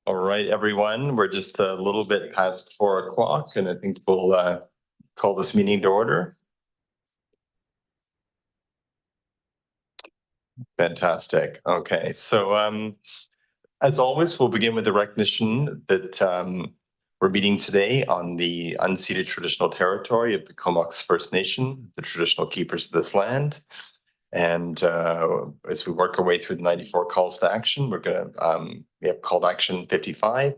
All right, everyone, we're just a little bit past 4 o'clock, and I think we'll call this meeting to order. Fantastic. Okay, so as always, we'll begin with the recognition that we're meeting today on the unceded traditional territory of the Comox First Nation, the traditional keepers of this land. And as we work our way through the 94 calls to action, we're going to, we have call to action 55,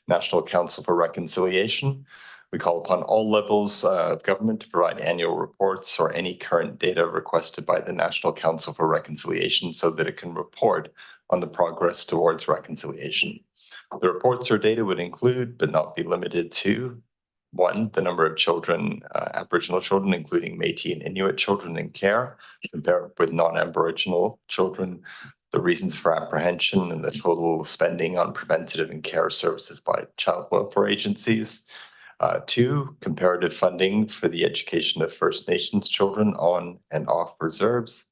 National Council for Reconciliation. We call upon all levels of government to provide annual reports or any current data requested by the National Council for Reconciliation so that it can report on the progress towards reconciliation. The reports or data would include, but not be limited to, 1, the number of children, Aboriginal children, including Métis and Inuit children in care, compared with non-Aboriginal children, the reasons for apprehension and the total spending on preventative and care services by child welfare agencies. 2, comparative funding for the education of First Nations children on and off reserves.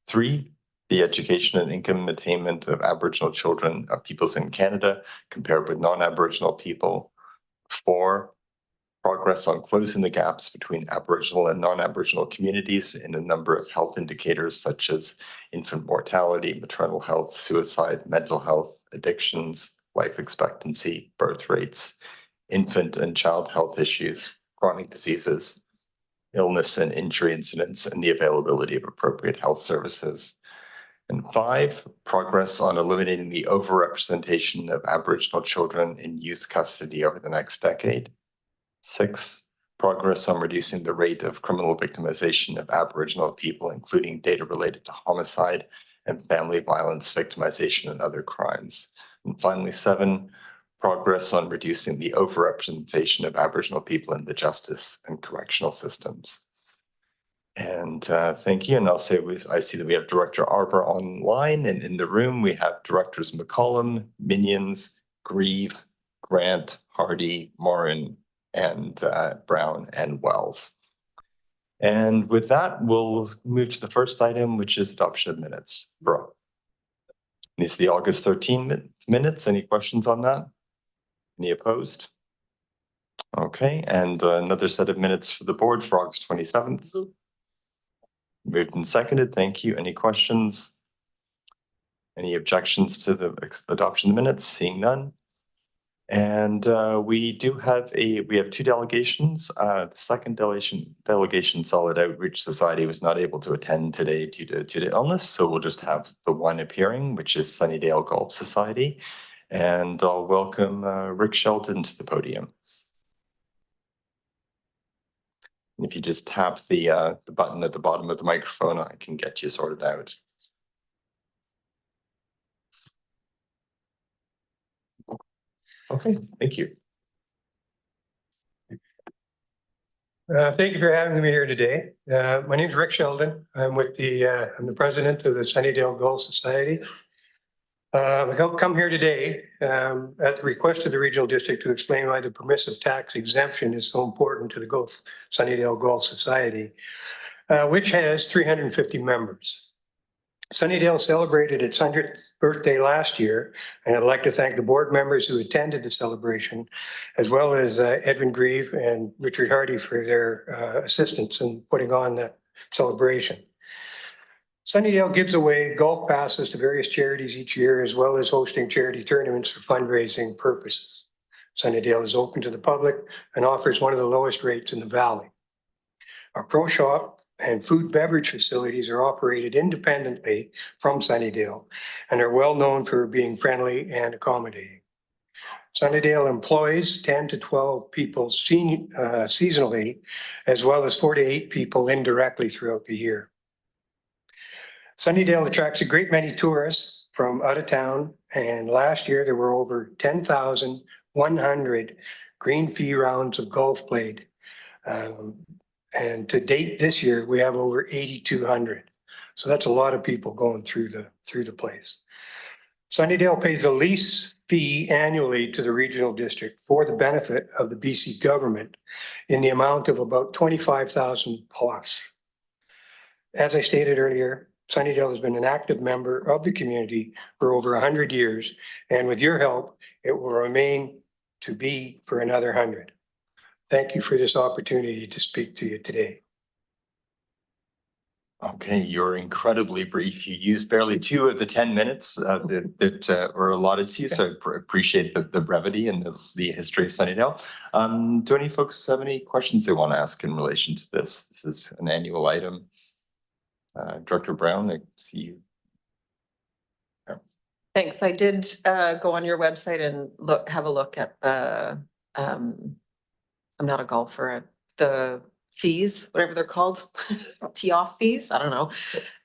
3, the education and income attainment of Aboriginal children of peoples in Canada compared with non-Aboriginal people. 4, progress on closing the gaps between Aboriginal and non-Aboriginal communities in a number of health indicators such as infant mortality, maternal health, suicide, mental health, addictions, life expectancy, birth rates, infant and child health issues, chronic diseases, illness and injury incidents, and the availability of appropriate health services. And 5, progress on eliminating the overrepresentation of Aboriginal children in youth custody over the next decade. 6, progress on reducing the rate of criminal victimization of Aboriginal people, including data related to homicide and family violence victimization and other crimes. And finally, 7, progress on reducing the overrepresentation of Aboriginal people in the justice and correctional systems. And thank you. And I'll say I see that we have Director Arbor online, and in the room we have Directors McCollum, Minions, Grieve, Grant, Hardy, Morin, and Brown and Wells. And with that, we'll move to the first item, which is adoption of minutes. Bro. It's the August 13 minutes. Any questions on that? Any opposed? Okay, and another set of minutes for the board for August 27th. Moved and seconded. Thank you. Any questions? Any objections to the adoption of the minutes? Seeing none. And we have 2 delegations. The second delegation, Solid Outreach Society, was not able to attend today due to illness, so we'll just have the one appearing, which is Sunnydale Golf Society. And I'll welcome Rick Sheldon to the podium. And if you just tap the button at the bottom of the microphone, I can get you sorted out. Okay, thank you. Thank you for having me here today. My name is Rick Sheldon. I'm the president of the Sunnydale Golf Society. I've come here today at the request of the regional district to explain why the permissive tax exemption is so important to the Sunnydale Golf Society, which has 350 members. Sunnydale celebrated its 100th birthday last year, and I'd like to thank the board members who attended the celebration, as well as Edwin Grieve and Richard Hardy for their assistance in putting on that celebration. Sunnydale gives away golf passes to various charities each year, as well as hosting charity tournaments for fundraising purposes. Sunnydale is open to the public and offers one of the lowest rates in the valley. Our pro shop and food beverage facilities are operated independently from Sunnydale and are well known for being friendly and accommodating. Sunnydale employs 10 to 12 people seasonally, as well as 4 to 8 people indirectly throughout the year. Sunnydale attracts a great many tourists from out of town, and last year there were over 10,100 green fee rounds of golf played. And to date this year, we have over 8,200. So that's a lot of people going through the place. Sunnydale pays a lease fee annually to the regional district for the benefit of the BC government in the amount of about $25,000 plus. As I stated earlier, Sunnydale has been an active member of the community for over 100 years, and with your help, it will remain to be for another 100. Thank you for this opportunity to speak to you today. Okay, you're incredibly brief. You used barely 2 of the 10 minutes that were allotted to you, so I appreciate the brevity and the history of Sunnydale. Do any folks have any questions they want to ask in relation to this? This is an annual item. Director Brown, I see you. Thanks. I did go on your website and have a look at the, I'm not a golfer, the fees, whatever they're called, tee off fees, I don't know.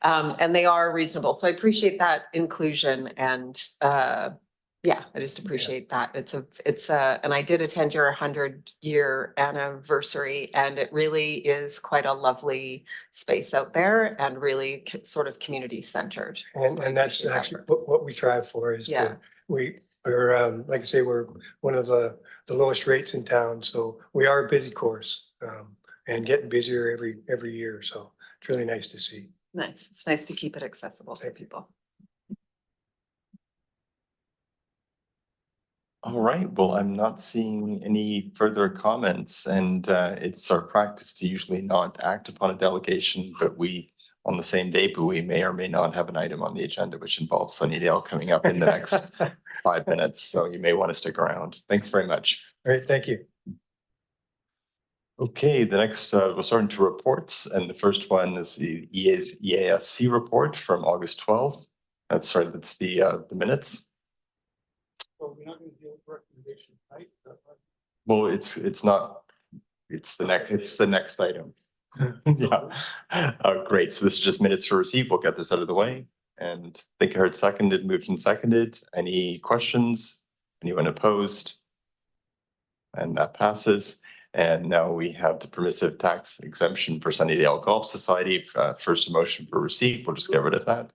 And they are reasonable. So I appreciate that inclusion and yeah, I just appreciate that. And I did attend your 100-year anniversary, and it really is quite a lovely space out there and really sort of community centered. And that's actually what we thrive for is we're like I say, we're one of the lowest rates in town. So we are a busy course and getting busier every year. So it's really nice to see. Nice. It's nice to keep it accessible for people. All right, well, I'm not seeing any further comments, and it's our practice to usually not act upon a delegation, but on the same day, but we may or may not have an item on the agenda which involves Sunnydale coming up in the next 5 minutes. So you may want to stick around. Thanks very much. All right, thank you. Okay, the next, we'll start into reports, and the first one is the EASC report from August 12th. That's the minutes. Well, we're not going to deal with recommendation, right? Well, it's not, it's the next item. Yeah. Great. So this is just minutes to receive. We'll get this out of the way. And I think I heard moved and seconded. Any questions? Anyone opposed? And that passes. And now we have the permissive tax exemption for Sunnydale Golf Society. First motion for receipt. We'll just get rid of that.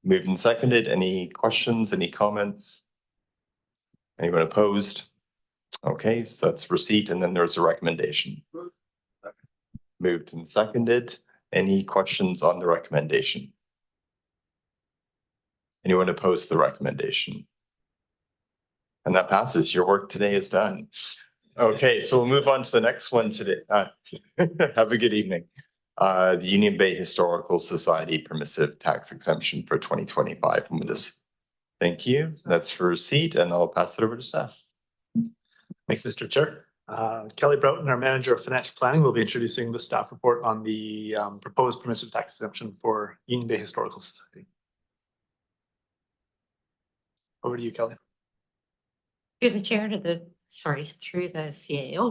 Moved and seconded. Any questions? Any comments? Anyone opposed? Okay, so that's receipt, and then there's a recommendation. Moved and seconded. Any questions on the recommendation? Anyone opposed to the recommendation? And that passes. Your work today is done. Okay, so we'll move on to the next one today. Have a good evening. The Union Bay Historical Society permissive tax exemption for 2025. Thank you. That's for receipt, and I'll pass it over to staff. Thanks, Mr. Chair. Kelly Broughton, our Manager of Financial Planning, will be introducing the staff report on the proposed permissive tax exemption for Union Bay Historical Society. Over to you, Kelly. Through the CAO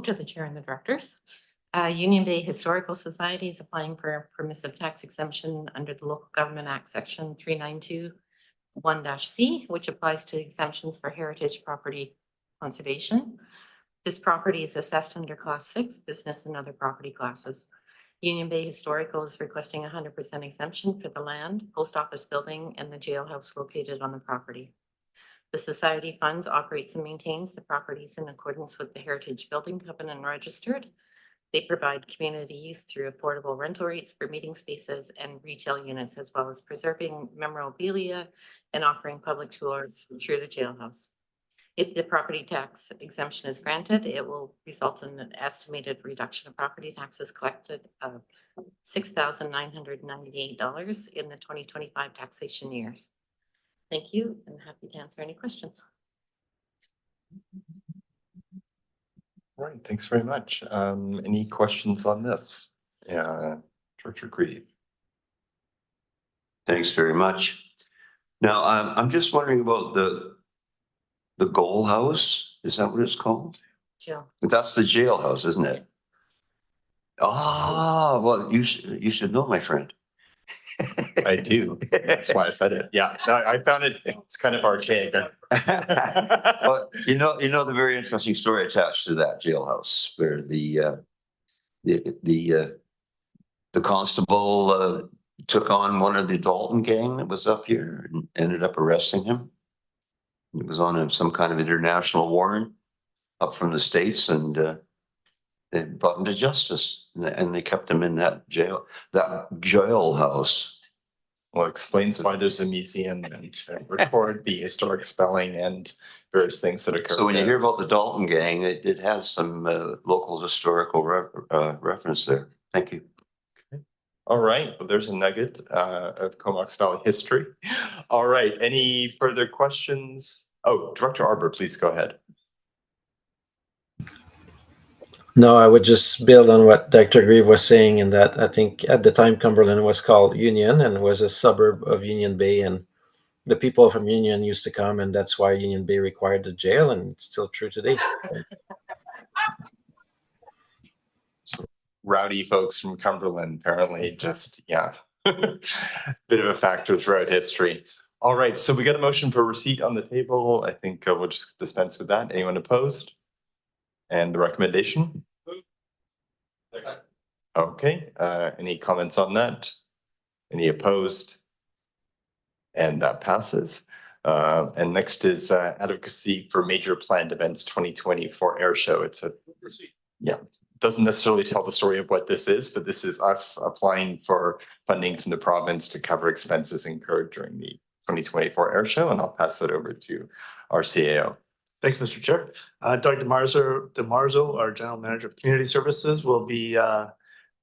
to the chair and the directors. Union Bay Historical Society is applying for a permissive tax exemption under the Local Government Act Section 3921-C, which applies to exemptions for heritage property conservation. This property is assessed under Class 6, business and other property classes. Union Bay Historical is requesting 100% exemption for the land, post office building, and the jailhouse located on the property. The society funds, operates, and maintains the properties in accordance with the Heritage Building Covenant registered. They provide community use through affordable rental rates for meeting spaces and retail units, as well as preserving memorabilia and offering public tours through the jailhouse. If the property tax exemption is granted, it will result in an estimated reduction of property taxes collected of $6,998 in the 2025 taxation years. Thank you, and happy to answer any questions. All right, thanks very much. Any questions on this? Director Grieve. Thanks very much. Now, I'm just wondering about the goal house. Is that what it's called? Yeah. That's the jailhouse, isn't it? Ah, well, you should know, my friend. I do. That's why I said it. Yeah, no, I found it's kind of archaic. But you know the very interesting story attached to that jailhouse, where the constable took on one of the Dalton gang that was up here and ended up arresting him. It was on some kind of international warrant up from the States, and they brought him to justice, and they kept him in that jailhouse. Well, explains why there's a museum and to record the historic spelling and various things that occur. So when you hear about the Dalton gang, it has some local historical reference there. Thank you. All right, well, there's a nugget of Comox Valley history. All right, any further questions? Oh, Director Arbor, please go ahead. No, I would just build on what Dr. Grieve was saying, in that I think at the time Cumberland was called Union and was a suburb of Union Bay, and the people from Union used to come, and that's why Union Bay required the jail, and it's still true today. So rowdy folks from Cumberland apparently just, yeah, bit of a factor throughout history. All right, so we got a motion for receipt on the table. I think we'll just dispense with that. Anyone opposed? And the recommendation? Okay, any comments on that? Any opposed? And that passes. And next is advocacy for major planned events 2024 air show. It's a, yeah, doesn't necessarily tell the story of what this is, but this is us applying for funding from the province to cover expenses incurred during the 2024 air show. And I'll pass that over to our CAO. Thanks, Mr. Chair. Doug DeMarzo, our General Manager of Community Services, will be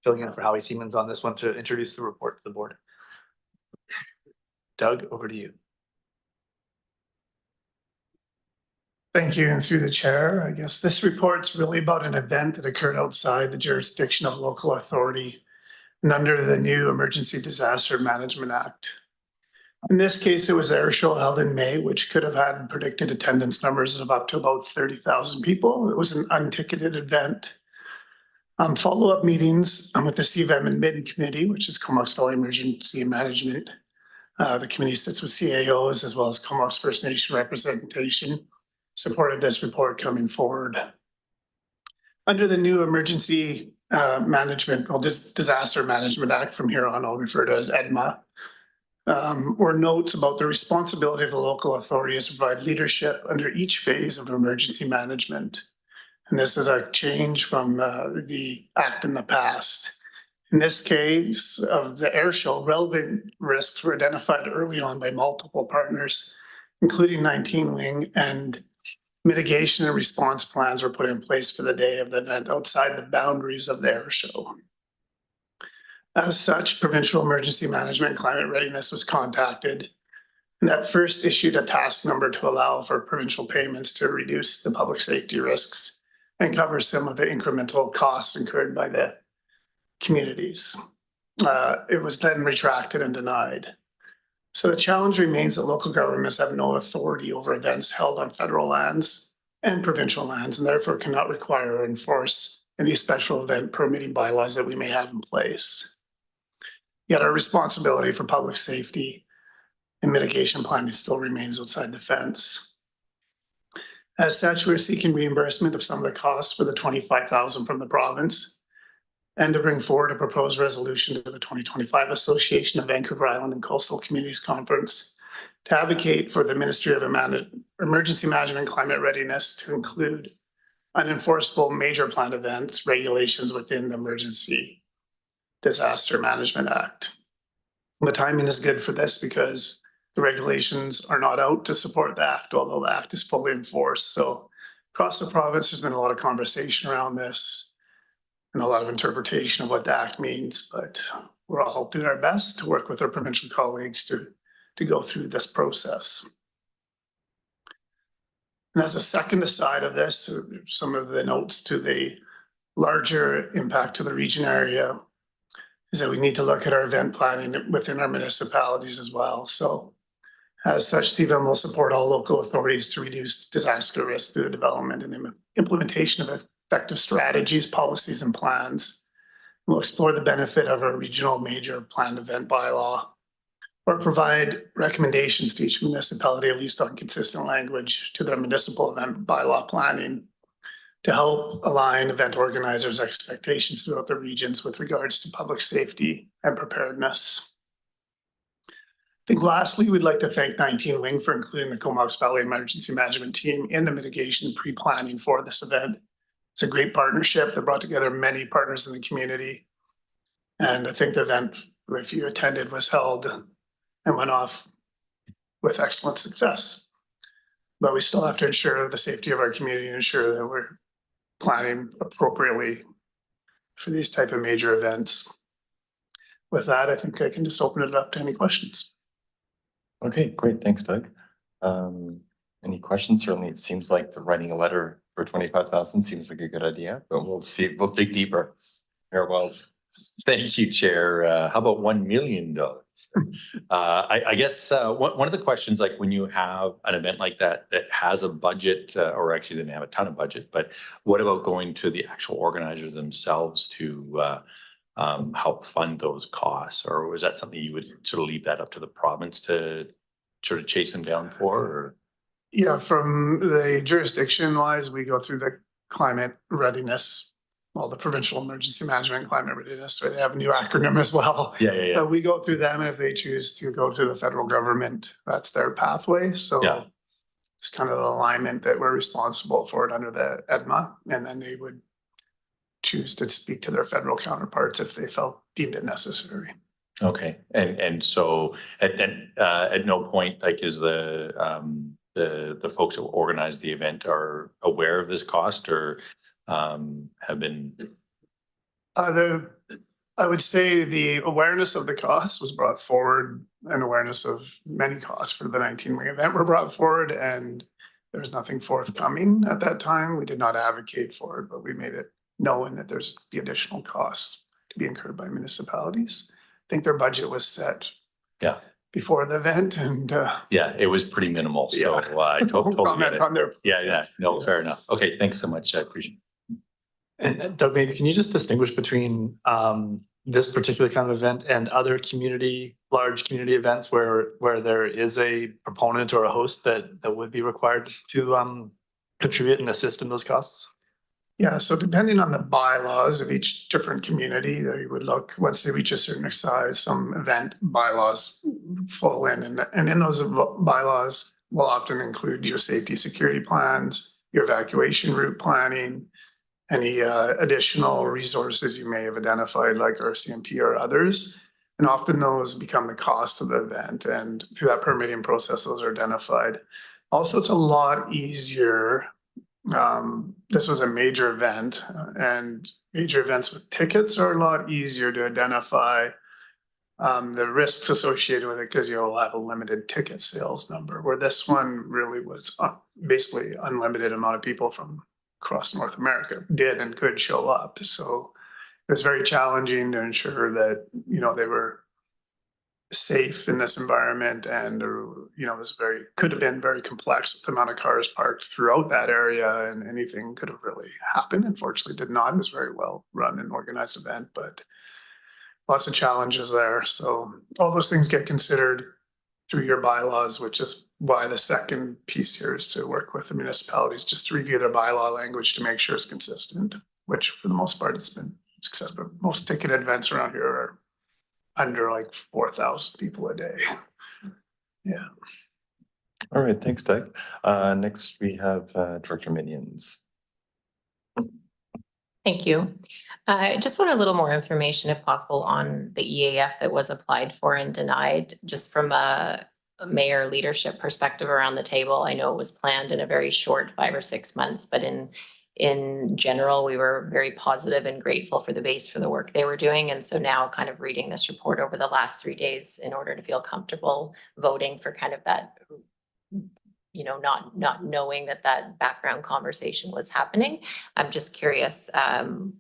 filling in for Howie Siemens on this one to introduce the report to the board. Doug, over to you. Thank you, and through the chair, I guess this report's really about an event that occurred outside the jurisdiction of local authority and under the new Emergency Disaster Management Act. In this case, it was the air show held in May, which could have had predicted attendance numbers of up to about 30,000 people. It was an unticketed event. Follow-up meetings with the CVM and Mid Committee, which is Comox Valley Emergency Management. The committee sits with CAOs as well as Comox First Nation representation, supported this report coming forward. Under the new Emergency Management, well, Disaster Management Act, from here on I'll refer to as EDMA, were notes about the responsibility of the local authorities to provide leadership under each phase of emergency management. And this is a change from the act in the past. In this case of the air show, relevant risks were identified early on by multiple partners, including 19 Wing, and mitigation and response plans were put in place for the day of the event outside the boundaries of the air show. As such, Provincial Emergency Management and Climate Readiness was contacted, and at first issued a task number to allow for provincial payments to reduce the public safety risks and cover some of the incremental costs incurred by the communities. It was then retracted and denied. So the challenge remains that local governments have no authority over events held on federal lands and provincial lands, and therefore cannot require or enforce any special event permitting bylaws that we may have in place. Yet our responsibility for public safety and mitigation planning still remains outside the fence. As such, we're seeking reimbursement of some of the costs for the 25,000 from the province, and to bring forward a proposed resolution to the 2025 Association of Vancouver Island and Coastal Communities Conference to advocate for the Ministry of Emergency Management and Climate Readiness to include unenforceable major planned events regulations within the Emergency Disaster Management Act. The timing is good for this because the regulations are not out to support the act, although the act is fully enforced. So across the province, there's been a lot of conversation around this and a lot of interpretation of what the act means, but we're all doing our best to work with our provincial colleagues to go through this process. And as a second aside of this, some of the notes to the larger impact to the region area is that we need to look at our event planning within our municipalities as well. So as such, CVM will support all local authorities to reduce disaster risk through the development and implementation of effective strategies, policies, and plans. We'll explore the benefit of a regional major planned event bylaw, or provide recommendations to each municipality, at least on consistent language, to their municipal event bylaw planning to help align event organizers' expectations throughout the regions with regards to public safety and preparedness. I think lastly, we'd like to thank 19 Wing for including the Comox Valley Emergency Management Team in the mitigation pre-planning for this event. It's a great partnership that brought together many partners in the community. And I think the event, if you attended, was held and went off with excellent success. But we still have to ensure the safety of our community and ensure that we're planning appropriately for these type of major events. With that, I think I can just open it up to any questions. Okay, great. Thanks, Doug. Any questions? Certainly, it seems like the writing a letter for 25,000 seems like a good idea, but we'll see. We'll dig deeper. Mayor Wells. Thank you, Chair. How about $1 million? I guess one of the questions, like when you have an event like that that has a budget, or actually didn't have a ton of budget, but what about going to the actual organizers themselves to help fund those costs? Or was that something you would sort of leave that up to the province to sort of chase them down for? Or? Yeah, from the jurisdiction wise, we go through the climate readiness, well, the provincial emergency management and climate readiness, so they have a new acronym as well. Yeah. We go through them, and if they choose to go to the federal government, that's their pathway. So Yeah. it's kind of the alignment that we're responsible for it under the EDMA, and then they would choose to speak to their federal counterparts if they felt deemed it necessary. Okay, and so at no point, like, is the folks that organize the event are aware of this cost, or have been? I would say the awareness of the costs was brought forward, and awareness of many costs for the 19-wing event were brought forward, and there was nothing forthcoming at that time. We did not advocate for it, but we made it known that there's the additional costs to be incurred by municipalities. I think their budget was set before the event, and yeah, it was pretty minimal. So I totally get it. on their No, fair enough. Okay, thanks so much. I appreciate it. And Doug, maybe can you just distinguish between this particular kind of event and other large community events where there is a proponent or a host that would be required to contribute and assist in those costs? Yeah, so depending on the bylaws of each different community, they would look, once they reach a certain size, some event bylaws fall in, and in those bylaws will often include your safety security plans, your evacuation route planning, any additional resources you may have identified, like RCMP or others. And often those become the cost of the event, and through that permitting process, those are identified. Also, it's a lot easier. This was a major event, and major events with tickets are a lot easier to identify the risks associated with it, because you'll have a limited ticket sales number, where this one really was basically unlimited amount of people from across North America did and could show up. So it was very challenging to ensure that, they were safe in this environment, and it was could have been very complex with the amount of cars parked throughout that area, and anything could have really happened. Unfortunately, did not. It was very well run and organized event, but lots of challenges there. So all those things get considered through your bylaws, which is why the second piece here is to work with the municipalities just to review their bylaw language to make sure it's consistent, which for the most part it's been successful. Most ticketed events around here are under like 4,000 people a day. Yeah. All right, thanks, Doug. Next we have Director Minions. Thank you. I just want a little more information, if possible, on the EAF that was applied for and denied, just from a mayor leadership perspective around the table. I know it was planned in a very short 5 or 6 months, but in general, we were very positive and grateful for the base for the work they were doing. And so now kind of reading this report over the last 3 days in order to feel comfortable voting for kind of that, not knowing that background conversation was happening. I'm just curious,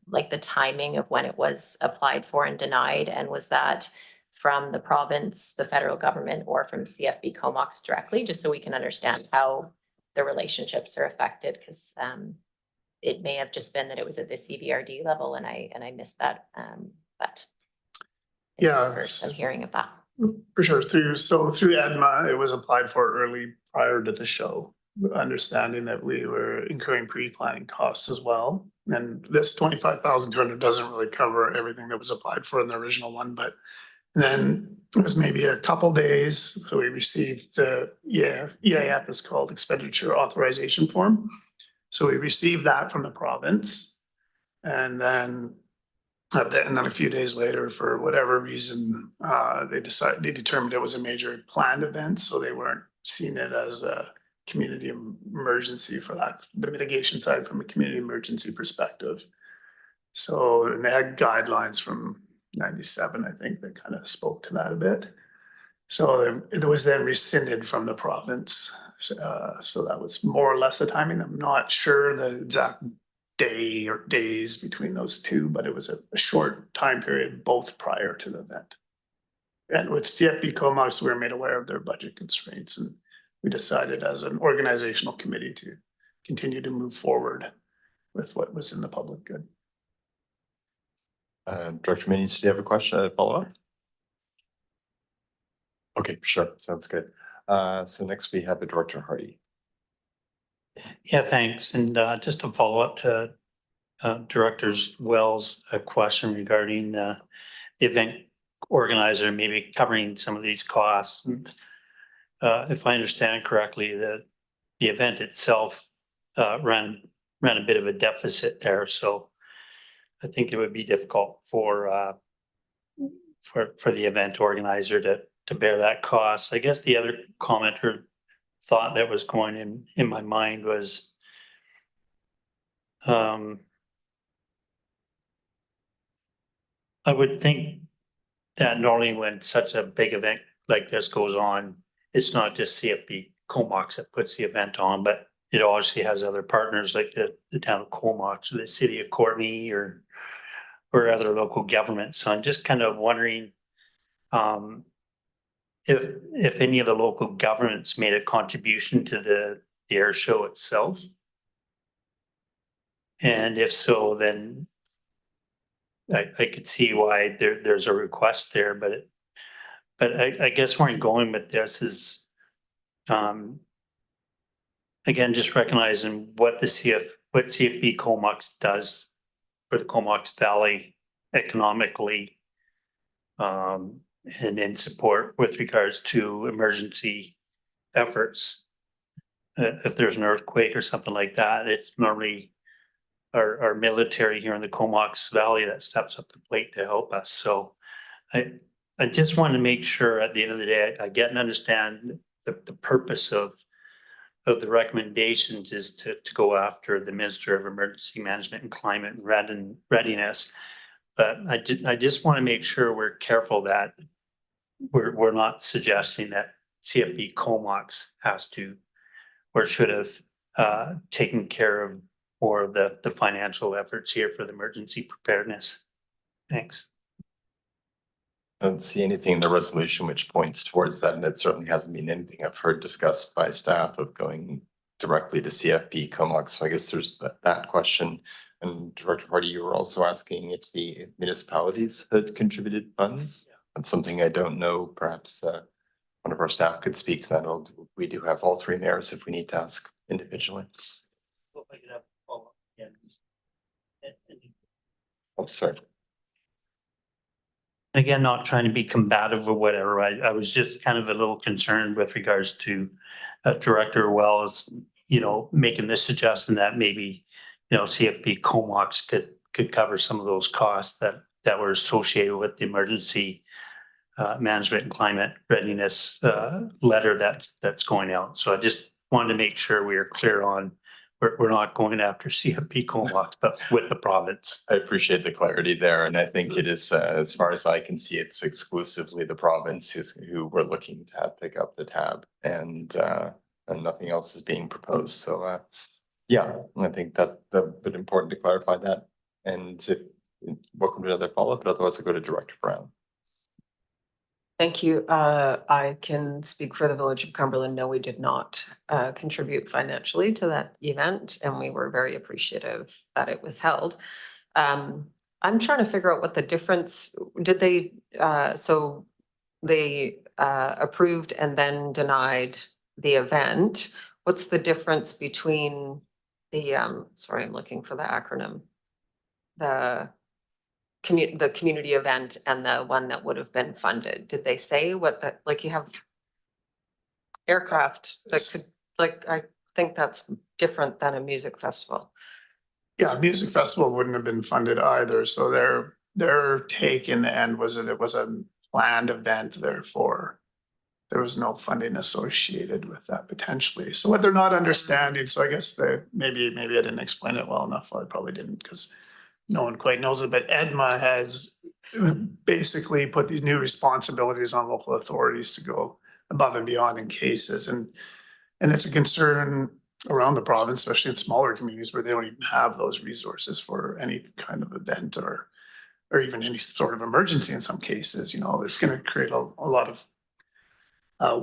like the timing of when it was applied for and denied, and was that from the province, the federal government, or from CFB Comox directly, just so we can understand how the relationships are affected, because it may have just been that it was at the CVRD level and I missed that. But yeah, first I'm hearing of that. For sure. Through EDMA, it was applied for early prior to the show, understanding that we were incurring pre-planning costs as well. And this 25,200 doesn't really cover everything that was applied for in the original one, but then it was maybe a couple days. So we received the EAF is called expenditure authorization form. So we received that from the province, and then And then a few days later, for whatever reason, they determined it was a major planned event, so they weren't seeing it as a community emergency for that, the mitigation side from a community emergency perspective. So and they had guidelines from 97, I think, that kind of spoke to that a bit. So it was then rescinded from the province. So that was more or less the timing. I'm not sure the exact day or days between those two, but it was a short time period, both prior to the event. And with CFB Comox, we were made aware of their budget constraints, and we decided as an organizational committee to continue to move forward with what was in the public good. Director Minnies, do you have a question, a follow-up? Okay, sure, sounds good. So next we have a Director Hardy. Yeah, thanks. And just to follow up to Director's Wells' question regarding the event organizer, maybe covering some of these costs. And if I understand correctly, the event itself ran a bit of a deficit there. So I think it would be difficult for the event organizer to bear that cost. I guess the other comment or thought that was going in my mind was I would think that normally when such a big event like this goes on, it's not just CFB Comox that puts the event on, but it obviously has other partners like the town of Comox or the city of Courtenay or other local governments. So I'm just kind of wondering if any of the local governments made a contribution to the air show itself. And if so, then I could see why there's a request there, but I guess where I'm going with this is, again, just recognizing what CFB Comox does for the Comox Valley economically, and in support with regards to emergency efforts. If there's an earthquake or something like that, it's normally our military here in the Comox Valley that steps up the plate to help us. So I just want to make sure at the end of the day, I get and understand the purpose of the recommendations is to go after the Minister of Emergency Management and Climate and Readiness. But I just want to make sure we're careful that we're not suggesting that CFB Comox has to or should have taken care of more of the financial efforts here for the emergency preparedness. Thanks. I don't see anything in the resolution which points towards that, and it certainly hasn't been anything I've heard discussed by staff of going directly to CFB Comox. So I guess there's that question. And Director Hardy, you were also asking if the municipalities had contributed funds. That's something I don't know. Perhaps one of our staff could speak to that. We do have all three mayors if we need to ask individually. Oh, sorry. Again, not trying to be combative or whatever. I was just kind of a little concerned with regards to Director Wells, making this suggestion that maybe, CFB Comox could cover some of those costs that were associated with the emergency management and climate readiness letter that's going out. So I just wanted to make sure we are clear on we're not going after CFB Comox, but with the province. I appreciate the clarity there, and I think it is, as far as I can see, it's exclusively the province who we're looking to have pick up the tab, and nothing else is being proposed. So, yeah, I think that's a bit important to clarify that. And welcome to another follow-up, but otherwise I'll go to Director Brown. Thank you. I can speak for the Village of Cumberland. No, we did not contribute financially to that event, and we were very appreciative that it was held. I'm trying to figure out what the difference, did they, so they approved and then denied the event. What's the difference between the, sorry, I'm looking for the acronym, the community event and the one that would have been funded? Did they say what the, like you have aircraft that could, like, I think that's different than a music festival. Yeah, music festival wouldn't have been funded either. So their take in the end was that it was a planned event, therefore there was no funding associated with that potentially. So what they're not understanding, so I guess that maybe I didn't explain it well enough, or I probably didn't, because no one quite knows it, but EDMA has basically put these new responsibilities on local authorities to go above and beyond in cases, and it's a concern around the province, especially in smaller communities where they don't even have those resources for any kind of event or even any sort of emergency. In some cases, you know, it's going to create a lot of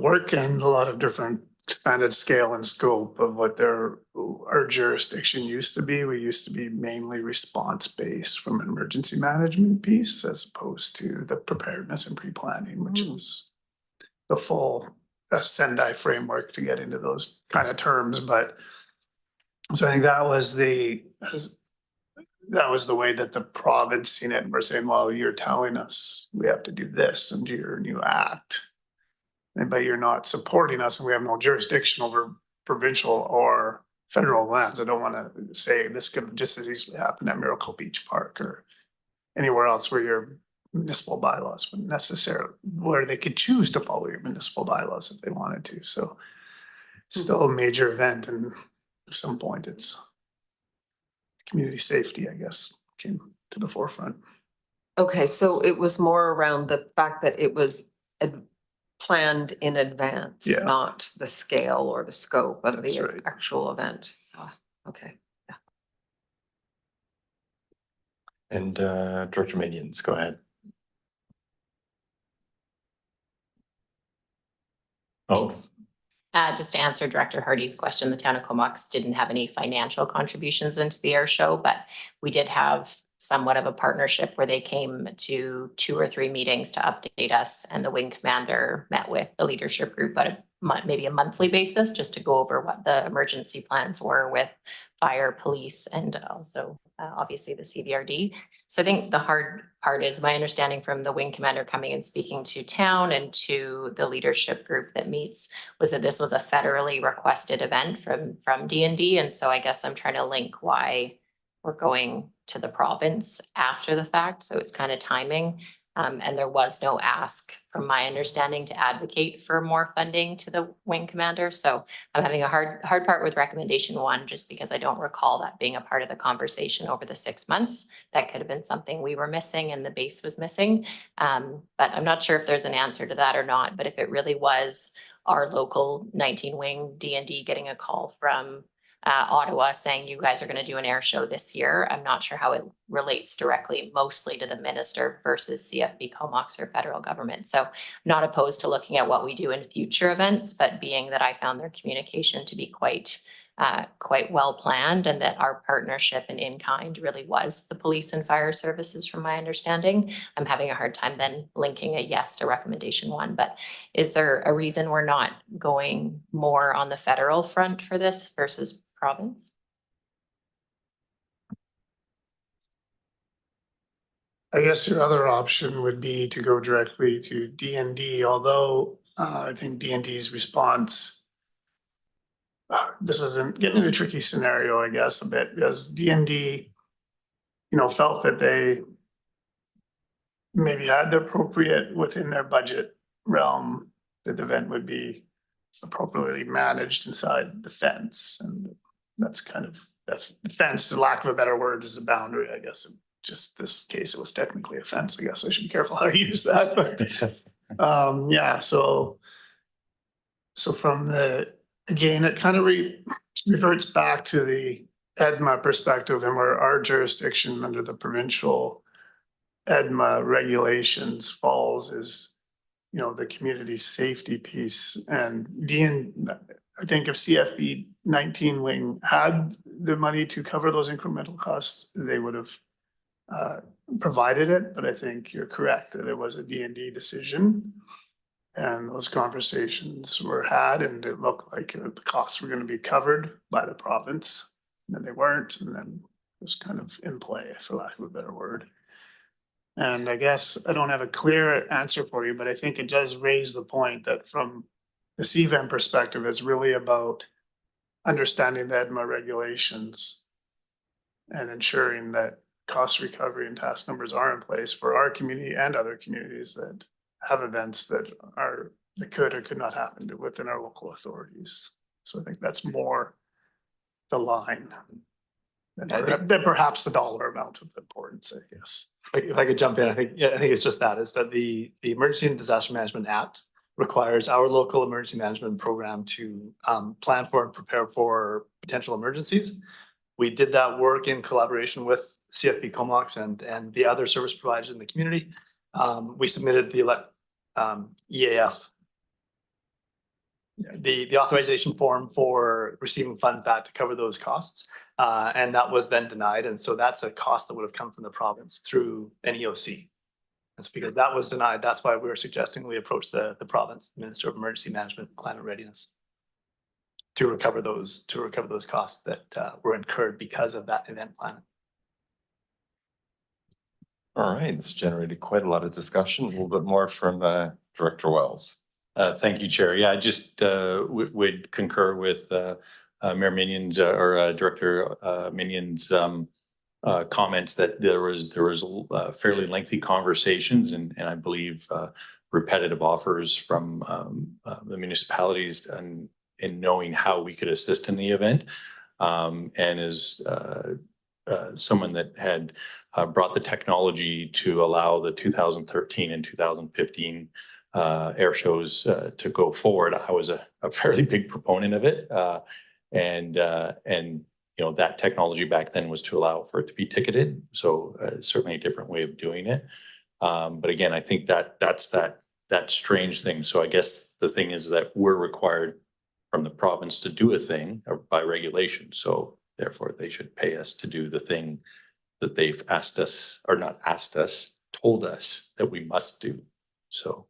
work and a lot of different expanded scale and scope of what our jurisdiction used to be. We used to be mainly response-based from an emergency management piece, as opposed to the preparedness and pre-planning, which was the full Sendai framework, to get into those kind of terms. But so I think that was the way that the province seen it. And we're saying, well, you're telling us we have to do this under your new act, but you're not supporting us, and we have no jurisdiction over provincial or federal lands. I don't want to say this could just as easily happen at Miracle Beach Park or anywhere else where your municipal bylaws wouldn't necessarily, where they could choose to follow your municipal bylaws if they wanted to. So it's still a major event, and at some point it's community safety, I guess, came to the forefront. Okay, so it was more around the fact that it was planned in advance, Yeah. not the scale or the scope of That's the right. actual event. Okay. And Director Manions, go ahead. Oh, Just to answer Director Hardy's question, the town of Comox didn't have any financial contributions into the air show, but we did have somewhat of a partnership where they came to 2 or 3 meetings to update us, and the wing commander met with the leadership group at maybe a monthly basis, just to go over what the emergency plans were with fire, police, and also obviously the CVRD. So I think the hard part is, my understanding from the wing commander coming and speaking to town and to the leadership group that meets, was that this was a federally requested event from D&D. And so I guess I'm trying to link why we're going to the province after the fact. So it's kind of timing. And there was no ask, from my understanding, to advocate for more funding to the wing commander. So I'm having a hard part with recommendation 1, just because I don't recall that being a part of the conversation over the 6 months. That could have been something we were missing and the base was missing. But I'm not sure if there's an answer to that or not. But if it really was our local 19 wing D&D getting a call from Ottawa saying you guys are going to do an air show this year, I'm not sure how it relates directly, mostly to the minister versus CFB Comox or federal government. So not opposed to looking at what we do in future events, but being that I found their communication to be quite well planned, and that our partnership and in kind really was the police and fire services, from my understanding, I'm having a hard time then linking a yes to recommendation 1. But is there a reason we're not going more on the federal front for this versus province? I guess your other option would be to go directly to D&D, although I think D&D's response, this isn't getting into a tricky scenario, I guess, a bit, because D&D, felt that they maybe had the appropriate within their budget realm, that the event would be appropriately managed inside the fence. And that's the fence, for lack of a better word, is a boundary, I guess. In just this case, it was technically a fence. I guess I should be careful how I use that, but yeah, so from again, it kind of reverts back to the EDMA perspective, and where our jurisdiction under the provincial EDMA regulations falls is, the community safety piece. And I think if CFB 19 wing had the money to cover those incremental costs, they would have provided it. But I think you're correct that it was a D&D decision, and those conversations were had, and it looked like the costs were going to be covered by the province, and then they weren't, and then it was kind of in play, for lack of a better word. And I guess I don't have a clear answer for you, but I think it does raise the point that from the CVM perspective, it's really about understanding the EDMA regulations and ensuring that cost recovery and task numbers are in place for our community and other communities that have events that could or could not happen within our local authorities. So I think that's more the line than perhaps the dollar amount of importance, I guess. If I could jump in, I think it's just that, is that the Emergency and Disaster Management Act requires our local emergency management program to plan for and prepare for potential emergencies. We did that work in collaboration with CFB Comox and the other service providers in the community. We submitted the EAF, the authorization form for receiving funds back to cover those costs. And that was then denied. And so that's a cost that would have come from the province through an EOC. That's because that was denied. That's why we were suggesting we approach the province, the Minister of Emergency Management and Climate Readiness, to recover those costs that were incurred because of that event plan. All right, it's generated quite a lot of discussion. A little bit more from Director Wells. Thank you, Chair. Yeah, I just would concur with Mayor Minion's or Director Minion's comments that there was fairly lengthy conversations and I believe repetitive offers from the municipalities and in knowing how we could assist in the event. And as someone that had brought the technology to allow the 2013 and 2015 air shows to go forward, I was a fairly big proponent of it. And you know, that technology back then was to allow for it to be ticketed. So certainly a different way of doing it. But again, I think that's that strange thing. So I guess the thing is that we're required from the province to do a thing by regulation. So therefore they should pay us to do the thing that they've asked us, or not asked us, told us that we must do. So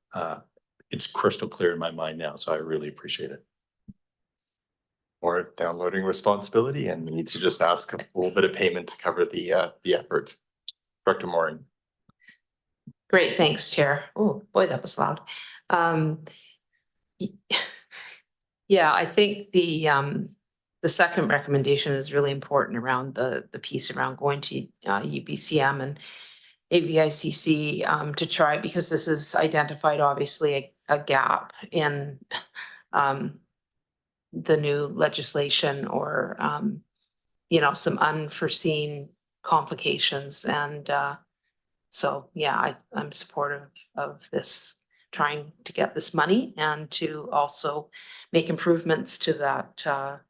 it's crystal clear in my mind now. So I really appreciate it. Or downloading responsibility, and we need to just ask a little bit of payment to cover the effort. Director Morin. Great, thanks, Chair. Oh, boy, that was loud. Yeah, I think the second recommendation is really important around the piece around going to UBCM and AVICC to try, because this has identified obviously a gap in the new legislation or you know, some unforeseen complications. And so yeah, I'm supportive of this, trying to get this money and to also make improvements to that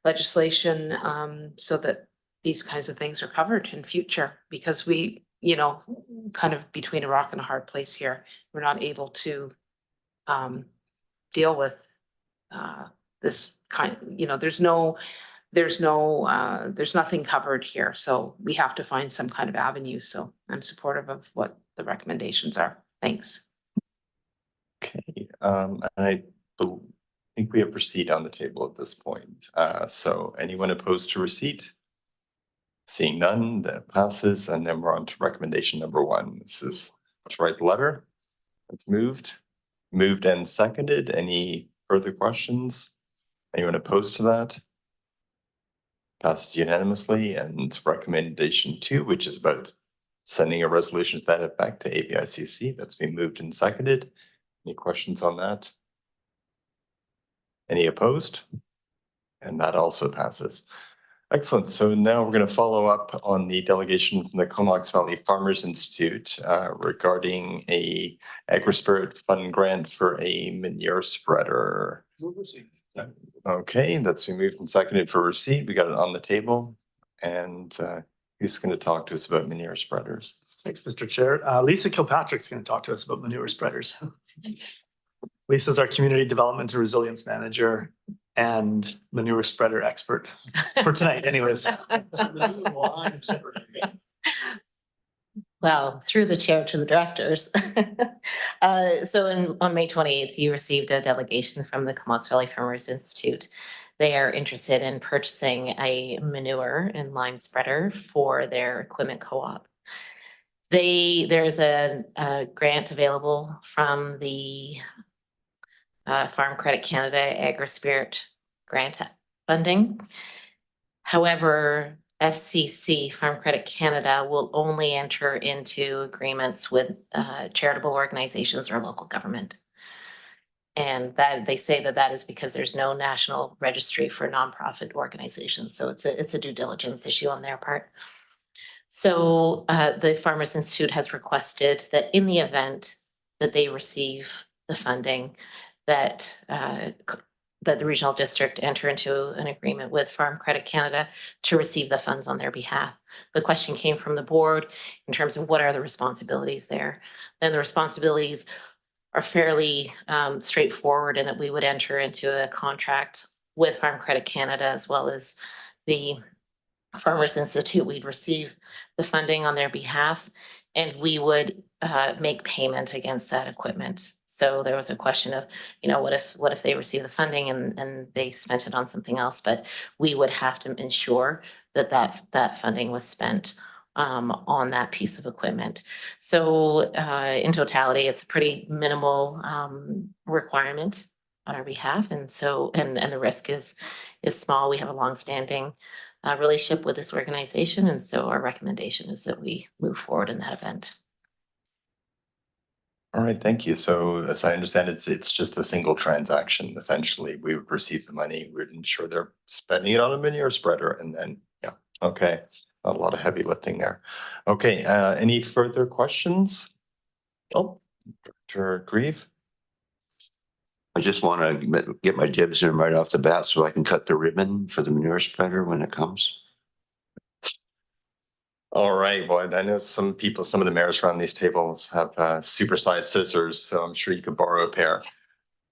legislation so that these kinds of things are covered in future, because we, you know, kind of between a rock and a hard place here. We're not able to deal with this kind, you know, there's nothing covered here. So we have to find some kind of avenue. So I'm supportive of what the recommendations are. Thanks. Okay, and I think we have receipt on the table at this point. So anyone opposed to receipt? Seeing none, that passes, and then we're on to recommendation number 1. This is to write the letter. It's moved and seconded. Any further questions? Anyone opposed to that? Passes unanimously. And recommendation 2, which is about sending a resolution to that effect to AVICC, that's been moved and seconded. Any questions on that? Any opposed? And that also passes. Excellent. So now we're going to follow up on the delegation from the Comox Valley Farmers Institute regarding a AgriSpirit Fund grant for a manure spreader. Okay, that's been moved and seconded for receipt. We got it on the table. And who's going to talk to us about manure spreaders? Thanks, Mr. Chair. Lisa Kilpatrick's going to talk to us about manure spreaders. Lisa's our Community Development and Resilience Manager and manure spreader expert for tonight anyways. Well, through the chair to the directors. So on May 28th, you received a delegation from the Comox Valley Farmers Institute. They are interested in purchasing a manure and lime spreader for their equipment co-op. There's a grant available from the Farm Credit Canada AgriSpirit grant funding. However, FCC, Farm Credit Canada, will only enter into agreements with charitable organizations or local government. And that they say that that is because there's no national registry for nonprofit organizations. So it's a due diligence issue on their part. So the Farmers Institute has requested that in the event that they receive the funding, that that the regional district enter into an agreement with Farm Credit Canada to receive the funds on their behalf. The question came from the board in terms of what are the responsibilities there. Then the responsibilities are fairly straightforward, in that we would enter into a contract with Farm Credit Canada as well as the Farmers Institute. We'd receive the funding on their behalf, and we would make payment against that equipment. So there was a question of, what if they receive the funding and they spent it on something else? But we would have to ensure that funding was spent on that piece of equipment. So in totality, it's a pretty minimal requirement on our behalf, and so and the risk is small. We have a longstanding relationship with this organization, and so our recommendation is that we move forward in that event. All right, thank you. So as I understand, it's just a single transaction. Essentially, we would receive the money, we'd ensure they're spending it on a manure spreader, and then, yeah, okay. A lot of heavy lifting there. Okay, any further questions? Oh, Dr. Grieve. I just want to get my dibs in right off the bat so I can cut the ribbon for the manure spreader when it comes. All right, well, I know some of the mayors around these tables have supersized scissors, so I'm sure you could borrow a pair.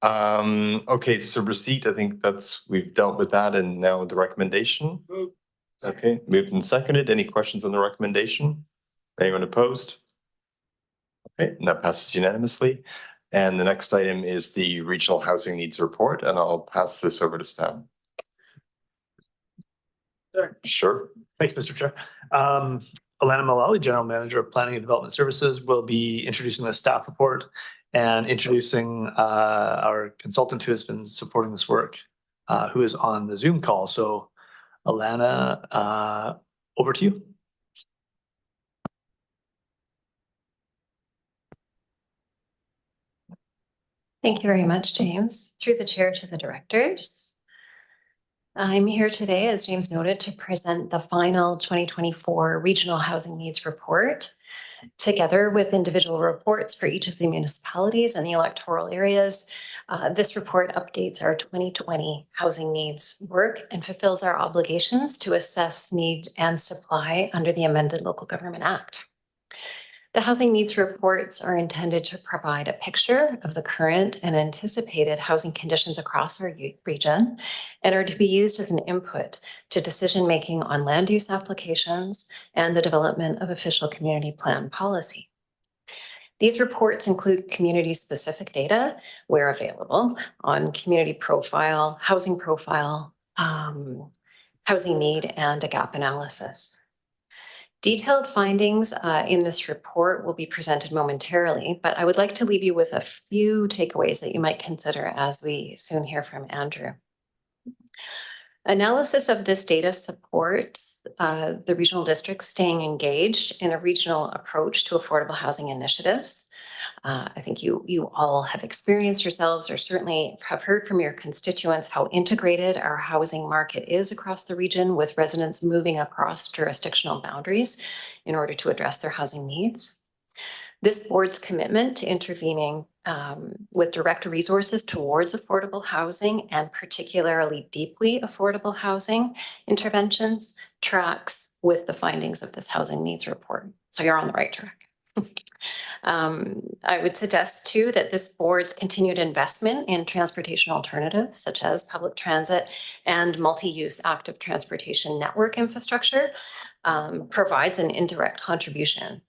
Okay, so receipt, I think we've dealt with that, and now the recommendation. Okay, moved and seconded. Any questions on the recommendation? Anyone opposed? Okay, and that passes unanimously. And the next item is the Regional Housing Needs Report, and I'll pass this over to Stan. Sure. Thanks, Mr. Chair. Alana Malali, General Manager of Planning and Development Services, will be introducing the staff report and introducing our consultant who has been supporting this work, who is on the Zoom call. So Alana, over to you. Thank you very much, James. Through the chair to the directors. I'm here today, as James noted, to present the final 2024 Regional Housing Needs Report, together with individual reports for each of the municipalities and the electoral areas. This report updates our 2020 housing needs work and fulfills our obligations to assess need and supply under the amended Local Government Act. The housing needs reports are intended to provide a picture of the current and anticipated housing conditions across our region and are to be used as an input to decision-making on land use applications and the development of official community plan policy. These reports include community-specific data where available on community profile, housing need, and a gap analysis. Detailed findings in this report will be presented momentarily, but I would like to leave you with a few takeaways that you might consider as we soon hear from Andrew. Analysis of this data supports the regional districts staying engaged in a regional approach to affordable housing initiatives. I think you all have experienced yourselves, or certainly have heard from your constituents, how integrated our housing market is across the region, with residents moving across jurisdictional boundaries in order to address their housing needs. This board's commitment to intervening with direct resources towards affordable housing, and particularly deeply affordable housing interventions, tracks with the findings of this housing needs report. So you're on the right track. I would suggest too that this board's continued investment in transportation alternatives, such as public transit and multi-use active transportation network infrastructure, provides an indirect contribution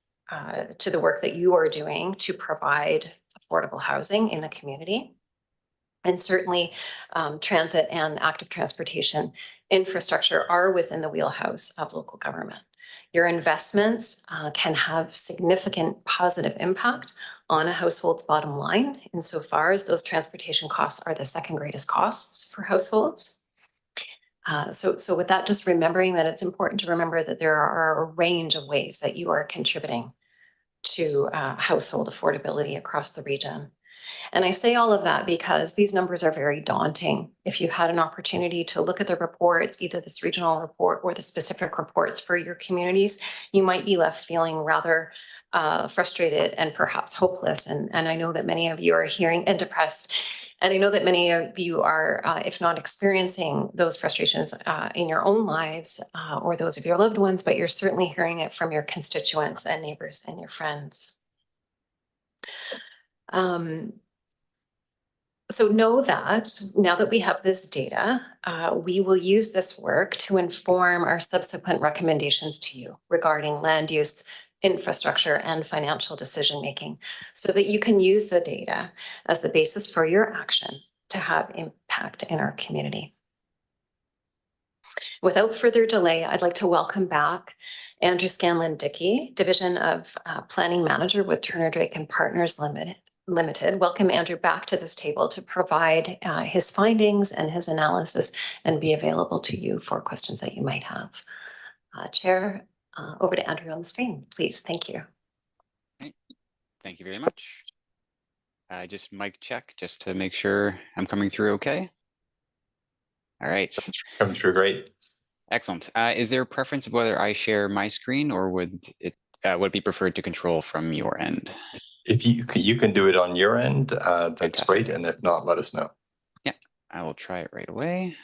to the work that you are doing to provide affordable housing in the community. And certainly transit and active transportation infrastructure are within the wheelhouse of local government. Your investments can have significant positive impact on a household's bottom line, insofar as those transportation costs are the second greatest costs for households. So with that, just remembering that it's important to remember that there are a range of ways that you are contributing to household affordability across the region. And I say all of that because these numbers are very daunting. If you've had an opportunity to look at the reports, either this regional report or the specific reports for your communities, you might be left feeling rather frustrated and perhaps hopeless. And I know that many of you are hearing and depressed. And I know that many of you are, if not experiencing those frustrations in your own lives or those of your loved ones, but you're certainly hearing it from your constituents and neighbors and your friends. So know that now that we have this data, we will use this work to inform our subsequent recommendations to you regarding land use, infrastructure, and financial decision-making, so that you can use the data as the basis for your action to have impact in our community. Without further delay, I'd like to welcome back Andrew Scanlon-Dickey, Division of Planning Manager with Turner Drake and Partners Limited. Welcome Andrew back to this table to provide his findings and his analysis and be available to you for questions that you might have. Chair, over to Andrew on the screen, please. Thank you. Okay. Thank you very much. Just mic check, just to make sure I'm coming through okay. All right. Coming through great. Excellent. Is there a preference of whether I share my screen or would it be preferred to control from your end? If you can do it on your end, that's Fantastic. great. And if not, let us know. Yeah, I will try it right away.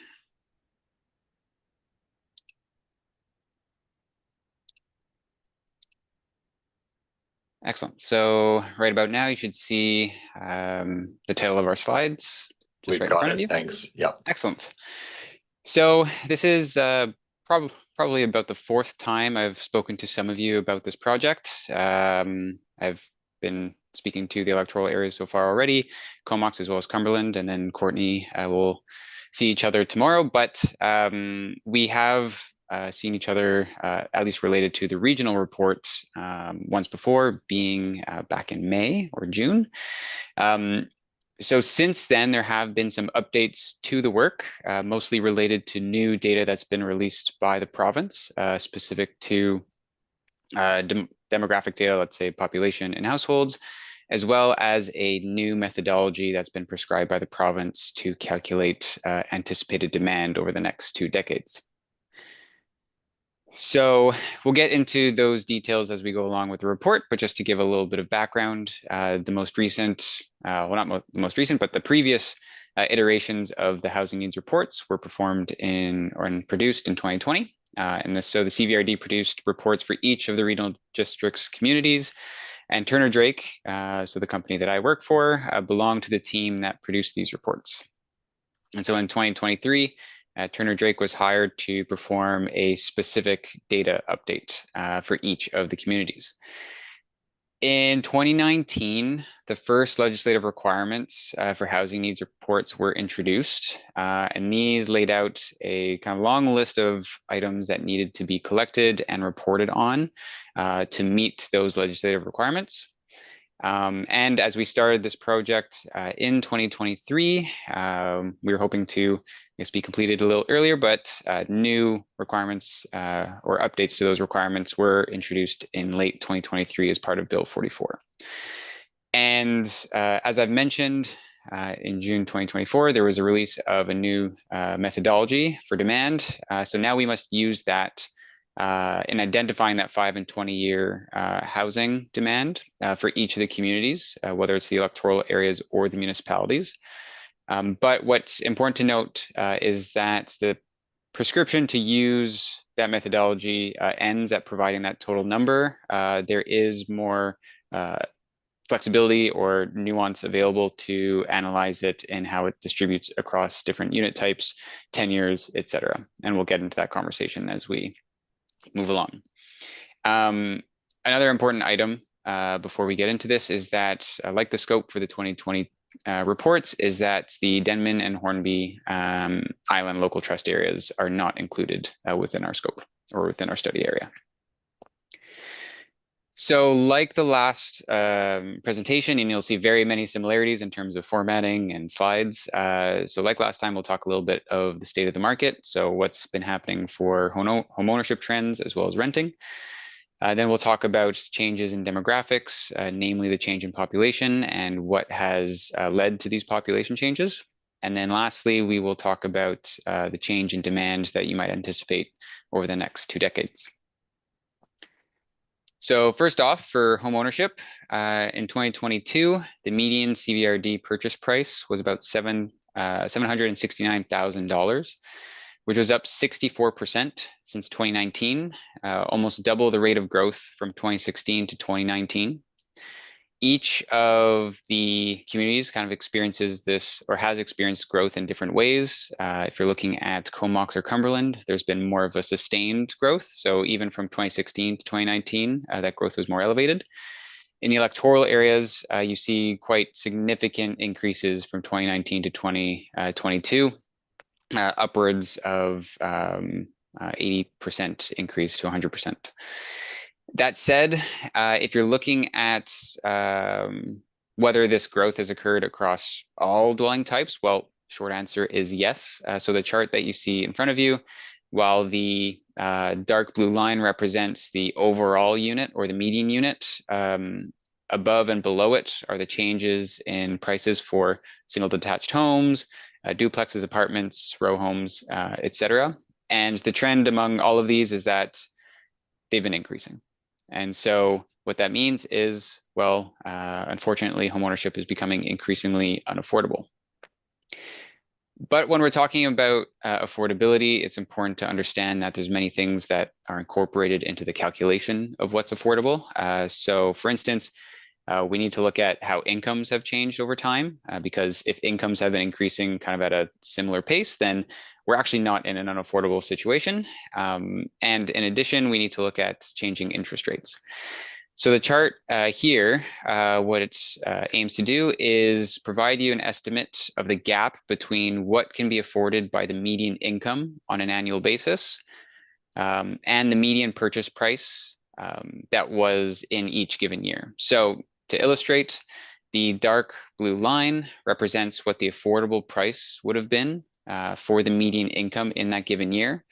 Excellent. So right about now, you should see the title of our slides just We've right in got front it. of you. Thanks. Yeah. Excellent. So this is probably about the fourth time I've spoken to some of you about this project. I've been speaking to the electoral areas so far already, Comox as well as Cumberland, and then Courtney will see each other tomorrow. But we have seen each other, at least related to the regional report, once before, being back in May or June. So since then, there have been some updates to the work, mostly related to new data that's been released by the province, specific to demographic data, let's say population and households, as well as a new methodology that's been prescribed by the province to calculate anticipated demand over the next 2 decades. So we'll get into those details as we go along with the report, but just to give a little bit of background, the most recent, well, not the most recent, but the previous iterations of the housing needs reports were performed in or produced in 2020. So the CVRD produced reports for each of the regional districts communities, and Turner Drake, so the company that I work for, belonged to the team that produced these reports. And so in 2023, Turner Drake was hired to perform a specific data update for each of the communities. In 2019, the first legislative requirements for housing needs reports were introduced, and these laid out a kind of long list of items that needed to be collected and reported on to meet those legislative requirements. And as we started this project in 2023, we were hoping to, I guess, be completed a little earlier, but new requirements or updates to those requirements were introduced in late 2023 as part of Bill 44. And as I've mentioned, in June 2024, there was a release of a new methodology for demand. So now we must use that in identifying that 5 and 20-year housing demand for each of the communities, whether it's the electoral areas or the municipalities. But what's important to note is that the prescription to use that methodology ends at providing that total number. There is more flexibility or nuance available to analyze it and how it distributes across different unit types, tenures, et cetera. And we'll get into that conversation as we move along. Another important item before we get into this is that, like the scope for the 2020 reports, is that the Denman and Hornby Island local trust areas are not included within our scope or within our study area. So like the last presentation, and you'll see very many similarities in terms of formatting and slides. So like last time, we'll talk a little bit of the state of the market. So what's been happening for home ownership trends as well as renting. Then we'll talk about changes in demographics, namely the change in population and what has led to these population changes. And then lastly, we will talk about the change in demand that you might anticipate over the next 2 decades. So first off, for home ownership, in 2022, the median CVRD purchase price was about $769,000, which was up 64% since 2019, almost double the rate of growth from 2016 to 2019. Each of the communities kind of experiences this or has experienced growth in different ways. If you're looking at Comox or Cumberland, there's been more of a sustained growth. So even from 2016 to 2019, that growth was more elevated. In the electoral areas, you see quite significant increases from 2019 to 2022, upwards of 80% increase to 100%. That said, if you're looking at whether this growth has occurred across all dwelling types, well, short answer is yes. So the chart that you see in front of you, while the dark blue line represents the overall unit or the median unit, above and below it are the changes in prices for single detached homes, duplexes, apartments, row homes, etc. And the trend among all of these is that they've been increasing. And so what that means is, well, unfortunately, homeownership is becoming increasingly unaffordable. But when we're talking about affordability, it's important to understand that there's many things that are incorporated into the calculation of what's affordable. So for instance, we need to look at how incomes have changed over time, because if incomes have been increasing kind of at a similar pace, then we're actually not in an unaffordable situation. And in addition, we need to look at changing interest rates. So the chart here, what it aims to do is provide you an estimate of the gap between what can be afforded by the median income on an annual basis and the median purchase price that was in each given year. So to illustrate, the dark blue line represents what the affordable price would have been for the median income in that given year.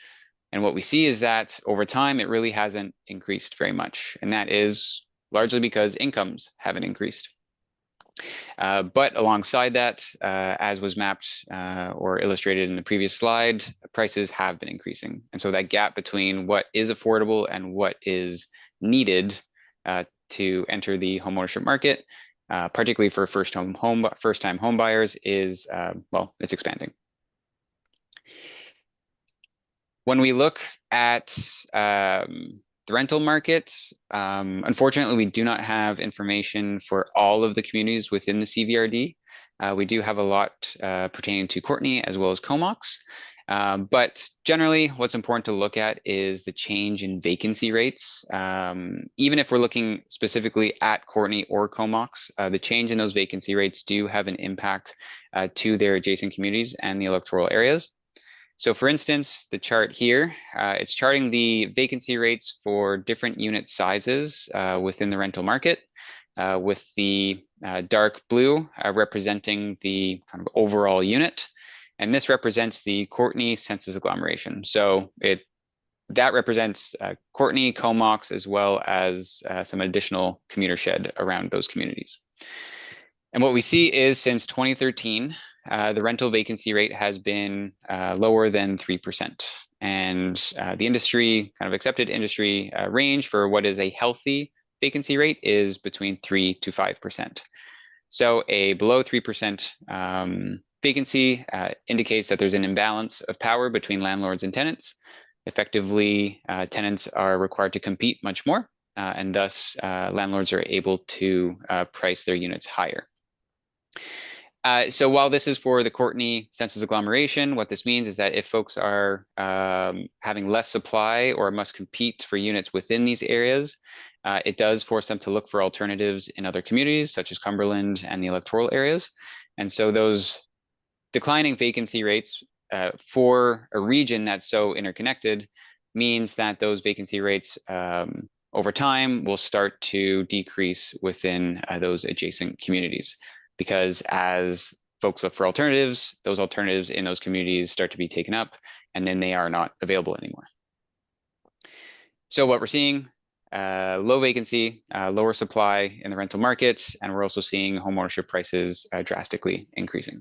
And what we see is that over time, it really hasn't increased very much. And that is largely because incomes haven't increased. But alongside that, as was mapped or illustrated in the previous slide, prices have been increasing. And so that gap between what is affordable and what is needed to enter the homeownership market, particularly for first-time home buyers, is, well, it's expanding. When we look at the rental market, unfortunately, we do not have information for all of the communities within the CVRD. We do have a lot pertaining to Courtenay as well as Comox. But generally, what's important to look at is the change in vacancy rates. Even if we're looking specifically at Courtenay or Comox, the change in those vacancy rates do have an impact to their adjacent communities and the electoral areas. So for instance, the chart here, it's charting the vacancy rates for different unit sizes within the rental market, with the dark blue representing the kind of overall unit. And this represents the Courtenay census agglomeration. So that represents Courtenay, Comox, as well as some additional commuter shed around those communities. And what we see is since 2013, the rental vacancy rate has been lower than 3%. And the industry, kind of accepted industry range for what is a healthy vacancy rate is between 3 to 5%. So a below 3% vacancy indicates that there's an imbalance of power between landlords and tenants. Effectively, tenants are required to compete much more, and thus landlords are able to price their units higher. So while this is for the Courtenay census agglomeration, what this means is that if folks are having less supply or must compete for units within these areas, it does force them to look for alternatives in other communities, such as Cumberland and the electoral areas. And so those declining vacancy rates for a region that's so interconnected means that those vacancy rates over time will start to decrease within those adjacent communities, because as folks look for alternatives, those alternatives in those communities start to be taken up, and then they are not available anymore. So what we're seeing, low vacancy, lower supply in the rental markets, and we're also seeing homeownership prices drastically increasing.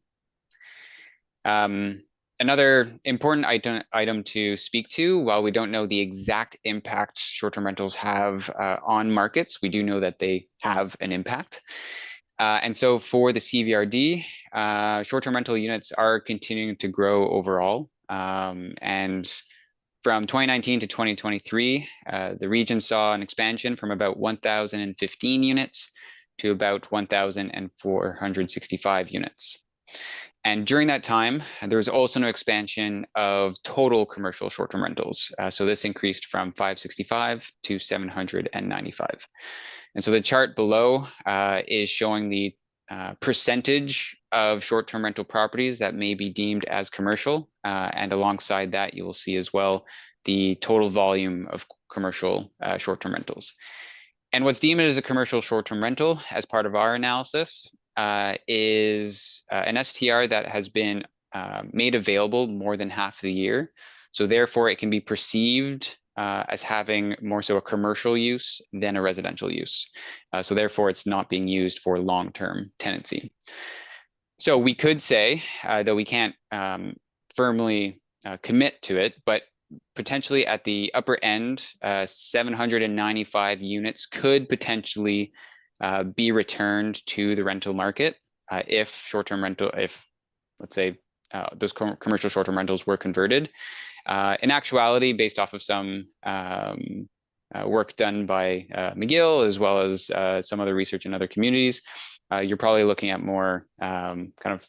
Another important item to speak to, while we don't know the exact impact short-term rentals have on markets, we do know that they have an impact. And so for the CVRD, short-term rental units are continuing to grow overall. And from 2019 to 2023, the region saw an expansion from about 1,015 units to about 1,465 units. And during that time, there was also no expansion of total commercial short-term rentals. So this increased from 565 to 795. And so the chart below is showing the percentage of short-term rental properties that may be deemed as commercial. And alongside that, you will see as well the total volume of commercial short-term rentals. And what's deemed as a commercial short-term rental as part of our analysis is an STR that has been made available more than half the year. So therefore, it can be perceived as having more so a commercial use than a residential use. So therefore, it's not being used for long-term tenancy. So we could say, though we can't firmly commit to it, but potentially at the upper end, 795 units could potentially be returned to the rental market if short-term rental, if let's say those commercial short-term rentals were converted. In actuality, based off of some work done by McGill, as well as some other research in other communities, you're probably looking at more kind of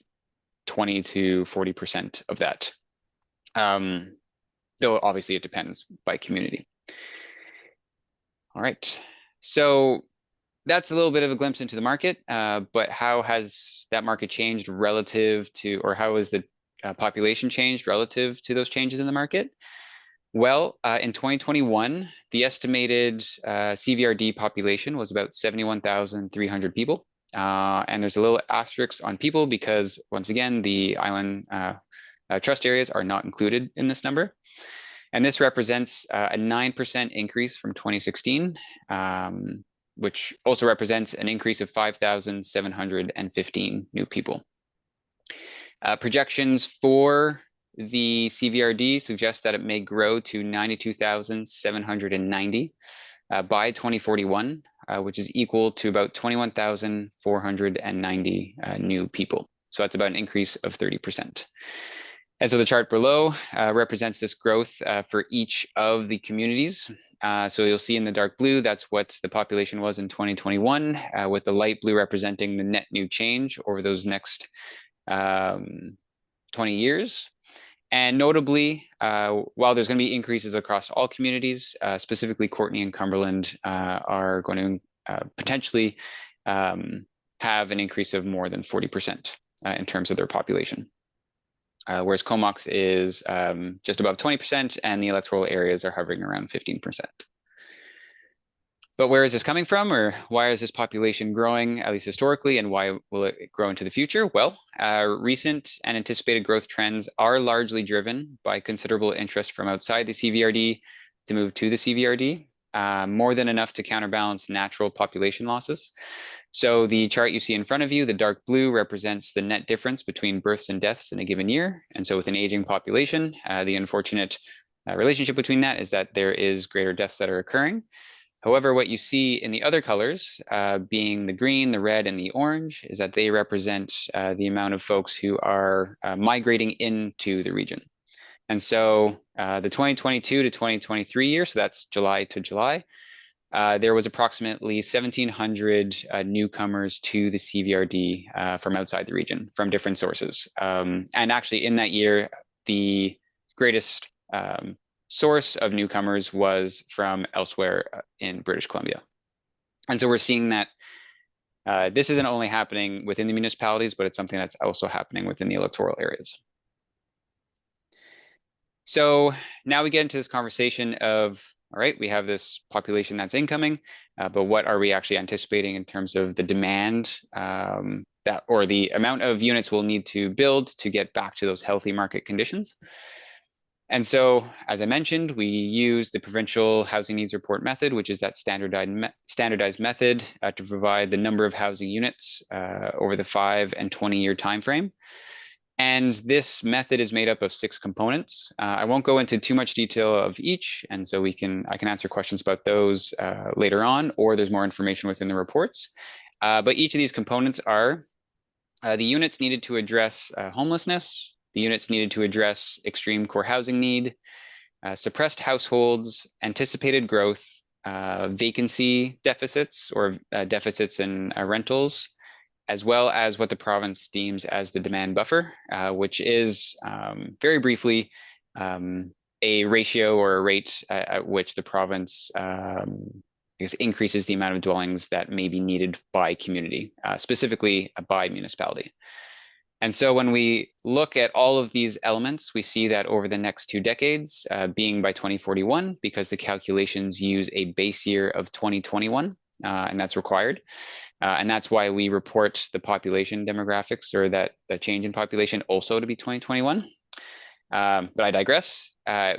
20 to 40% of that. Though obviously it depends by community. All right, so that's a little bit of a glimpse into the market, but how has that market changed relative to, or how has the population changed relative to those changes in the market? Well, in 2021, the estimated CVRD population was about 71,300 people. And there's a little asterisk on people because, once again, the island trust areas are not included in this number. And this represents a 9% increase from 2016, which also represents an increase of 5,715 new people. Projections for the CVRD suggest that it may grow to 92,790 by 2041, which is equal to about 21,490 new people. So that's about an increase of 30%. And so the chart below represents this growth for each of the communities. So you'll see in the dark blue, that's what the population was in 2021, with the light blue representing the net new change over those next 20 years. And notably, while there's going to be increases across all communities, specifically Courtenay and Cumberland are going to potentially have an increase of more than 40% in terms of their population. Whereas Comox is just above 20% and the electoral areas are hovering around 15%. But where is this coming from, or why is this population growing, at least historically, and why will it grow into the future? Well, recent and anticipated growth trends are largely driven by considerable interest from outside the CVRD to move to the CVRD, more than enough to counterbalance natural population losses. So the chart you see in front of you, the dark blue represents the net difference between births and deaths in a given year. And so with an aging population, the unfortunate relationship between that is that there is greater deaths that are occurring. However, what you see in the other colors, being the green, the red, and the orange, is that they represent the amount of folks who are migrating into the region. And so the 2022 to 2023 year, so that's July to July, there was approximately 1,700 newcomers to the CVRD from outside the region, from different sources. And actually in that year, the greatest source of newcomers was from elsewhere in British Columbia. And so we're seeing that this isn't only happening within the municipalities, but it's something that's also happening within the electoral areas. So now we get into this conversation of all right, we have this population that's incoming, but what are we actually anticipating in terms of the demand that, or the amount of units we'll need to build to get back to those healthy market conditions? And so, as I mentioned, we use the provincial housing needs report method, which is that standardized method to provide the number of housing units over the 5 and 20-year timeframe. And this method is made up of 6 components. I won't go into too much detail of each, and so I can answer questions about those later on, or there's more information within the reports. But each of these components are the units needed to address homelessness, the units needed to address extreme core housing need, suppressed households, anticipated growth, vacancy deficits or deficits in rentals, as well as what the province deems as the demand buffer, which is very briefly a ratio or a rate at which the province I guess increases the amount of dwellings that may be needed by community, specifically by municipality. And so when we look at all of these elements, we see that over the next 2 decades, being by 2041, because the calculations use a base year of 2021, and that's required. And that's why we report the population demographics, or that the change in population, also to be 2021. But I digress.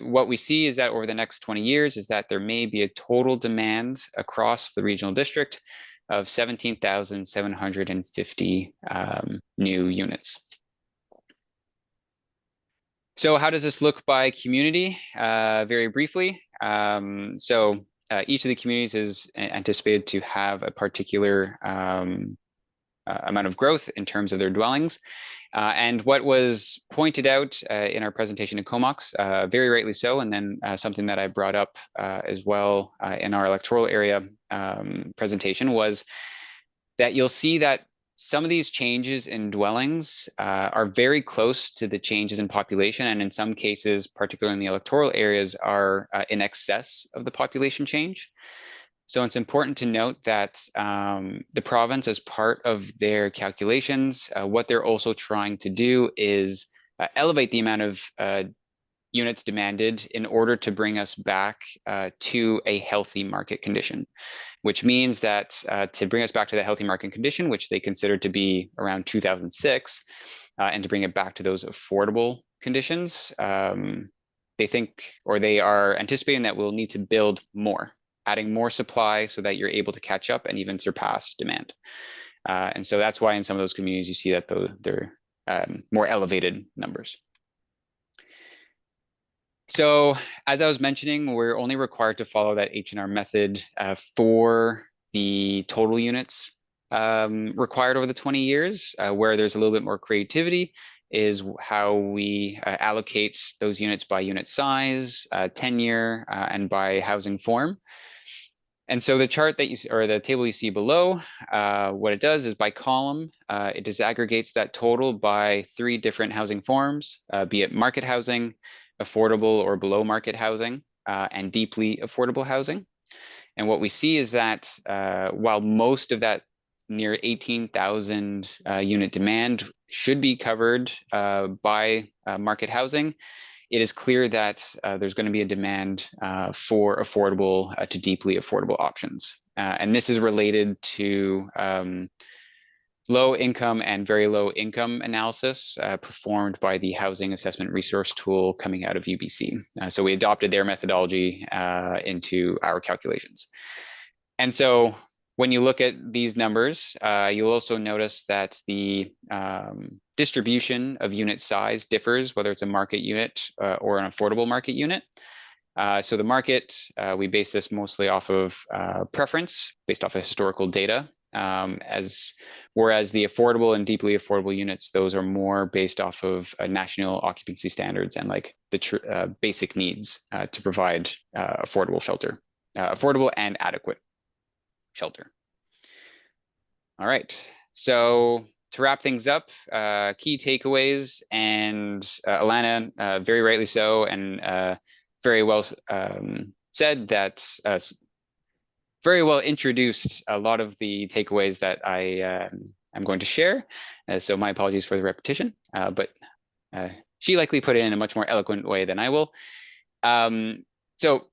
What we see is that over the next 20 years is that there may be a total demand across the regional district of 17,750 new units. So how does this look by community? Very briefly. Each of the communities is anticipated to have a particular amount of growth in terms of their dwellings. And what was pointed out in our presentation in Comox, very rightly so, and then something that I brought up as well in our electoral area presentation, was that you'll see that some of these changes in dwellings are very close to the changes in population, and in some cases, particularly in the electoral areas, are in excess of the population change. So it's important to note that the province, as part of their calculations, what they're also trying to do is elevate the amount of units demanded in order to bring us back to a healthy market condition, which means that to bring us back to the healthy market condition, which they consider to be around 2006, and to bring it back to those affordable conditions, they think, or they are anticipating, that we'll need to build more, adding more supply so that you're able to catch up and even surpass demand. And so that's why in some of those communities you see that they're more elevated numbers. So as I was mentioning, we're only required to follow that H&R method for the total units required over the 20 years. Where there's a little bit more creativity is how we allocate those units by unit size, tenure, and by housing form. And so the chart that you see, or the table you see below, what it does is by column, it disaggregates that total by 3 different housing forms, be it market housing, affordable or below market housing, and deeply affordable housing. And what we see is that while most of that near 18,000 unit demand should be covered by market housing, it is clear that there's going to be a demand for affordable to deeply affordable options. And this is related to low income and very low income analysis performed by the Housing Assessment Resource Tool coming out of UBC. So we adopted their methodology into our calculations. And so when you look at these numbers, you'll also notice that the distribution of unit size differs, whether it's a market unit or an affordable market unit. So the market, we base this mostly off of preference, based off of historical data, whereas the affordable and deeply affordable units, those are more based off of national occupancy standards and like the basic needs to provide affordable shelter, affordable and adequate shelter. All right, so to wrap things up, key takeaways, and Alana, very rightly so, and very well said that, very well introduced a lot of the takeaways that I'm going to share. So my apologies for the repetition, but she likely put it in a much more eloquent way than I will. So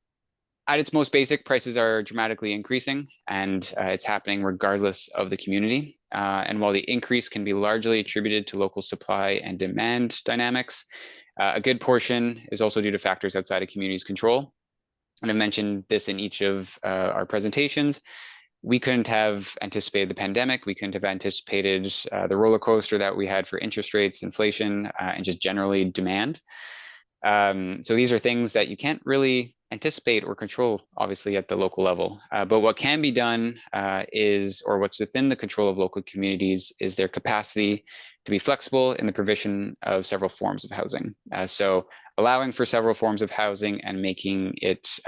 At its most basic, prices are dramatically increasing, and it's happening regardless of the community. And while the increase can be largely attributed to local supply and demand dynamics, a good portion is also due to factors outside a community's control. And I mentioned this in each of our presentations. We couldn't have anticipated the pandemic. We couldn't have anticipated the roller coaster that we had for interest rates, inflation, and just generally demand. So these are things that you can't really anticipate or control, obviously, at the local level. But what can be done or what's within the control of local communities is their capacity to be flexible in the provision of several forms of housing. So allowing for several forms of housing and making it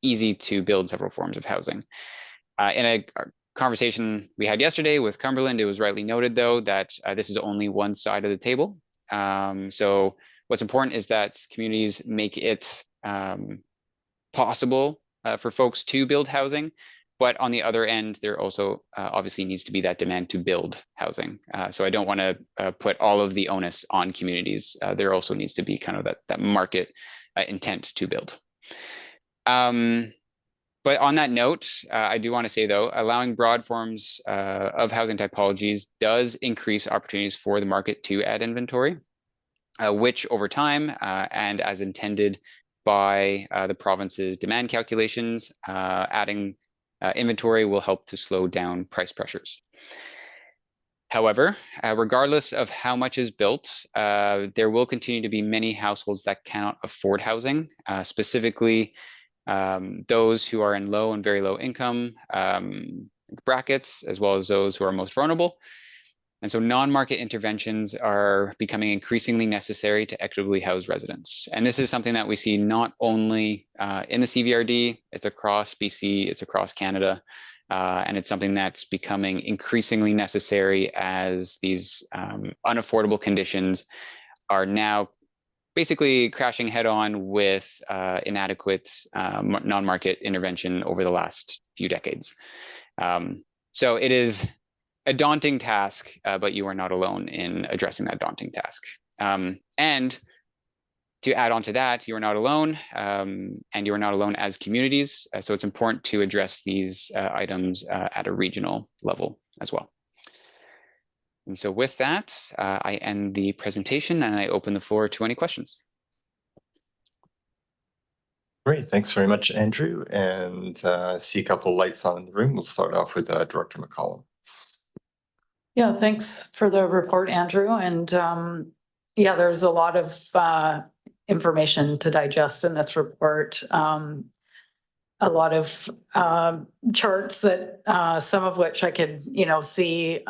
easy to build several forms of housing. In a conversation we had yesterday with Cumberland, it was rightly noted, though, that this is only one side of the table. So what's important is that communities make it possible for folks to build housing, but on the other end, there also obviously needs to be that demand to build housing. So I don't want to put all of the onus on communities. There also needs to be kind of that market intent to build. But on that note, I do want to say, though, allowing broad forms of housing typologies does increase opportunities for the market to add inventory, which over time and as intended by the province's demand calculations, adding inventory will help to slow down price pressures. However, regardless of how much is built, there will continue to be many households that cannot afford housing, specifically those who are in low and very low income brackets, as well as those who are most vulnerable. And so non-market interventions are becoming increasingly necessary to equitably house residents. And this is something that we see not only in the CVRD, it's across BC, it's across Canada, and it's something that's becoming increasingly necessary as these unaffordable conditions are now basically crashing head on with inadequate non-market intervention over the last few decades. So it is a daunting task, but you are not alone in addressing that daunting task. And to add on to that, you are not alone, and you are not alone as communities. So it's important to address these items at a regional level as well. And so with that, I end the presentation and I open the floor to any questions. Great, thanks very much, Andrew. And see a couple of lights on in the room. We'll start off with Director McCollum. Yeah, thanks for the report, Andrew. And yeah, there's a lot of information to digest in this report. A lot of charts that some of which I could, see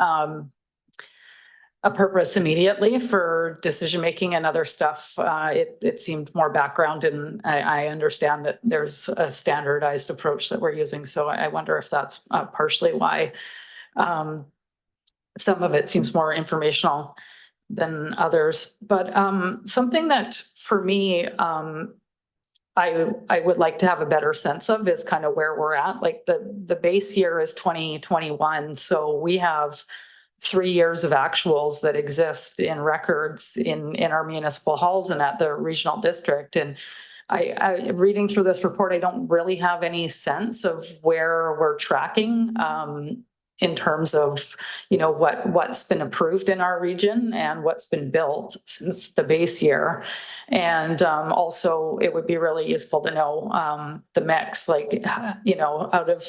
a purpose immediately for decision making, and other stuff. It seemed more background, and I understand that there's a standardized approach that we're using. So I wonder if that's partially why some of it seems more informational than others. But something that for me, I would like to have a better sense of is kind of where we're at. Like the base year is 2021. So we have 3 years of actuals that exist in records in our municipal halls and at the regional district. And I reading through this report, I don't really have any sense of where we're tracking in terms of, what's been approved in our region and what's been built since the base year. And also it would be really useful to know the mix, like, out of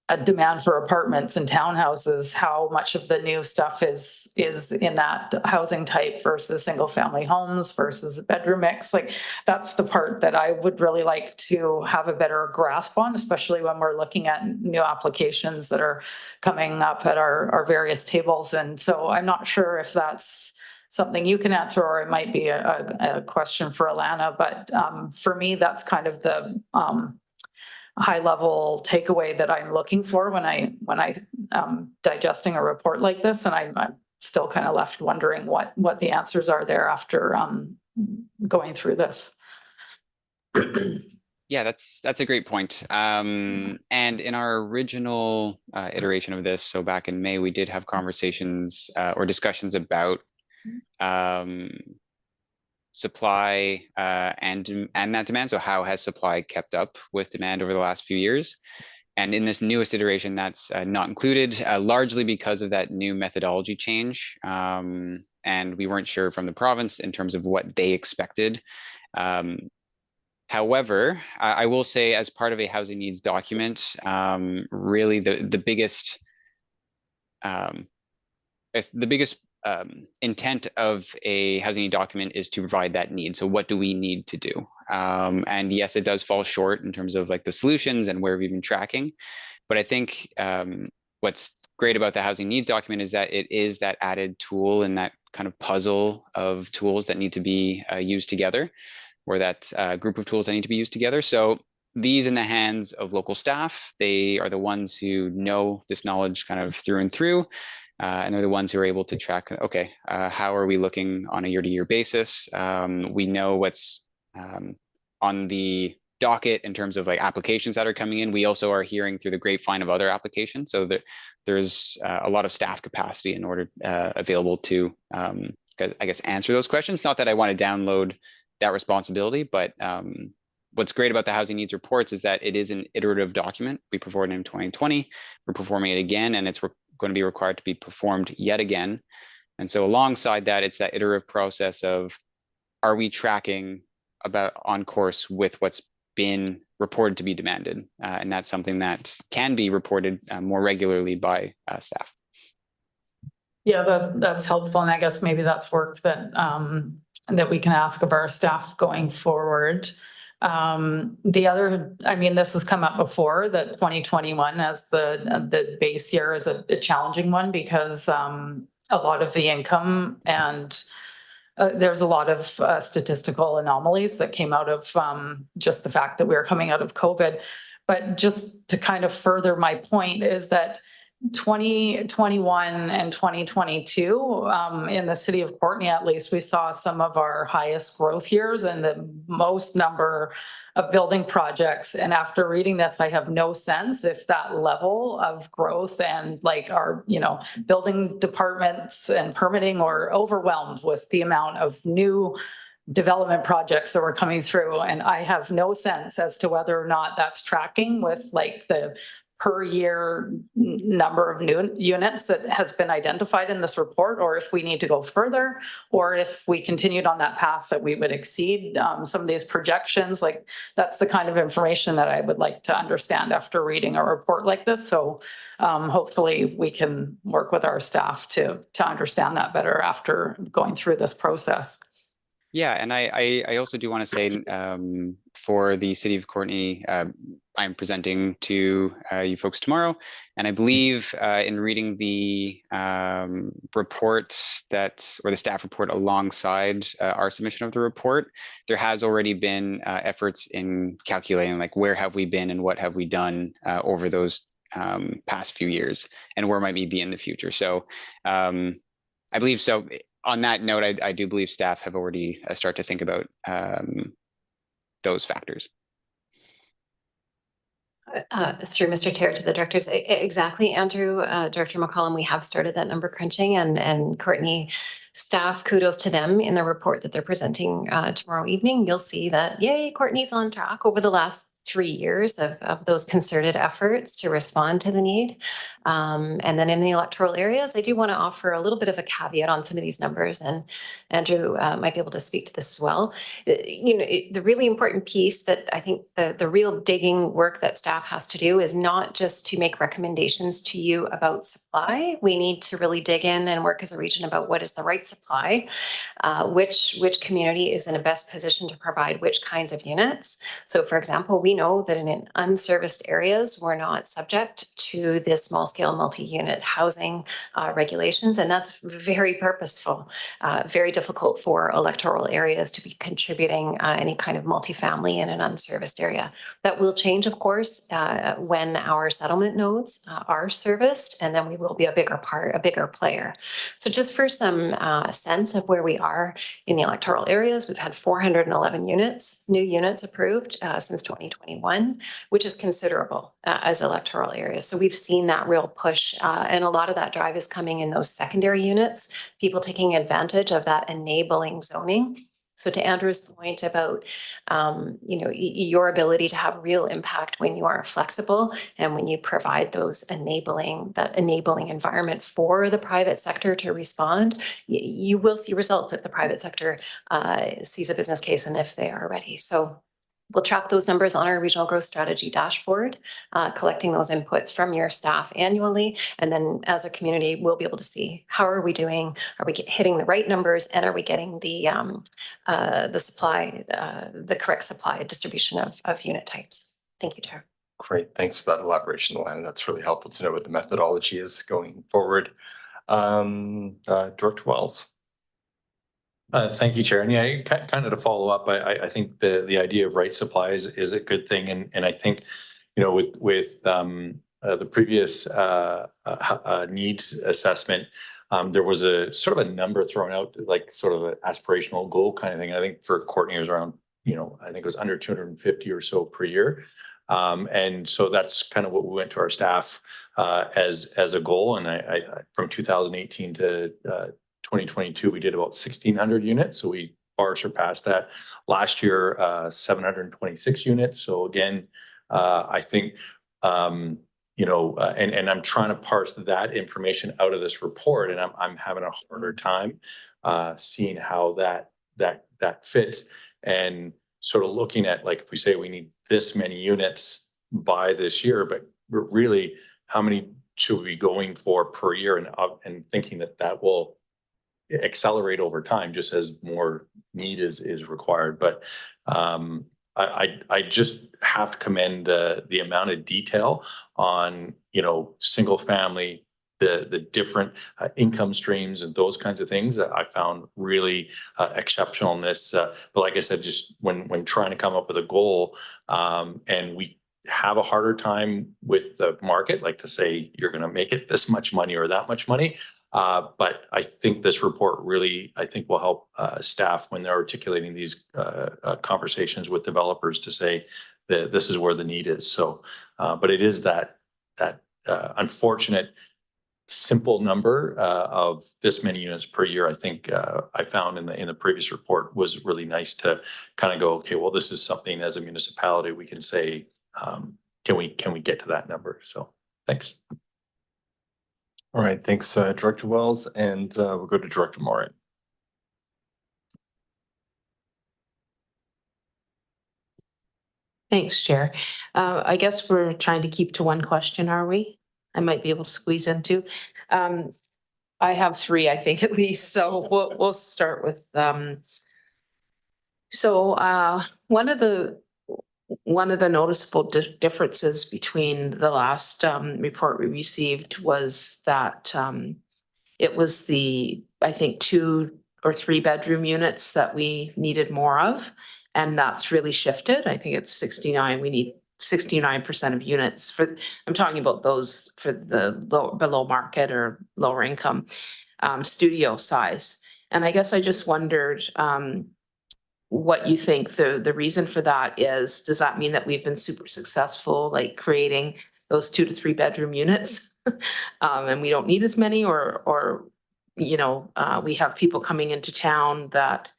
a demand for apartments and townhouses, how much of the new stuff is in that housing type versus single family homes versus bedroom mix. Like, that's the part that I would really like to have a better grasp on, especially when we're looking at new applications that are coming up at our various tables. And so I'm not sure if that's something you can answer, or it might be a question for Alana. But for me, that's kind of the high level takeaway that I'm looking for when I digesting a report like this. And I'm still kind of left wondering what the answers are there after going through this. Yeah, that's a great point. And in our original iteration of this, so back in May, we did have conversations or discussions about supply and that demand. So how has supply kept up with demand over the last few years? And in this newest iteration, that's not included, largely because of that new methodology change. And we weren't sure from the province in terms of what they expected. However, I will say, as part of a housing needs document, really the biggest intent of a housing need document is to provide that need. So what do we need to do? And yes, it does fall short in terms of like the solutions and where we've been tracking. But I think what's great about the housing needs document is that it is that added tool and that kind of puzzle of tools that need to be used together, or that group of tools that need to be used together. So these in the hands of local staff, they are the ones who know this knowledge kind of through and through. And they're the ones who are able to track, okay, how are we looking on a year-to-year basis? We know what's on the docket in terms of like applications that are coming in. We also are hearing through the grapevine of other applications. So that there's a lot of staff capacity in order available to, I guess, answer those questions. Not that I want to download that responsibility, but what's great about the housing needs reports is that it is an iterative document. We performed it in 2020, we're performing it again, and it's going to be required to be performed yet again. And so alongside that, it's that iterative process of, are we tracking about on course with what's been reported to be demanded? And that's something that can be reported more regularly by staff. Yeah, that's helpful. And I guess maybe that's work that that we can ask of our staff going forward. The other, I mean, this has come up before, that 2021 as the base year is a challenging one, because a lot of the income and there's a lot of statistical anomalies that came out of just the fact that we were coming out of COVID. But just to kind of further my point is that 2021 and 2022 in the city of Courtenay, at least, we saw some of our highest growth years and the most number of building projects. And after reading this, I have no sense if that level of growth and like our, building departments and permitting are overwhelmed with the amount of new development projects that were coming through. And I have no sense as to whether or not that's tracking with like the per year number of new units that has been identified in this report, or if we need to go further, or if we continued on that path that we would exceed some of these projections. Like, that's the kind of information that I would like to understand after reading a report like this. So hopefully we can work with our staff to understand that better after going through this process. Yeah, and I also do want to say for the city of Courtenay, I'm presenting to you folks tomorrow, and I believe in reading the report or the staff report alongside our submission of the report, there has already been efforts in calculating like where have we been and what have we done over those past few years, and where might we be in the future. So I believe so. On that note, I do believe staff have already started to think about those factors. Through Mr. Chair to the directors, exactly, Andrew, Director McCollum, we have started that number crunching, and Courtenay staff, kudos to them in the report that they're presenting tomorrow evening. You'll see that, yay, Courtenay's on track over the last 3 years of those concerted efforts to respond to the need. And then in the electoral areas, I do want to offer a little bit of a caveat on some of these numbers, and Andrew might be able to speak to this as well. The really important piece that I think the real digging work that staff has to do is not just to make recommendations to you about supply. We need to really dig in and work as a region about what is the right supply, which community is in the best position to provide which kinds of units. So for example, we know that in unserviced areas, we're not subject to the small scale multi-unit housing regulations, and that's very purposeful, very difficult for electoral areas to be contributing any kind of multifamily in an unserviced area. That will change, of course, when our settlement nodes are serviced, and then we will be a bigger player. So just for some sense of where we are in the electoral areas, we've had 411 new units approved since 2021, which is considerable as electoral areas. So we've seen that real push, and a lot of that drive is coming in those secondary units, people taking advantage of that enabling zoning So to Andrew's point about, your ability to have real impact when you are flexible and when you provide that enabling environment for the private sector to respond, you will see results if the private sector sees a business case and if they are ready. So we'll track those numbers on our regional growth strategy dashboard, collecting those inputs from your staff annually. And then as a community, we'll be able to see how are we doing? Are we hitting the right numbers? And are we getting the correct supply distribution of unit types? Thank you, Chair. Great. Thanks for that elaboration, Alana. That's really helpful to know what the methodology is going forward. Director Wells. Thank you, Chair. And yeah, kind of to follow up, I think the idea of right supplies is a good thing. And I think, with the previous needs assessment, there was a sort of a number thrown out, like sort of an aspirational goal kind of thing. I think for Courtney it was around, I think it was under 250 or so per year. And so that's kind of what we went to our staff as a goal. And I from 2018 to 2022, we did about 1,600 units. So we far surpassed that. Last year, 726 units. So again, I think, and I'm trying to parse that information out of this report, and I'm having a harder time seeing how that fits, and sort of looking at, like, if we say we need this many units by this year, but really how many should we be going for per year, and thinking that will accelerate over time just as more need is required. But I just have to commend the amount of detail on, single family, the different income streams and those kinds of things that I found really exceptional in this. But like I said, just when trying to come up with a goal, and we have a harder time with the market, like to say you're going to make it this much money or that much money. But I think this report really, will help staff when they're articulating these conversations with developers to say that this is where the need is. So, but it is that unfortunate simple number of this many units per year. I think I found in the previous report was really nice to kind of go, okay, well, this is something as a municipality we can say, can we get to that number? So thanks. All right, thanks, Director Wells, and we'll go to Director Morin. Thanks, Chair. I guess we're trying to keep to one question, are we? I might be able to squeeze in two. I have three, I think, at least. So we'll start with. One of the noticeable differences between the last report we received was that it was I think 2 or 3 bedroom units that we needed more of, and that's really shifted. I think it's 69. We need 69% of units I'm talking about those for the below market or lower income studio size. And I guess I just wondered what you think the reason for that is. Does that mean that we've been super successful, like creating those 2 to 3 bedroom units and we don't need as many, or we have people coming into town that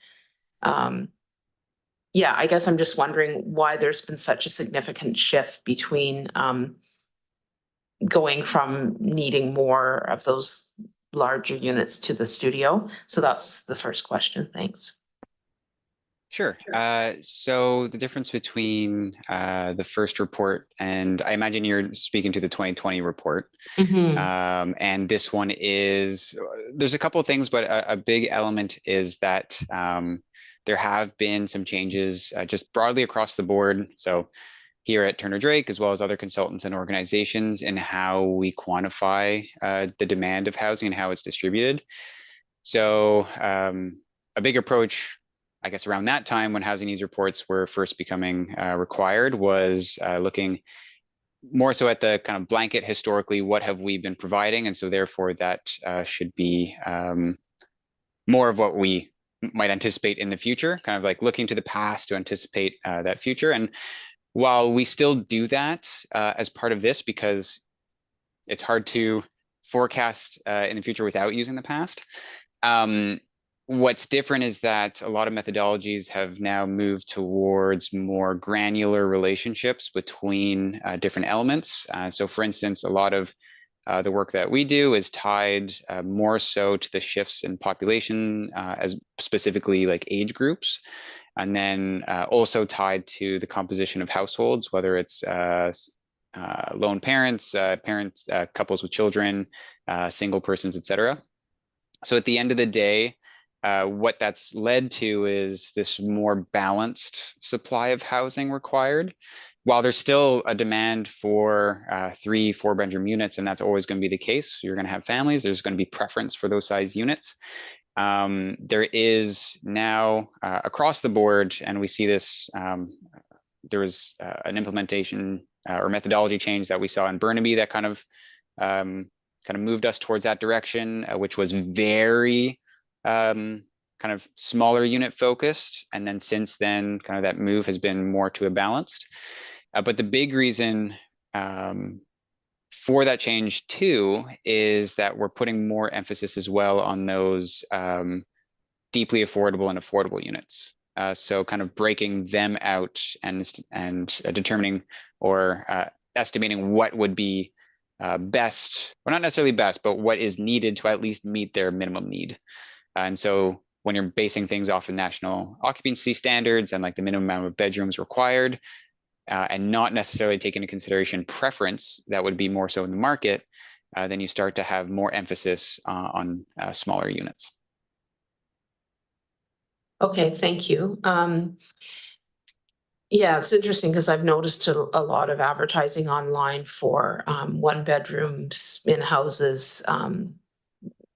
I guess I'm just wondering why there's been such a significant shift between going from needing more of those larger units to the studio. So that's the first question. Thanks. Sure. So the difference between the first report, and I imagine you're speaking to the 2020 report, and this one is, there's a couple of things, but a big element is that there have been some changes just broadly across the board. So here at Turner Drake, as well as other consultants and organizations, in how we quantify the demand of housing and how it's distributed. So a big approach, I guess, around that time when housing needs reports were first becoming required, was looking more so at the kind of blanket historically, what have we been providing? And so therefore that should be more of what we might anticipate in the future, kind of like looking to the past to anticipate that future. And while we still do that as part of this, because it's hard to forecast in the future without using the past, What's different is that a lot of methodologies have now moved towards more granular relationships between different elements. So for instance, a lot of the work that we do is tied more so to the shifts in population, as specifically like age groups, and then also tied to the composition of households, whether it's lone parents, couples with children, single persons, etc. So at the end of the day, what that's led to is this more balanced supply of housing required. While there's still a demand for 3-4 bedroom units, and that's always going to be the case, you're going to have families, there's going to be preference for those size units. There is now across the board, and we see this, there was an implementation or methodology change that we saw in Burnaby that kind of moved us towards that direction, which was very kind of smaller unit focused. And then since then, kind of that move has been more to a balanced. But the big reason for that change too is that we're putting more emphasis as well on those deeply affordable and affordable units. So kind of breaking them out and determining or estimating what would be best, or not necessarily best, but what is needed to at least meet their minimum need. And so when you're basing things off of national occupancy standards and like the minimum amount of bedrooms required, and not necessarily take into consideration preference that would be more so in the market, then you start to have more emphasis on smaller units. Okay, thank you. Yeah, it's interesting because I've noticed a lot of advertising online for 1 bedrooms in houses.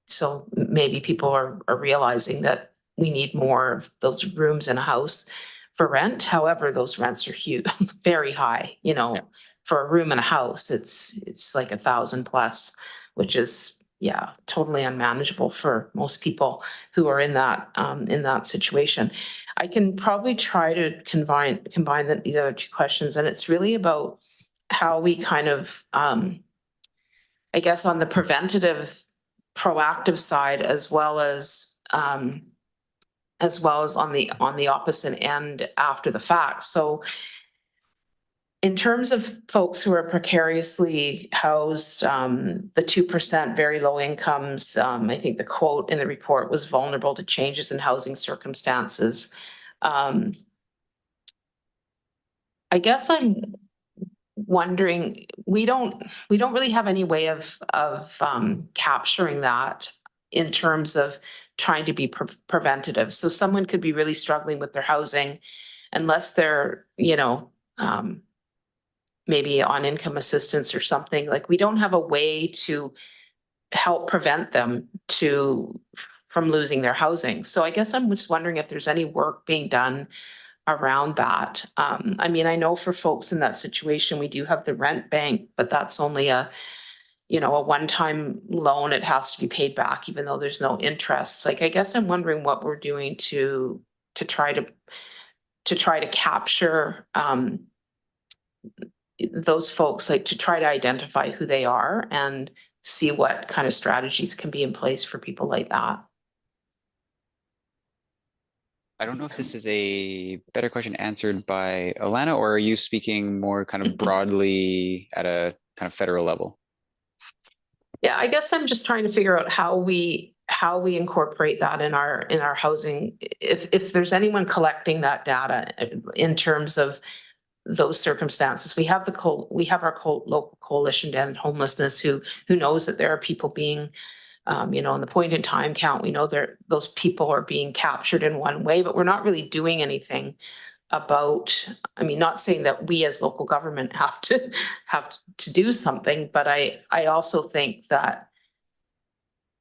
So maybe people are realizing that we need more of those rooms in a house for rent. However, those rents are huge, very high, you know, for a room in a house, it's like 1,000 plus, which is, yeah, totally unmanageable for most people who are in that situation. I can probably try to combine the other two questions, and it's really about how we kind of, I guess on the preventative, proactive side, as well as on the opposite end after the fact. So in terms of folks who are precariously housed, the 2% very low incomes, I think the quote in the report was vulnerable to changes in housing circumstances. I guess I'm wondering, we don't really have any way of capturing that in terms of trying to be preventative. So someone could be really struggling with their housing, unless they're, you know, maybe on income assistance or something. Like, we don't have a way to help prevent them from losing their housing. So I guess I'm just wondering if there's any work being done around that. I mean, I know for folks in that situation, we do have the rent bank, but that's only a one-time loan. It has to be paid back, even though there's no interest. Like, I guess I'm wondering what we're doing to try to capture those folks, like to try to identify who they are and see what kind of strategies can be in place for people like that. I don't know if this is a better question answered by Alana, or are you speaking more kind of broadly at a kind of federal level? Yeah, I guess I'm just trying to figure out how we incorporate that in our housing. If there's anyone collecting that data in terms of those circumstances, we have our local coalition to end homelessness who knows that there are people being, in the point in time count, we know those people are being captured in one way, but we're not really doing anything about, I mean, not saying that we as local government have to do something, but I also think that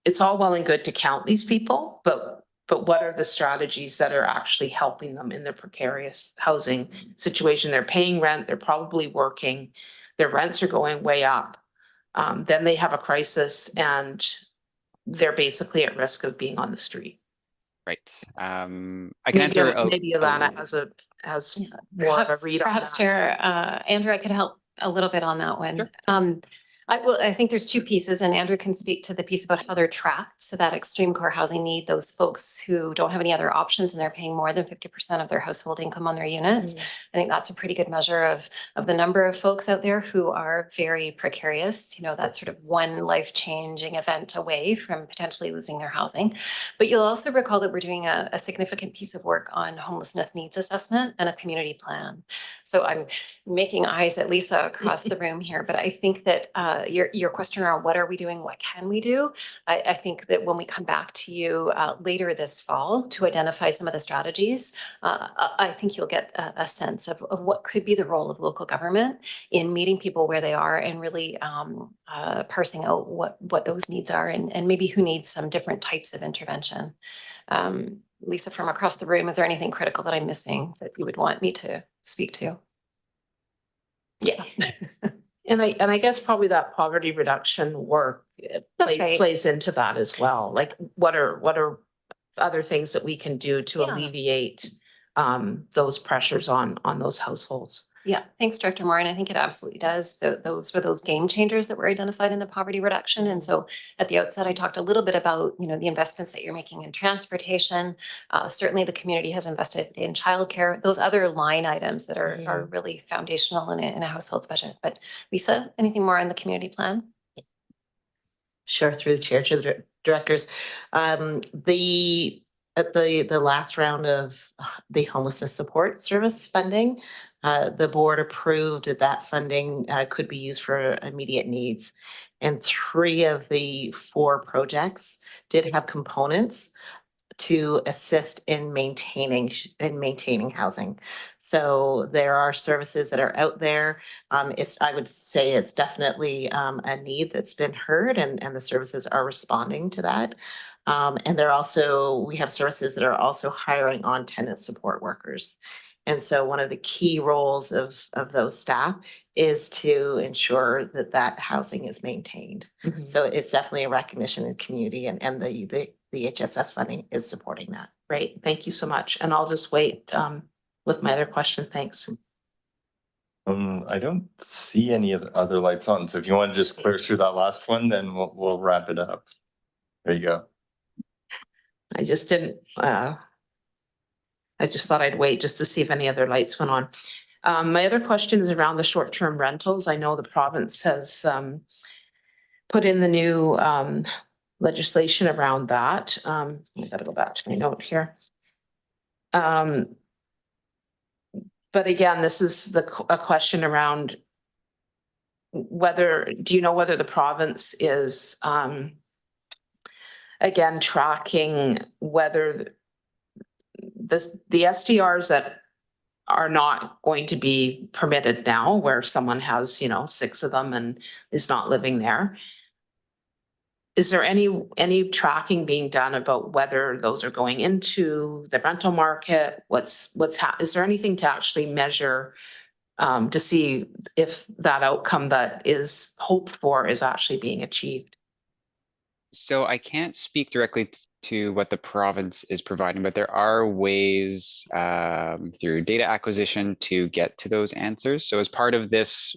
it's all well and good to count these people, but what are the strategies that are actually helping them in their precarious housing situation? They're paying rent, they're probably working, their rents are going way up. Then they have a crisis and they're basically at risk of being on the street. Right. I can answer. Maybe Alana has more of a read on that. Perhaps, Chair, Andrew, I could help a little bit on that one. Sure. I think there's two pieces, and Andrew can speak to the piece about how they're tracked. So that extreme core housing need, those folks who don't have any other options and they're paying more than 50% of their household income on their units. I think that's a pretty good measure of the number of folks out there who are very precarious. You know, that's sort of one life-changing event away from potentially losing their housing. But you'll also recall that we're doing a significant piece of work on homelessness needs assessment and a community plan. So I'm making eyes at Lisa across the room here, but I think that your question around what are we doing, what can we do? I think that when we come back to you later this fall to identify some of the strategies, I think you'll get a sense of what could be the role of local government in meeting people where they are and really parsing out what those needs are and maybe who needs some different types of intervention. Lisa, from across the room, is there anything critical that I'm missing that you would want me to speak to? Yeah. And I guess probably that poverty reduction work plays into that as well. Like what are other things that we can do to alleviate those pressures on those households? Yeah, thanks, Director Moore. And I think it absolutely does. Those were those game changers that were identified in the poverty reduction. And so at the outset, I talked a little bit about, you know, the investments that you're making in transportation. Certainly the community has invested in childcare, those other line items that are really foundational in a household's budget. But Lisa, anything more on the community plan? Sure, through the chair to the directors. At the last round of the homelessness support service funding, the board approved that funding could be used for immediate needs. And 3 of the 4 projects did have components to assist in maintaining housing. So there are services that are out there. I would say it's definitely a need that's been heard, and the services are responding to that. And we have services that are also hiring on tenant support workers. And so one of the key roles of those staff is to ensure that housing is maintained. So it's definitely a recognition in community, and the HSS funding is supporting that. Great, thank you so much. And I'll just wait with my other question. Thanks. I don't see any other lights on. So if you want to just clear through that last one, then we'll wrap it up. There you go. I just didn't, I just thought I'd wait just to see if any other lights went on. My other question is around the short-term rentals. I know the province has put in the new legislation around that. I gotta go back to my note here. But again, this is a question around do you know whether the province is again tracking whether the SDRs that are not going to be permitted now, where someone has, 6 of them and is not living there. Is there any tracking being done about whether those are going into the rental market? Is there anything to actually measure to see if that outcome that is hoped for is actually being achieved? So I can't speak directly to what the province is providing, but there are ways through data acquisition to get to those answers. So as part of this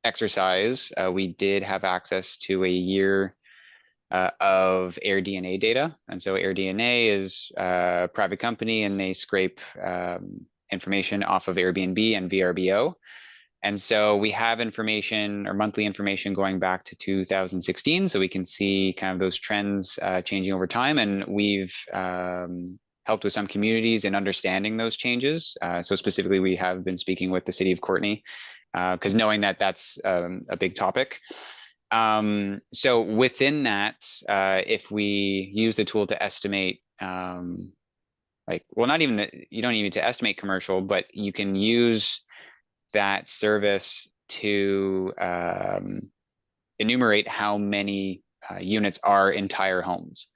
exercise, we did have access to a year of AirDNA data. And so AirDNA is a private company, and they scrape information off of Airbnb and VRBO. And so we have information or monthly information going back to 2016. So we can see kind of those trends changing over time. And we've helped with some communities in understanding those changes. So specifically, we have been speaking with the city of Courtenay because knowing that that's a big topic. So within that, if we use the tool to estimate, you don't even need to estimate commercial, but you can use that service to enumerate how many units are entire homes.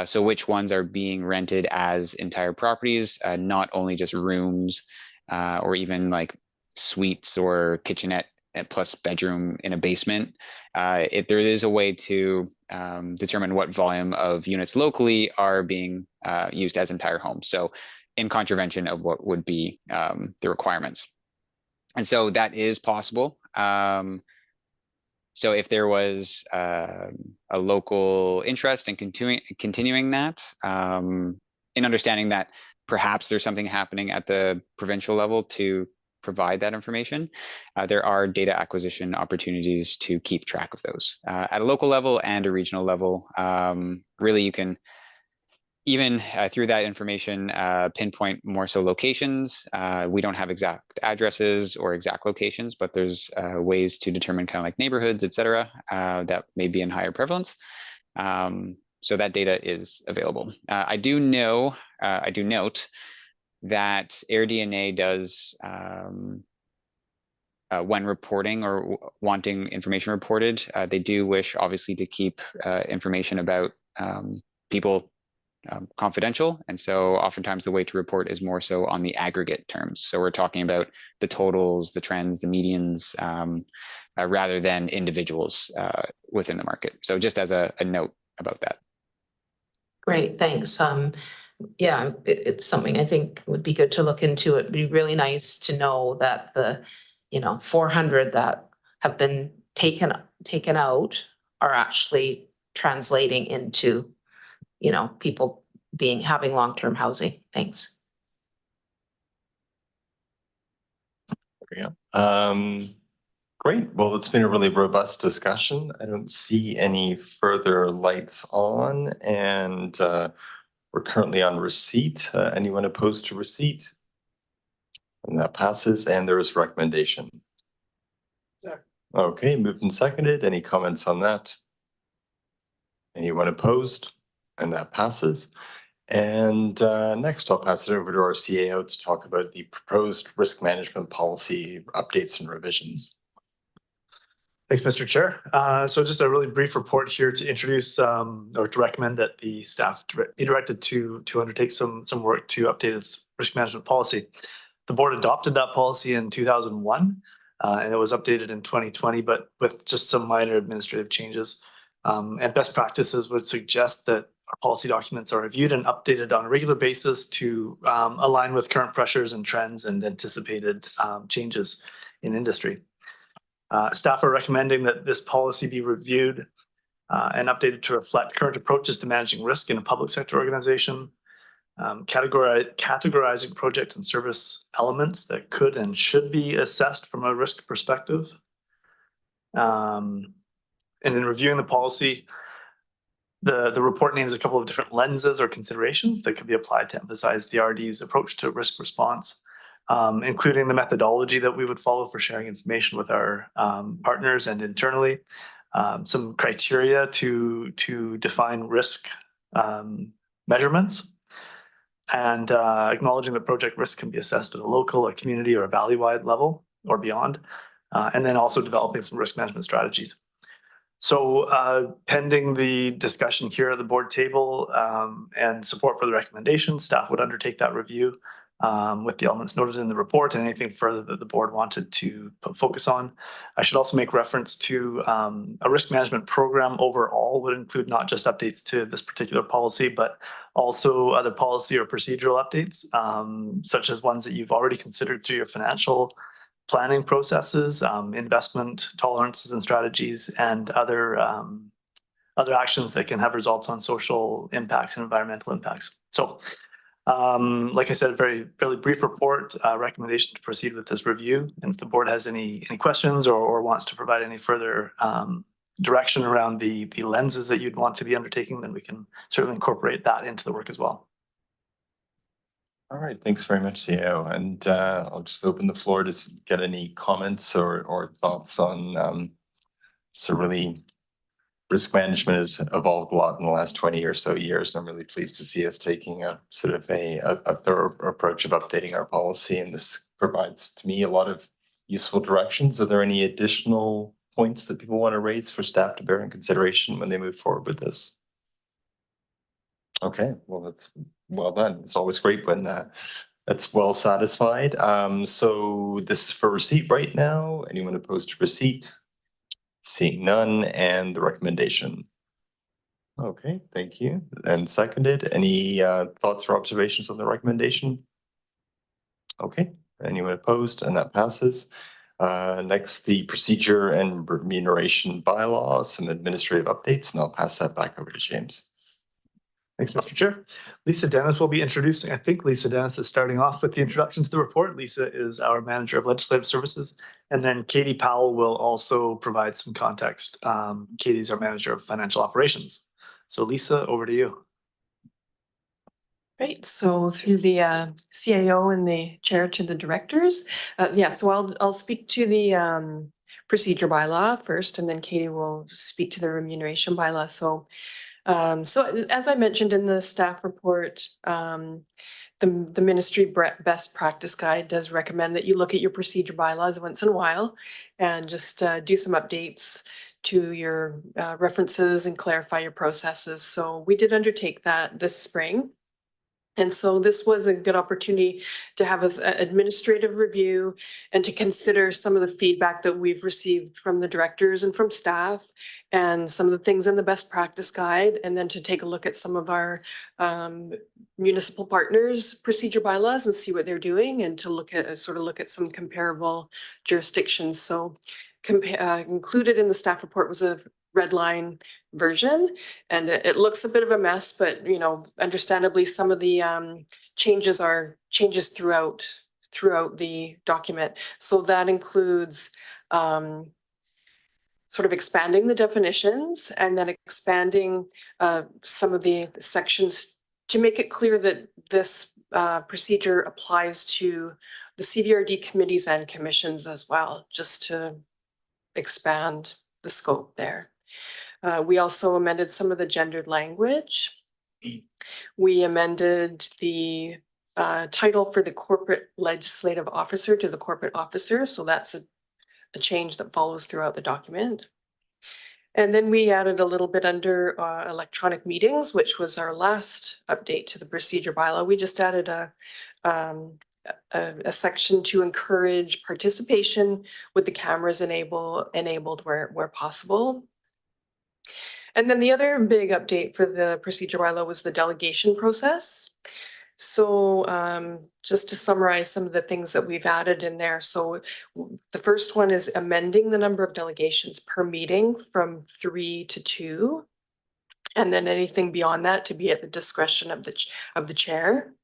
So which ones are being rented as entire properties, not only just rooms or even like suites or kitchenette plus bedroom in a basement. There is a way to determine what volume of units locally are being used as entire homes. So in contravention of what would be the requirements. And so that is possible. So if there was a local interest in continuing that, in understanding that perhaps there's something happening at the provincial level to provide that information, there are data acquisition opportunities to keep track of those at a local level and a regional level. Really, you can even through that information pinpoint more so locations. We don't have exact addresses or exact locations, but there's ways to determine kind of like neighborhoods, et cetera, that may be in higher prevalence. So that data is available. I do note that AirDNA does, when reporting or wanting information reported, they do wish obviously to keep information about people confidential. And so oftentimes the way to report is more so on the aggregate terms. So we're talking about the totals, the trends, the medians, rather than individuals within the market. So just as a note about that. Great, thanks. Yeah, it's something I think would be good to look into. It'd be really nice to know that the, 400 that have been taken out are actually translating into, people having long-term housing. Thanks. Yeah. Great. Well, it's been a really robust discussion. I don't see any further lights on, and we're currently on receipt. Anyone opposed to receipt? And that passes, and there is recommendation. Sure. Okay, moved and seconded. Any comments on that? Anyone opposed? And that passes. And next, I'll pass it over to our CAO to talk about the proposed risk management policy updates and revisions. Thanks, Mr. Chair. So just a really brief report here to introduce or to recommend that the staff be directed to undertake some work to update its risk management policy. The board adopted that policy in 2001, and it was updated in 2020, but with just some minor administrative changes. And best practices would suggest that our policy documents are reviewed and updated on a regular basis to align with current pressures and trends and anticipated changes in industry. Staff are recommending that this policy be reviewed and updated to reflect current approaches to managing risk in a public sector organization, categorizing project and service elements that could and should be assessed from a risk perspective. And in reviewing the policy, the report names a couple of different lenses or considerations that could be applied to emphasize the RD's approach to risk response, including the methodology that we would follow for sharing information with our partners and internally, some criteria to define risk measurements, and acknowledging that project risk can be assessed at a local, a community, or a valley-wide level or beyond, and then also developing some risk management strategies. So pending the discussion here at the board table and support for the recommendation, staff would undertake that review with the elements noted in the report and anything further that the board wanted to focus on. I should also make reference to a risk management program overall would include not just updates to this particular policy, but also other policy or procedural updates, such as ones that you've already considered through your financial planning processes, investment tolerances and strategies, and other actions that can have results on social impacts and environmental impacts. So like I said, a fairly brief report, recommendation to proceed with this review. And if the board has any questions or wants to provide any further direction around the lenses that you'd want to be undertaking, then we can certainly incorporate that into the work as well. All right, thanks very much, CAO. And I'll just open the floor to get any comments or thoughts on so really risk management has evolved a lot in the last 20 or so years. And I'm really pleased to see us taking a sort of a thorough approach of updating our policy. And this provides to me a lot of useful directions. Are there any additional points that people want to raise for staff to bear in consideration when they move forward with this? Okay, well, that's well done. It's always great when that's well satisfied. So this is for receipt right now. Anyone opposed to receipt? Seeing none, and the recommendation. Okay, thank you. And seconded. Any thoughts or observations on the recommendation? Okay, anyone opposed? And that passes. Next, the procedure and remuneration bylaws, some administrative updates, and I'll pass that back over to James. Thanks, Mr. Chair. Lisa Dennis will be introducing, I think Lisa Dennis is starting off with the introduction to the report. Lisa is our Manager of Legislative Services. And then Katie Powell will also provide some context. Katie's our Manager of Financial Operations. So Lisa, over to you. Great. So through the CAO and the chair to the directors, so I'll speak to the procedure bylaw first, and then Katie will speak to the remuneration bylaw. So as I mentioned in the staff report, the ministry best practice guide does recommend that you look at your procedure bylaws once in a while and just do some updates to your references and clarify your processes. So we did undertake that this spring. And so this was a good opportunity to have an administrative review and to consider some of the feedback that we've received from the directors and from staff and some of the things in the best practice guide, and then to take a look at some of our municipal partners' procedure bylaws and see what they're doing, and to look at some comparable jurisdictions. So included in the staff report was a red line version, and it looks a bit of a mess, but understandably some of the changes are changes throughout the document. So that includes sort of expanding the definitions and then expanding some of the sections to make it clear that this procedure applies to the CVRD committees and commissions as well, just to expand the scope there. We also amended some of the gendered language. We amended the title for the corporate legislative officer to the corporate officer. So that's a change that follows throughout the document. And then we added a little bit under electronic meetings, which was our last update to the procedure bylaw. We just added a section to encourage participation with the cameras enabled where possible. And then the other big update for the procedure bylaw was the delegation process. So just to summarize some of the things that we've added in there. So the first one is amending the number of delegations per meeting from 3 to 2. And then anything beyond that to be at the discretion of the chair.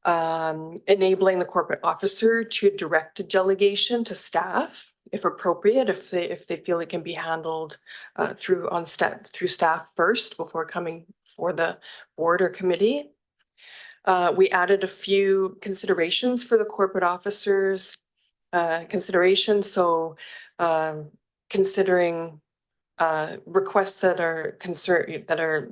Enabling the corporate officer to direct a delegation to staff, if appropriate, if they feel it can be handled through staff first before coming for the board or committee. We added a few considerations for the corporate officers consideration. So considering requests that are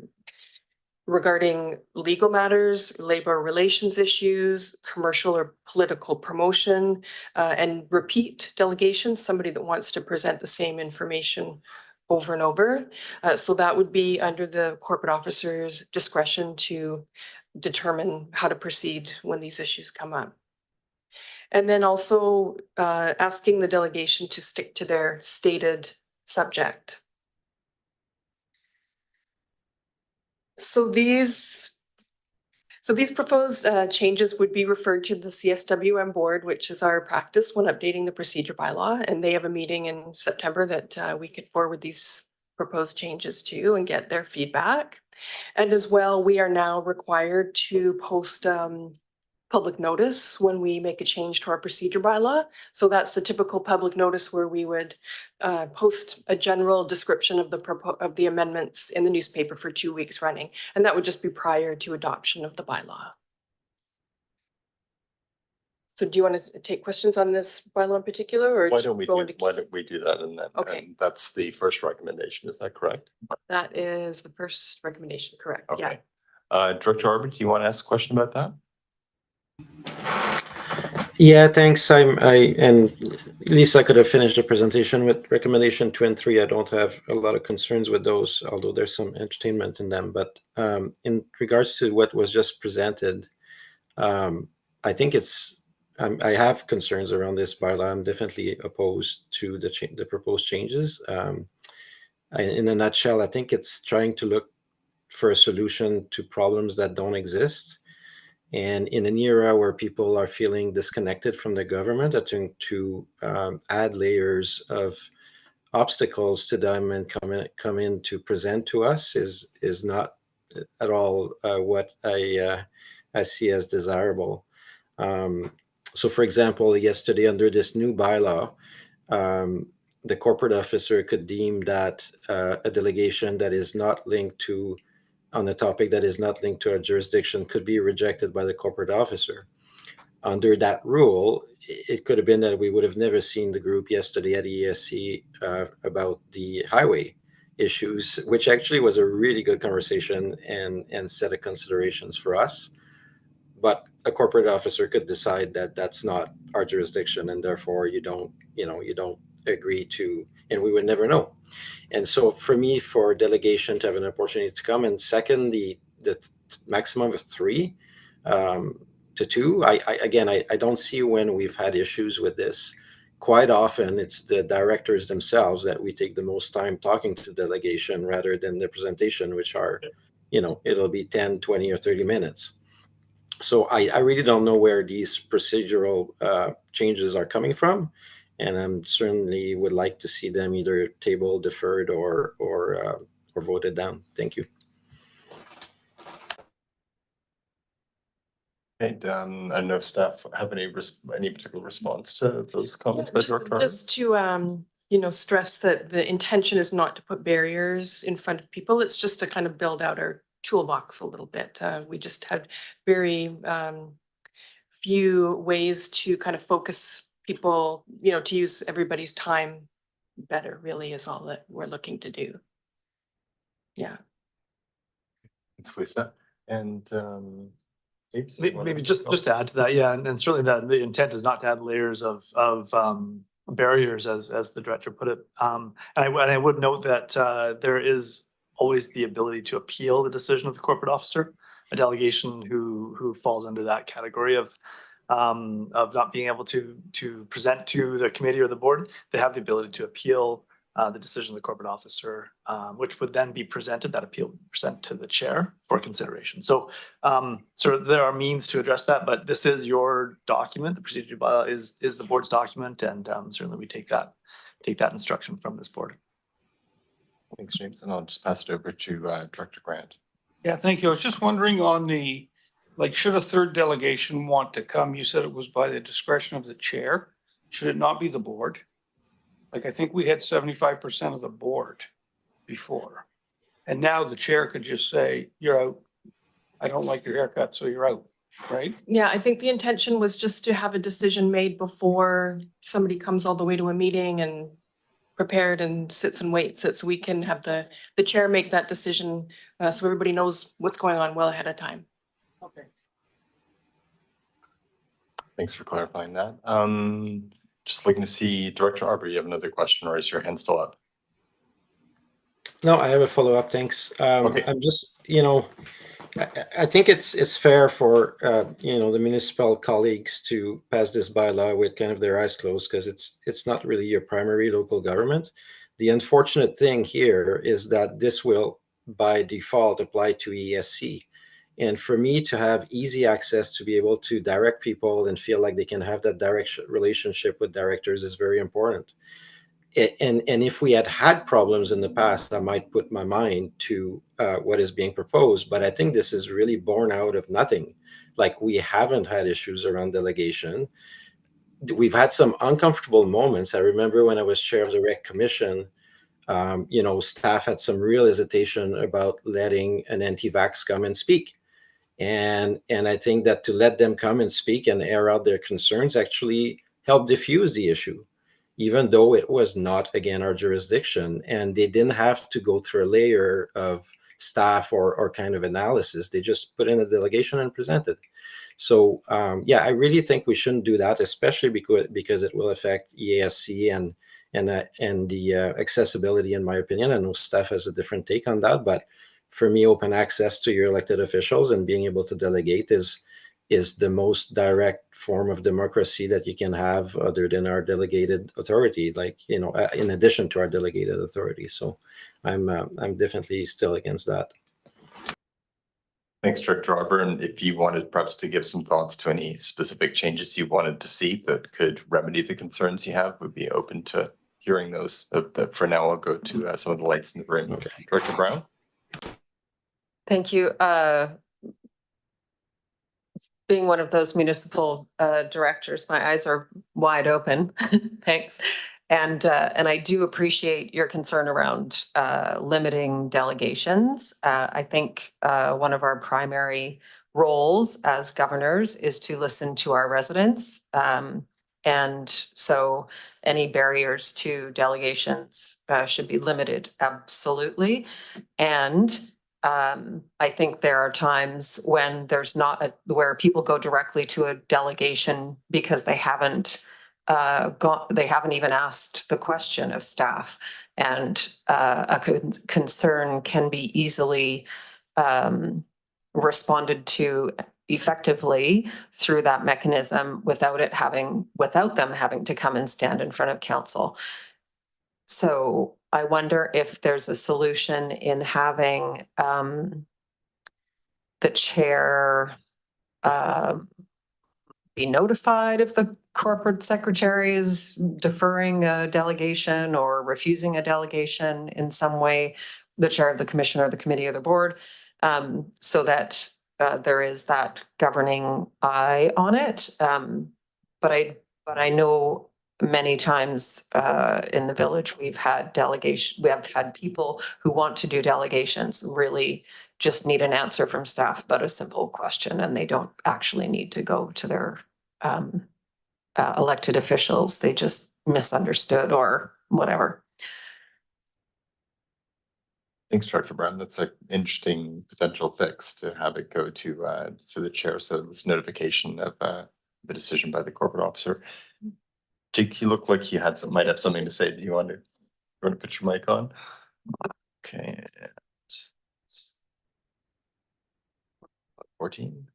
regarding legal matters, labor relations issues, commercial or political promotion, and repeat delegations, somebody that wants to present the same information over and over. So that would be under the corporate officer's discretion to determine how to proceed when these issues come up. And then also asking the delegation to stick to their stated subject. So these proposed changes would be referred to the CSWM board, which is our practice when updating the procedure bylaw. And they have a meeting in September that we could forward these proposed changes to and get their feedback. And as well, we are now required to post public notice when we make a change to our procedure bylaw. So that's the typical public notice where we would post a general description of the amendments in the newspaper for 2 weeks running. And that would just be prior to adoption of the bylaw. So do you want to take questions on this bylaw in particular, or why don't we do that, and then Okay. and that's the first recommendation, is that correct? That is the first recommendation, correct? Okay. Yeah. Director Arbor, do you want to ask a question about that? Yeah, thanks. And Lisa could have finished the presentation with recommendation 2 and 3. I don't have a lot of concerns with those, although there's some entertainment in them. But in regards to what was just presented, I think I have concerns around this bylaw. I'm definitely opposed to the proposed changes. In a nutshell, I think it's trying to look for a solution to problems that don't exist. And in an era where people are feeling disconnected from the government, I think to add layers of obstacles to them and come in to present to us is not at all what I see as desirable. So, for example, yesterday under this new bylaw, the corporate officer could deem that a delegation that is not linked to on a topic that is not linked to our jurisdiction could be rejected by the corporate officer. Under that rule, it could have been that we would have never seen the group yesterday at ESC about the highway issues, which actually was a really good conversation and set of considerations for us. But a corporate officer could decide that that's not our jurisdiction, and therefore you don't agree to, and we would never know. And so for me, for delegation to have an opportunity to come, and second, the maximum of 3 to 2, I don't see when we've had issues with this. Quite often it's the directors themselves that we take the most time talking to delegation rather than the presentation, which are, it'll be 10, 20 or 30 minutes. So I really don't know where these procedural changes are coming from, and I'm certainly would like to see them either tabled, deferred, or voted down. Thank you. And I don't know if staff have any particular response to those comments by Director. Just to stress that the intention is not to put barriers in front of people. It's just to kind of build out our toolbox a little bit. We just had very few ways to kind of focus people, to use everybody's time better, really is all that we're looking to do. Yeah. Thanks, Lisa. And maybe just to add to that, yeah, and certainly that the intent is not to have layers of barriers, as the director put it. And I would note that there is always the ability to appeal the decision of the corporate officer, a delegation who falls under that category of not being able to present to the committee or the board. They have the ability to appeal the decision of the corporate officer, which would then be presented, that appeal present to the chair for consideration. So there are means to address that, but this is your document. The procedure bylaw is the board's document, and certainly we take that instruction from this board. Thanks, James. And I'll just pass it over to Director Grant. Yeah, thank you. I was just wondering on the, should a third delegation want to come? You said it was by the discretion of the chair. Should it not be the board? I think we had 75% of the board before. And now the chair could just say, you're out. I don't like your haircut, so you're out, right? Yeah, I think the intention was just to have a decision made before somebody comes all the way to a meeting and prepared and sits and waits. So we can have the chair make that decision so everybody knows what's going on well ahead of time. Okay. Thanks for clarifying that. Just looking to see Director Arbor, you have another question, or is your hand still up? No, I have a follow-up. Thanks. Okay. I'm just, I think it's fair for the municipal colleagues to pass this bylaw with kind of their eyes closed, because it's not really your primary local government. The unfortunate thing here is that this will by default apply to ESC. And for me to have easy access to be able to direct people and feel like they can have that direct relationship with directors is very important. And if we had problems in the past, I might put my mind to what is being proposed. But I think this is really born out of nothing. We haven't had issues around delegation. We've had some uncomfortable moments. I remember when I was chair of the Rec Commission, staff had some real hesitation about letting an anti-vax come and speak. And I think that to let them come and speak and air out their concerns actually helped diffuse the issue, even though it was not, again, our jurisdiction. And they didn't have to go through a layer of staff or kind of analysis. They just put in a delegation and presented. So, I really think we shouldn't do that, especially because it will affect EASC and the accessibility, in my opinion. I know staff has a different take on that, but for me, open access to your elected officials and being able to delegate is the most direct form of democracy that you can have, other than our delegated authority, in addition to our delegated authority. So I'm definitely still against that. Thanks, Director Arbor. And if you wanted perhaps to give some thoughts to any specific changes you wanted to see that could remedy the concerns you have, we'd be open to hearing those. But for now, I'll go to some of the lights in the room. Okay. Director Brown? Thank you. Being one of those municipal directors, my eyes are wide open. Thanks. And I do appreciate your concern around limiting delegations. I think one of our primary roles as governors is to listen to our residents. And so any barriers to delegations should be limited, absolutely. And I think there are times when there's not where people go directly to a delegation because they haven't they haven't even asked the question of staff, and a concern can be easily responded to effectively through that mechanism without them having to come and stand in front of council. So I wonder if there's a solution in having the chair be notified if the corporate secretary is deferring a delegation or refusing a delegation in some way, the chair of the commission or the committee or the board, so that there is that governing eye on it. But I know many times in the village, we have had people who want to do delegations, really just need an answer from staff about a simple question, and they don't actually need to go to their elected officials. They just misunderstood or whatever. Thanks, Director Brown. That's an interesting potential fix to have it go to the chair. So this notification of the decision by the corporate officer. Jake, you look like you might have something to say. Do you want to put your mic on? Okay. 14.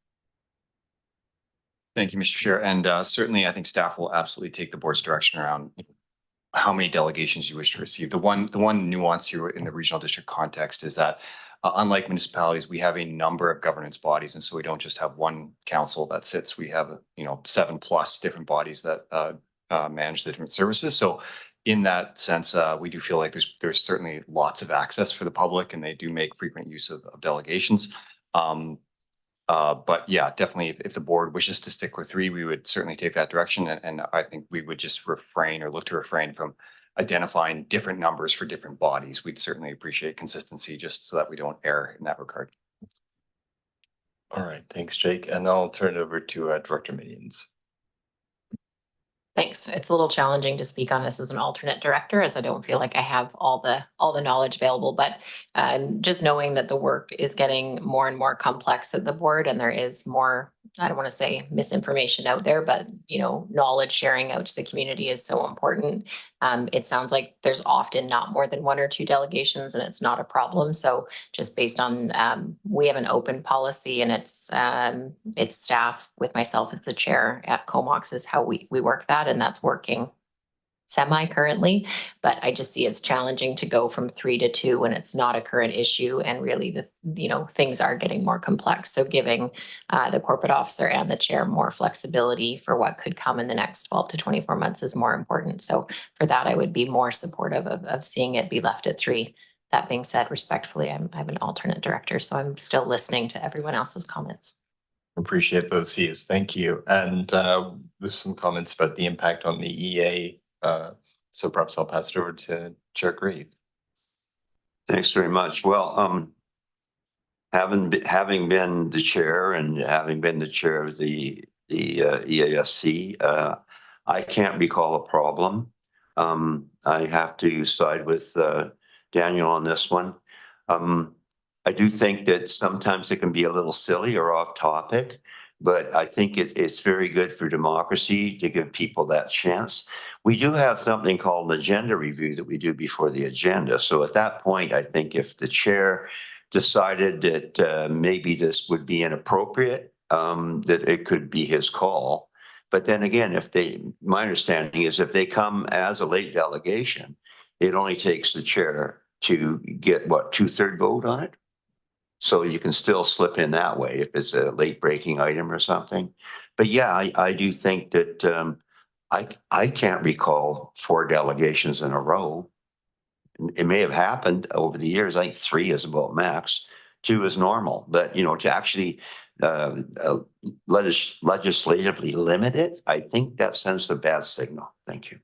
Thank you, Mr. Chair. And certainly, I think staff will absolutely take the board's direction around how many delegations you wish to receive. The one nuance here in the regional district context is that unlike municipalities, we have a number of governance bodies, and so we don't just have one council that sits. We have 7+ different bodies that manage the different services. So in that sense, we do feel like there's certainly lots of access for the public, and they do make frequent use of delegations. But yeah, definitely, if the board wishes to stick with 3, we would certainly take that direction. And I think we would just look to refrain from identifying different numbers for different bodies. We'd certainly appreciate consistency just so that we don't err in that regard. All right, thanks, Jake. And I'll turn it over to Director Minions. Thanks. It's a little challenging to speak on this as an alternate director, as I don't feel like I have all the knowledge available, but just knowing that the work is getting more and more complex at the board, and there is more, I don't want to say misinformation out there, but knowledge sharing out to the community is so important. It sounds like there's often not more than 1 or 2 delegations, and it's not a problem. So just based on, we have an open policy, and it's staff with myself as the chair at Comox is how we work that, and that's working semi-currently, but I just see it's challenging to go from 3 to 2 when it's not a current issue, and really things are getting more complex. So giving the corporate officer and the chair more flexibility for what could come in the next 12 to 24 months is more important. So for that, I would be more supportive of seeing it be left at 3. That being said, respectfully, I'm an alternate director, so I'm still listening to everyone else's comments. Appreciate those views. Thank you. And there's some comments about the impact on the EA. So perhaps I'll pass it over to Chair Grieve. Thanks very much. Well, having been the chair and having been the chair of the EASC, I can't recall a problem. I have to side with Daniel on this one. I do think that sometimes it can be a little silly or off topic, but I think it's very good for democracy to give people that chance. We do have something called an agenda review that we do before the agenda. So at that point, I think if the chair decided that maybe this would be inappropriate, that it could be his call. But then again, my understanding is if they come as a late delegation, it only takes the chair to get 2/3 vote on it. So you can still slip in that way if it's a late breaking item or something. But yeah, I do think that I can't recall 4 delegations in a row. It may have happened over the years. I think 3 is about max. 2 is normal, but you know, to actually legislatively limit it, I think that sends a bad signal. Thank you.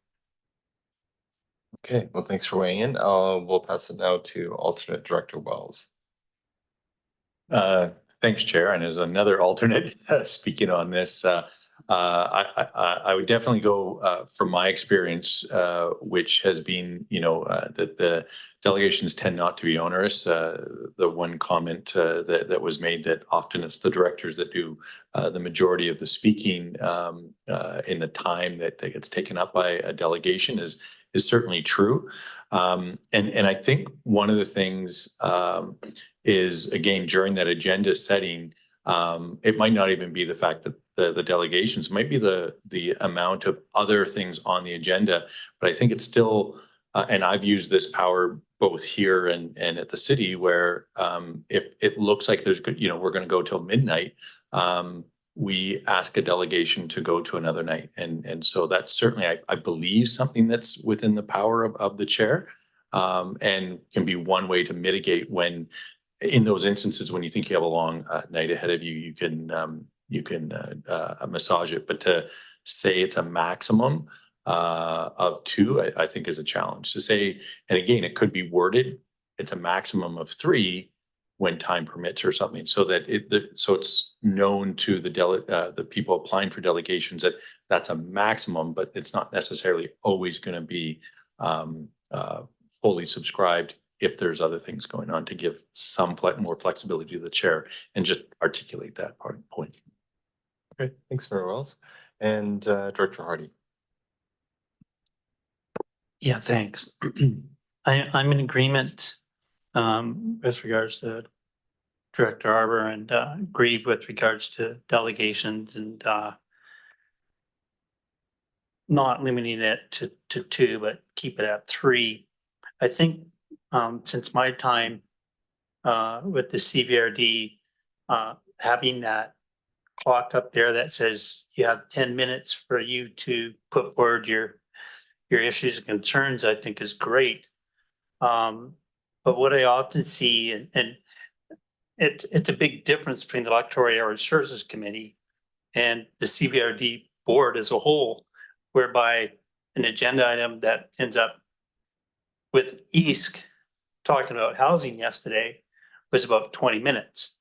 Okay, well, thanks for weighing in. We'll pass it now to alternate Director Wells. Thanks, Chair. And as another alternate speaking on this, I would definitely go from my experience, which has been, that the delegations tend not to be onerous. The one comment that was made that often it's the directors that do the majority of the speaking in the time that gets taken up by a delegation is certainly true. And I think one of the things is, again, during that agenda setting, it might not even be the fact that the delegations might be the amount of other things on the agenda, but I think it's still, and I've used this power both here and at the city, where if it looks like there's good, we're going to go till midnight, we ask a delegation to go to another night. And so that's certainly, I believe, something that's within the power of the chair, and can be one way to mitigate when, in those instances, when you think you have a long night ahead of you, you can massage it. But to say it's a maximum of 2, I think is a challenge. To say, and again, it could be worded, it's a maximum of 3 when time permits or something, so that so it's known to the people applying for delegations that that's a maximum, but it's not necessarily always going to be fully subscribed if there's other things going on, to give some more flexibility to the chair and just articulate that point. Okay, thanks very well. And Director Hardy. Yeah, thanks. I'm in agreement with regards to Director Arbor and Grieve with regards to delegations and not limiting it to 2, but keep it at 3. I think since my time with the CVRD, having that clock up there that says you have 10 minutes for you to put forward your issues and concerns, I think is great. But what I often see, and it's a big difference between the Electoral Area Services Committee and the CVRD board as a whole, whereby an agenda item that ends up with East talking about housing yesterday was about 20 minutes.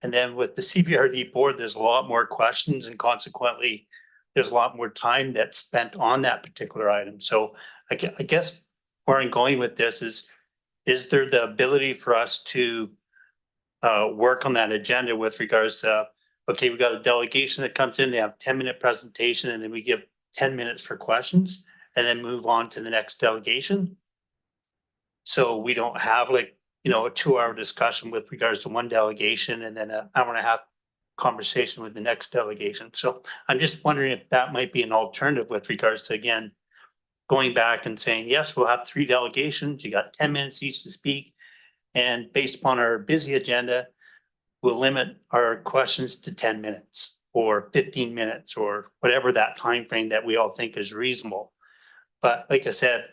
And then with the CVRD board, there's a lot more questions, and consequently, there's a lot more time that's spent on that particular item. So I guess where I'm going with this is there the ability for us to work on that agenda with regards to, okay, we got a delegation that comes in, they have 10-minute presentation, and then we give 10 minutes for questions and then move on to the next delegation. So we don't have a 2-hour discussion with regards to one delegation and then an hour and a half conversation with the next delegation. So I'm just wondering if that might be an alternative with regards to, again, going back and saying, yes, we'll have 3 delegations. You got 10 minutes each to speak. And based upon our busy agenda, we'll limit our questions to 10 minutes or 15 minutes or whatever that time frame that we all think is reasonable. But like I said,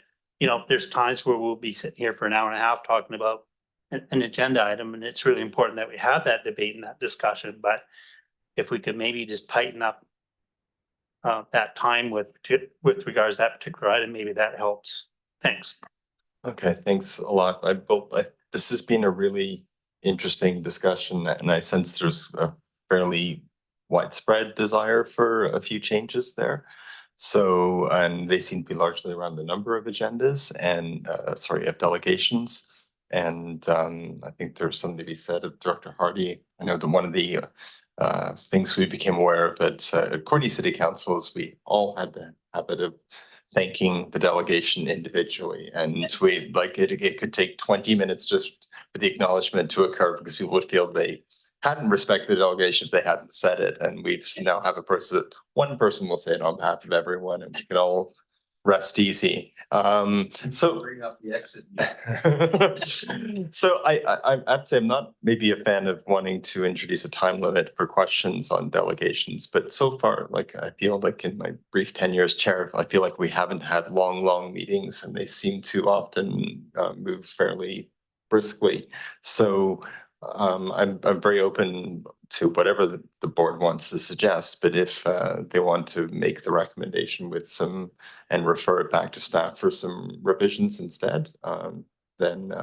there's times where we'll be sitting here for an hour and a half talking about an agenda item, and it's really important that we have that debate and that discussion. But if we could maybe just tighten up that time with regards to that particular item, maybe that helps. Thanks. Okay, thanks a lot. This has been a really interesting discussion, and I sense there's a fairly widespread desire for a few changes there. So, and they seem to be largely around the number of agendas and, of delegations. And I think there's something to be said of Director Hardy. I know that one of the things we became aware of at Courtenay City Council is we all had the habit of thanking the delegation individually. And it could take 20 minutes just for the acknowledgement to occur, because people would feel they hadn't respected the delegation if they hadn't said it. And we've now have one person will say it on behalf of everyone, and we can all rest easy. So Bring up the exit. so I have to say I'm not maybe a fan of wanting to introduce a time limit for questions on delegations, but so far, like I feel like in my brief tenure as chair, I feel like we haven't had long meetings, and they seem to often move fairly briskly. So I'm very open to whatever the board wants to suggest, but if they want to make the recommendation with some and refer it back to staff for some revisions instead, then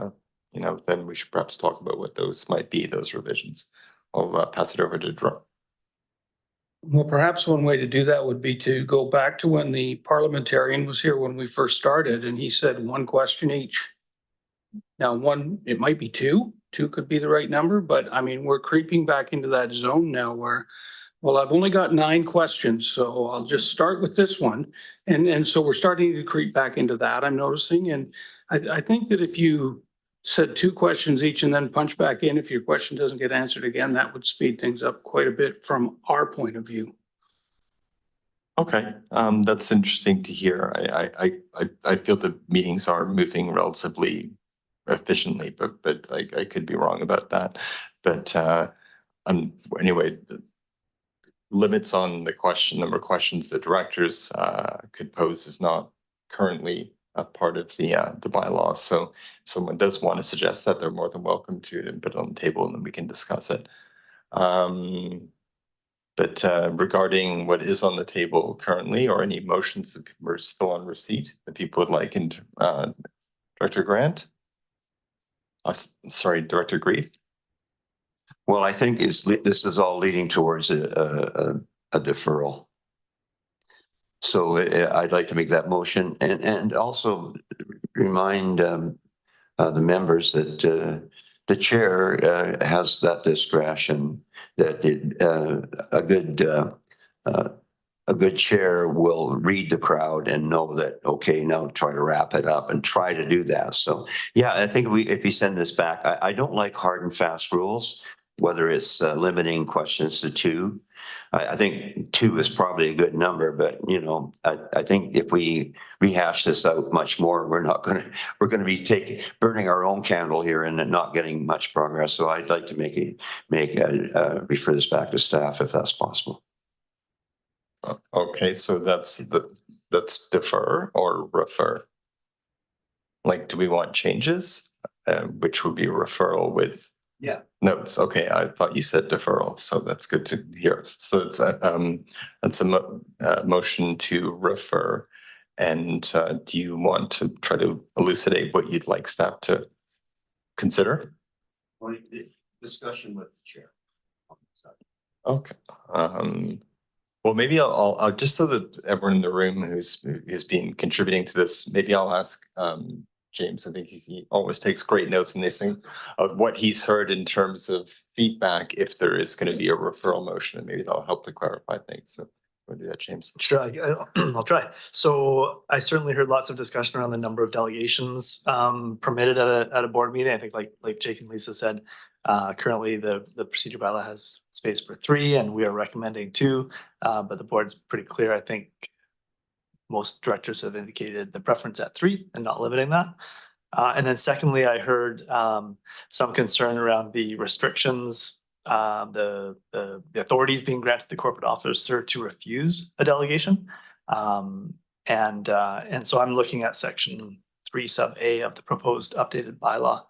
you know, then we should perhaps talk about what those might be, those revisions. I'll pass it over to Drew. Well, perhaps one way to do that would be to go back to when the parliamentarian was here when we first started, and he said one question each. Now, one, it might be two could be the right number, but I mean, we're creeping back into that zone now where, well, I've only got 9 questions, so I'll just start with this one. And so we're starting to creep back into that, I'm noticing. And I think that if you said 2 questions each and then punch back in, if your question doesn't get answered again, that would speed things up quite a bit from our point of view. Okay, that's interesting to hear. I feel the meetings are moving relatively efficiently, but I could be wrong about that. But anyway, the limits on the number of questions the directors could pose is not currently a part of the bylaws. So if someone does want to suggest that, they're more than welcome to put it on the table, and then we can discuss it. But regarding what is on the table currently, or any motions that we're still on receipt that people would like, and Director Grant? Sorry, Director Grieve. Well, I think this is all leading towards a deferral. So I'd like to make that motion and also remind the members that the chair has that discretion, that a good chair will read the crowd and know that, okay, now try to wrap it up and try to do that. So yeah, I think if we send this back, I don't like hard and fast rules, whether it's limiting questions to 2. I think 2 is probably a good number, but you know, I think if we rehash this out much more, we're going to be burning our own candle here and not getting much progress. So I'd like to refer this back to staff if that's possible. Okay, so that's defer or refer. Like, do we want changes, which would be a referral with notes? Okay, I thought you said deferral, so that's good to hear. So it's a motion to refer. And do you want to try to elucidate what you'd like staff to consider? Discussion with the chair. Okay. Well, maybe I'll just so that everyone in the room who's been contributing to this, maybe I'll ask James. I think he always takes great notes in these things of what he's heard in terms of feedback, if there is going to be a referral motion, and maybe that'll help to clarify things. So we'll do that, James. Sure, I'll try. So I certainly heard lots of discussion around the number of delegations permitted at a board meeting. I think like Jake and Lisa said, currently the procedure bylaw has space for 3, and we are recommending 2, but the board's pretty clear. I think most directors have indicated the preference at 3 and not limiting that. And then secondly, I heard some concern around the restrictions, the authorities being granted the corporate officer to refuse a delegation. And so I'm looking at section 3 sub A of the proposed updated bylaw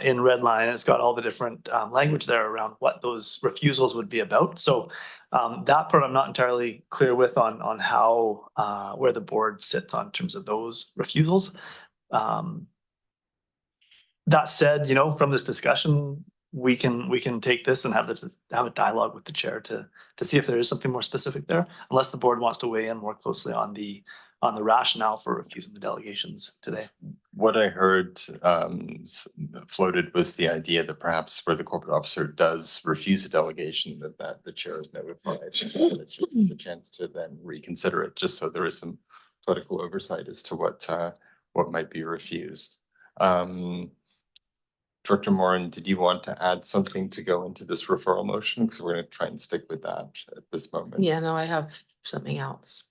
in red line. And it's got all the different language there around what those refusals would be about. So that part I'm not entirely clear with on how where the board sits on terms of those refusals. That said, you know, from this discussion, we can take this and have a dialogue with the chair to see if there is something more specific there, unless the board wants to weigh in more closely on the rationale for refusing the delegations today. What I heard floated was the idea that perhaps where the corporate officer does refuse a delegation, that the chair is notified, and the chair has a chance to then reconsider it, just so there is some political oversight as to what might be refused. Director Moran, did you want to add something to go into this referral motion? Because we're going to try and stick with that at this moment. Yeah, no, I have something else.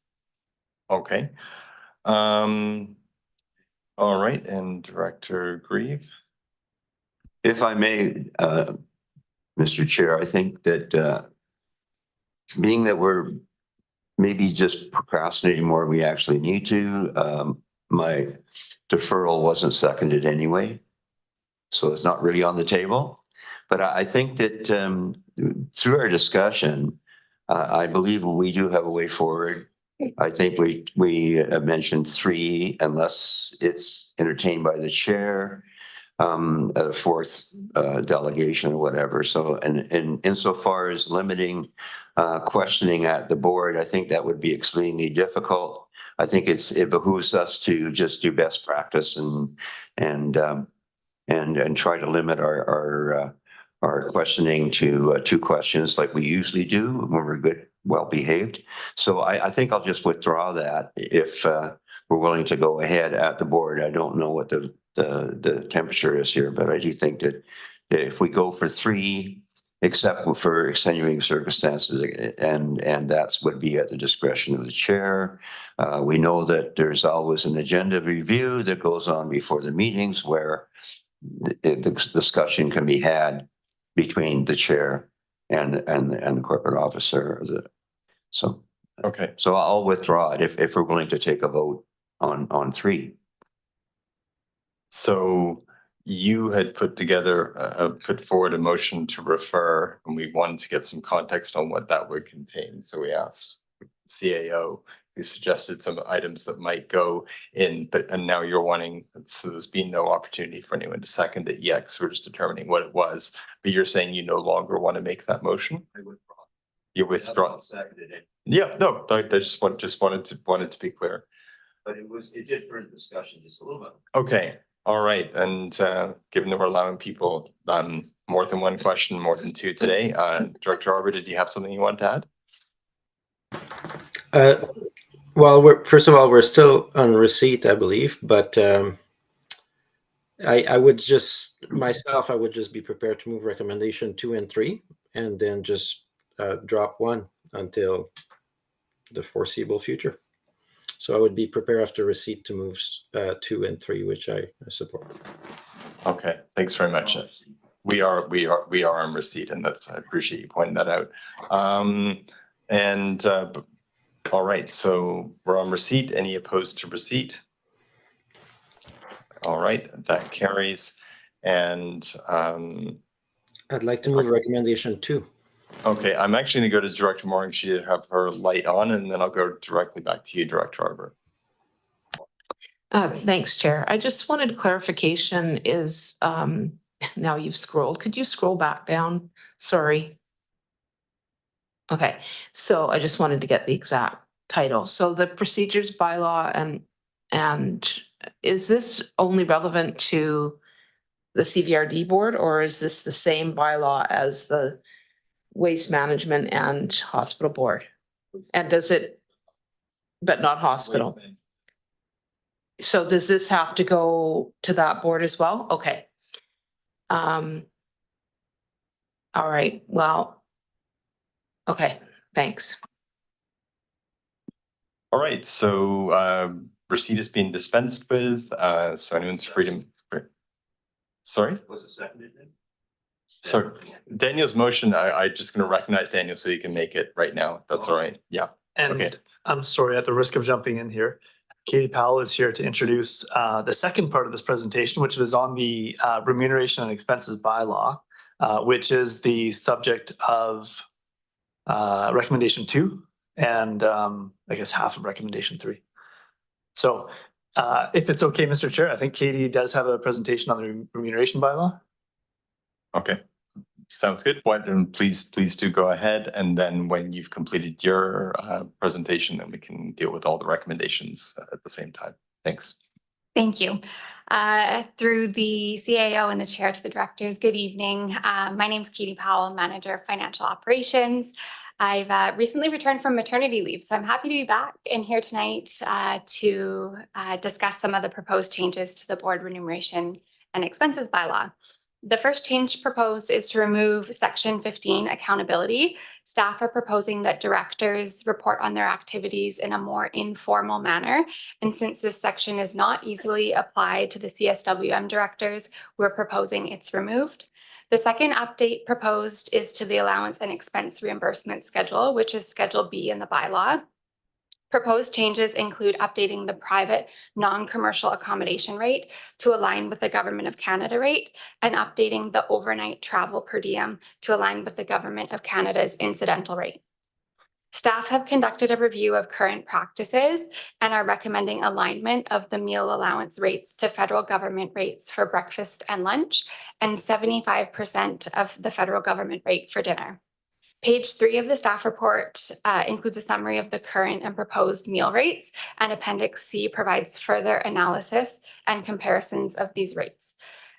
Okay. All right, and Director Grieve. If I may, Mr. Chair, I think that being that we're maybe just procrastinating more than we actually need to, my deferral wasn't seconded anyway. So it's not really on the table. But I think that through our discussion, I believe we do have a way forward. I think we have mentioned 3 unless it's entertained by the chair, a 4th delegation or whatever. So and insofar as limiting questioning at the board, I think that would be extremely difficult. I think it behooves us to just do best practice and try to limit our questioning to 2 questions like we usually do when we're good, well behaved. So I think I'll just withdraw that if we're willing to go ahead at the board. I don't know what the temperature is here, but I do think that if we go for 3, except for extenuating circumstances, and that's would be at the discretion of the chair. We know that there's always an agenda review that goes on before the meetings where the discussion can be had between the chair and the corporate officer. So Okay. So I'll withdraw it if we're willing to take a vote on 3. So you had put forward a motion to refer, and we wanted to get some context on what that would contain. So we asked CAO, who suggested some items that might go in, and now you're wanting, so there's been no opportunity for anyone to second it yet, because we're just determining what it was. But you're saying you no longer want to make that motion? I withdraw. You withdraw? Seconded it. Yeah, no, I just wanted to be clear. But it did bring discussion just a little bit. Okay. All right, and given that we're allowing people more than 1 question, more than 2 today, Director Arbor, did you have something you want to add? Well, first of all, we're still on receipt, I believe, but I would just be prepared to move recommendation 2 and 3, and then just drop 1 until the foreseeable future. So I would be prepared after receipt to move 2 and 3, which I support. Okay, thanks very much. We are on receipt, and I appreciate you pointing that out. All right, so we're on receipt. Any opposed to receipt? All right, that carries. And I'd like to move recommendation 2. Okay, I'm actually going to go to Director Morgan. She did have her light on, and then I'll go directly back to you, Director Arbor. Thanks, Chair. I just wanted clarification is, now you've scrolled. Could you scroll back down? Sorry. Okay, so I just wanted to get the exact title. So the procedures bylaw and is this only relevant to the CVRD board, or is this the same bylaw as the waste management and hospital board? And does it, but not hospital? So does this have to go to that board as well? Okay. All right, well, okay, thanks. All right, so receipt is being dispensed with, so anyone's free to. Sorry? Was it seconded then? So Daniel's motion, I'm just going to recognize Daniel so you can make it right now. That's all right. Yeah. And Okay. I'm sorry, at the risk of jumping in here, Katie Powell is here to introduce the second part of this presentation, which was on the remuneration and expenses bylaw, which is the subject of recommendation 2 and I guess half of recommendation 3. So if it's okay, Mr. Chair, I think Katie does have a presentation on the remuneration bylaw. Okay. Sounds good. Why don't please do go ahead, and then when you've completed your presentation, then we can deal with all the recommendations at the same time. Thanks. Thank you. Through the CAO and the chair to the directors, good evening. My name is Katie Powell, Manager of Financial Operations. I've recently returned from maternity leave, so I'm happy to be back in here tonight to discuss some of the proposed changes to the board remuneration and expenses bylaw. The first change proposed is to remove section 15 accountability. Staff are proposing that directors report on their activities in a more informal manner. And since this section is not easily applied to the CSWM directors, we're proposing it's removed. The second update proposed is to the allowance and expense reimbursement schedule, which is Schedule B in the bylaw. Proposed changes include updating the private non-commercial accommodation rate to align with the Government of Canada rate and updating the overnight travel per diem to align with the Government of Canada's incidental rate. Staff have conducted a review of current practices and are recommending alignment of the meal allowance rates to federal government rates for breakfast and lunch and 75% of the federal government rate for dinner. Page 3 of the staff report includes a summary of the current and proposed meal rates, and Appendix C provides further analysis and comparisons of these rates.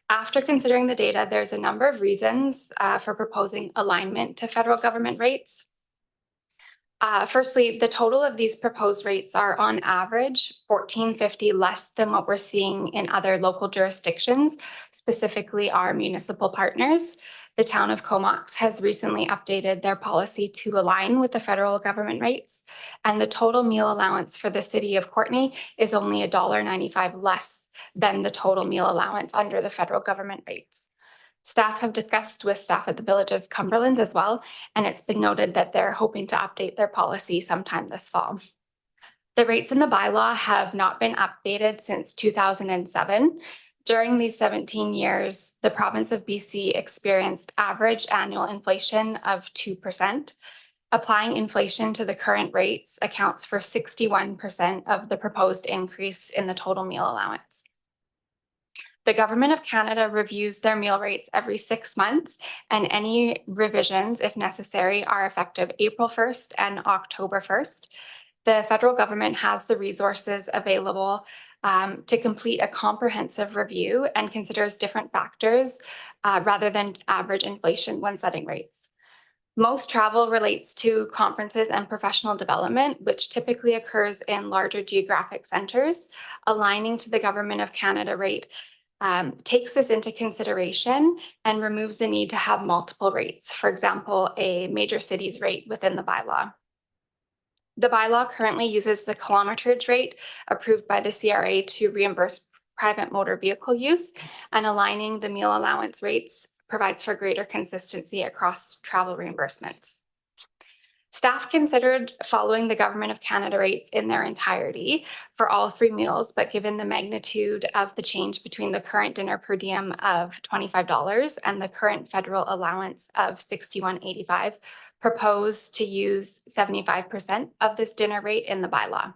After considering the data, there's a number of reasons for proposing alignment to federal government rates. Firstly, the total of these proposed rates are on average $14.50 less than what we're seeing in other local jurisdictions, specifically our municipal partners. The town of Comox has recently updated their policy to align with the federal government rates, and the total meal allowance for the city of Courtenay is only $1.95 less than the total meal allowance under the federal government rates. Staff have discussed with staff at the Village of Cumberland as well, and it's been noted that they're hoping to update their policy sometime this fall. The rates in the bylaw have not been updated since 2007. During these 17 years, the province of BC experienced average annual inflation of 2%. Applying inflation to the current rates accounts for 61% of the proposed increase in the total meal allowance. The Government of Canada reviews their meal rates every 6 months, and any revisions, if necessary, are effective April 1st and October 1st. The federal government has the resources available to complete a comprehensive review and considers different factors rather than average inflation when setting rates. Most travel relates to conferences and professional development, which typically occurs in larger geographic centers. Aligning to the Government of Canada rate takes this into consideration and removes the need to have multiple rates, for example, a major city's rate within the bylaw. The bylaw currently uses the kilometerage rate approved by the CRA to reimburse private motor vehicle use, and aligning the meal allowance rates provides for greater consistency across travel reimbursements. Staff considered following the Government of Canada rates in their entirety for all 3 meals, but given the magnitude of the change between the current dinner per diem of $25 and the current federal allowance of $61.85, proposed to use 75% of this dinner rate in the bylaw.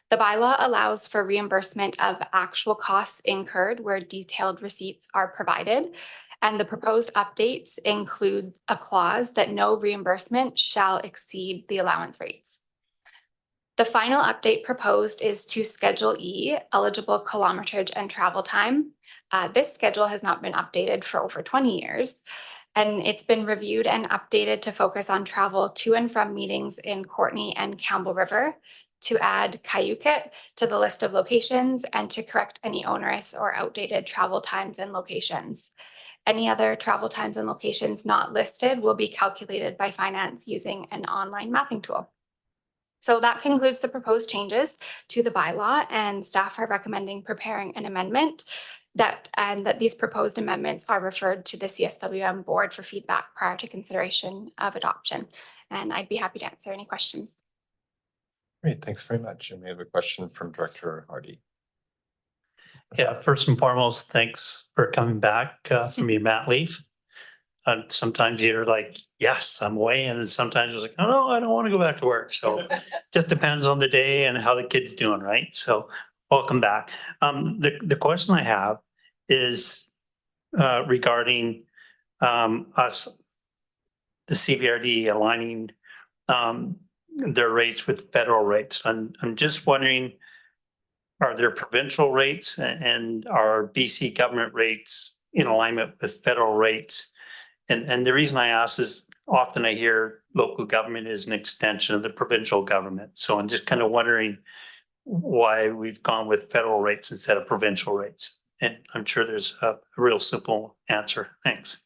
The bylaw allows for reimbursement of actual costs incurred where detailed receipts are provided, and the proposed updates include a clause that no reimbursement shall exceed the allowance rates. The final update proposed is to Schedule E, eligible kilometerage and travel time. This schedule has not been updated for over 20 years, and it's been reviewed and updated to focus on travel to and from meetings in Courtenay and Campbell River, to add Cayucit to the list of locations, and to correct any onerous or outdated travel times and locations. Any other travel times and locations not listed will be calculated by finance using an online mapping tool. So that concludes the proposed changes to the bylaw, and staff are recommending preparing an amendment that these proposed amendments are referred to the CSWM board for feedback prior to consideration of adoption. And I'd be happy to answer any questions. Great, thanks very much. And we have a question from Director Hardy. Yeah, first and foremost, thanks for coming back from your mat leave. Sometimes you're like, yes, I'm away. And then sometimes you're like, oh, no, I don't want to go back to work. So just depends on the day and how the kid's doing, right? So welcome back. The question I have is regarding us, the CVRD aligning their rates with federal rates. I'm just wondering, are there provincial rates and are BC government rates in alignment with federal rates? And the reason I ask is often I hear local government is an extension of the provincial government. So I'm just kind of wondering why we've gone with federal rates instead of provincial rates. And I'm sure there's a real simple answer. Thanks.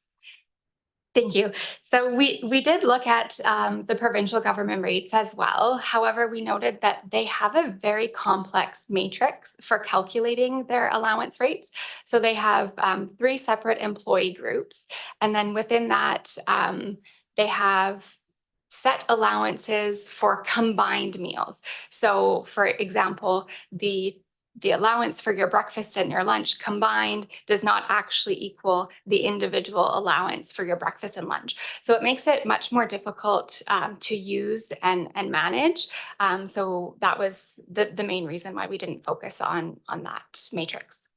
Thank you. So we did look at the provincial government rates as well. However, we noted that they have a very complex matrix for calculating their allowance rates. So they have 3 separate employee groups. And then within that, they have set allowances for combined meals. So for example, the allowance for your breakfast and your lunch combined does not actually equal the individual allowance for your breakfast and lunch. So it makes it much more difficult to use and manage. So that was the main reason why we didn't focus on that matrix.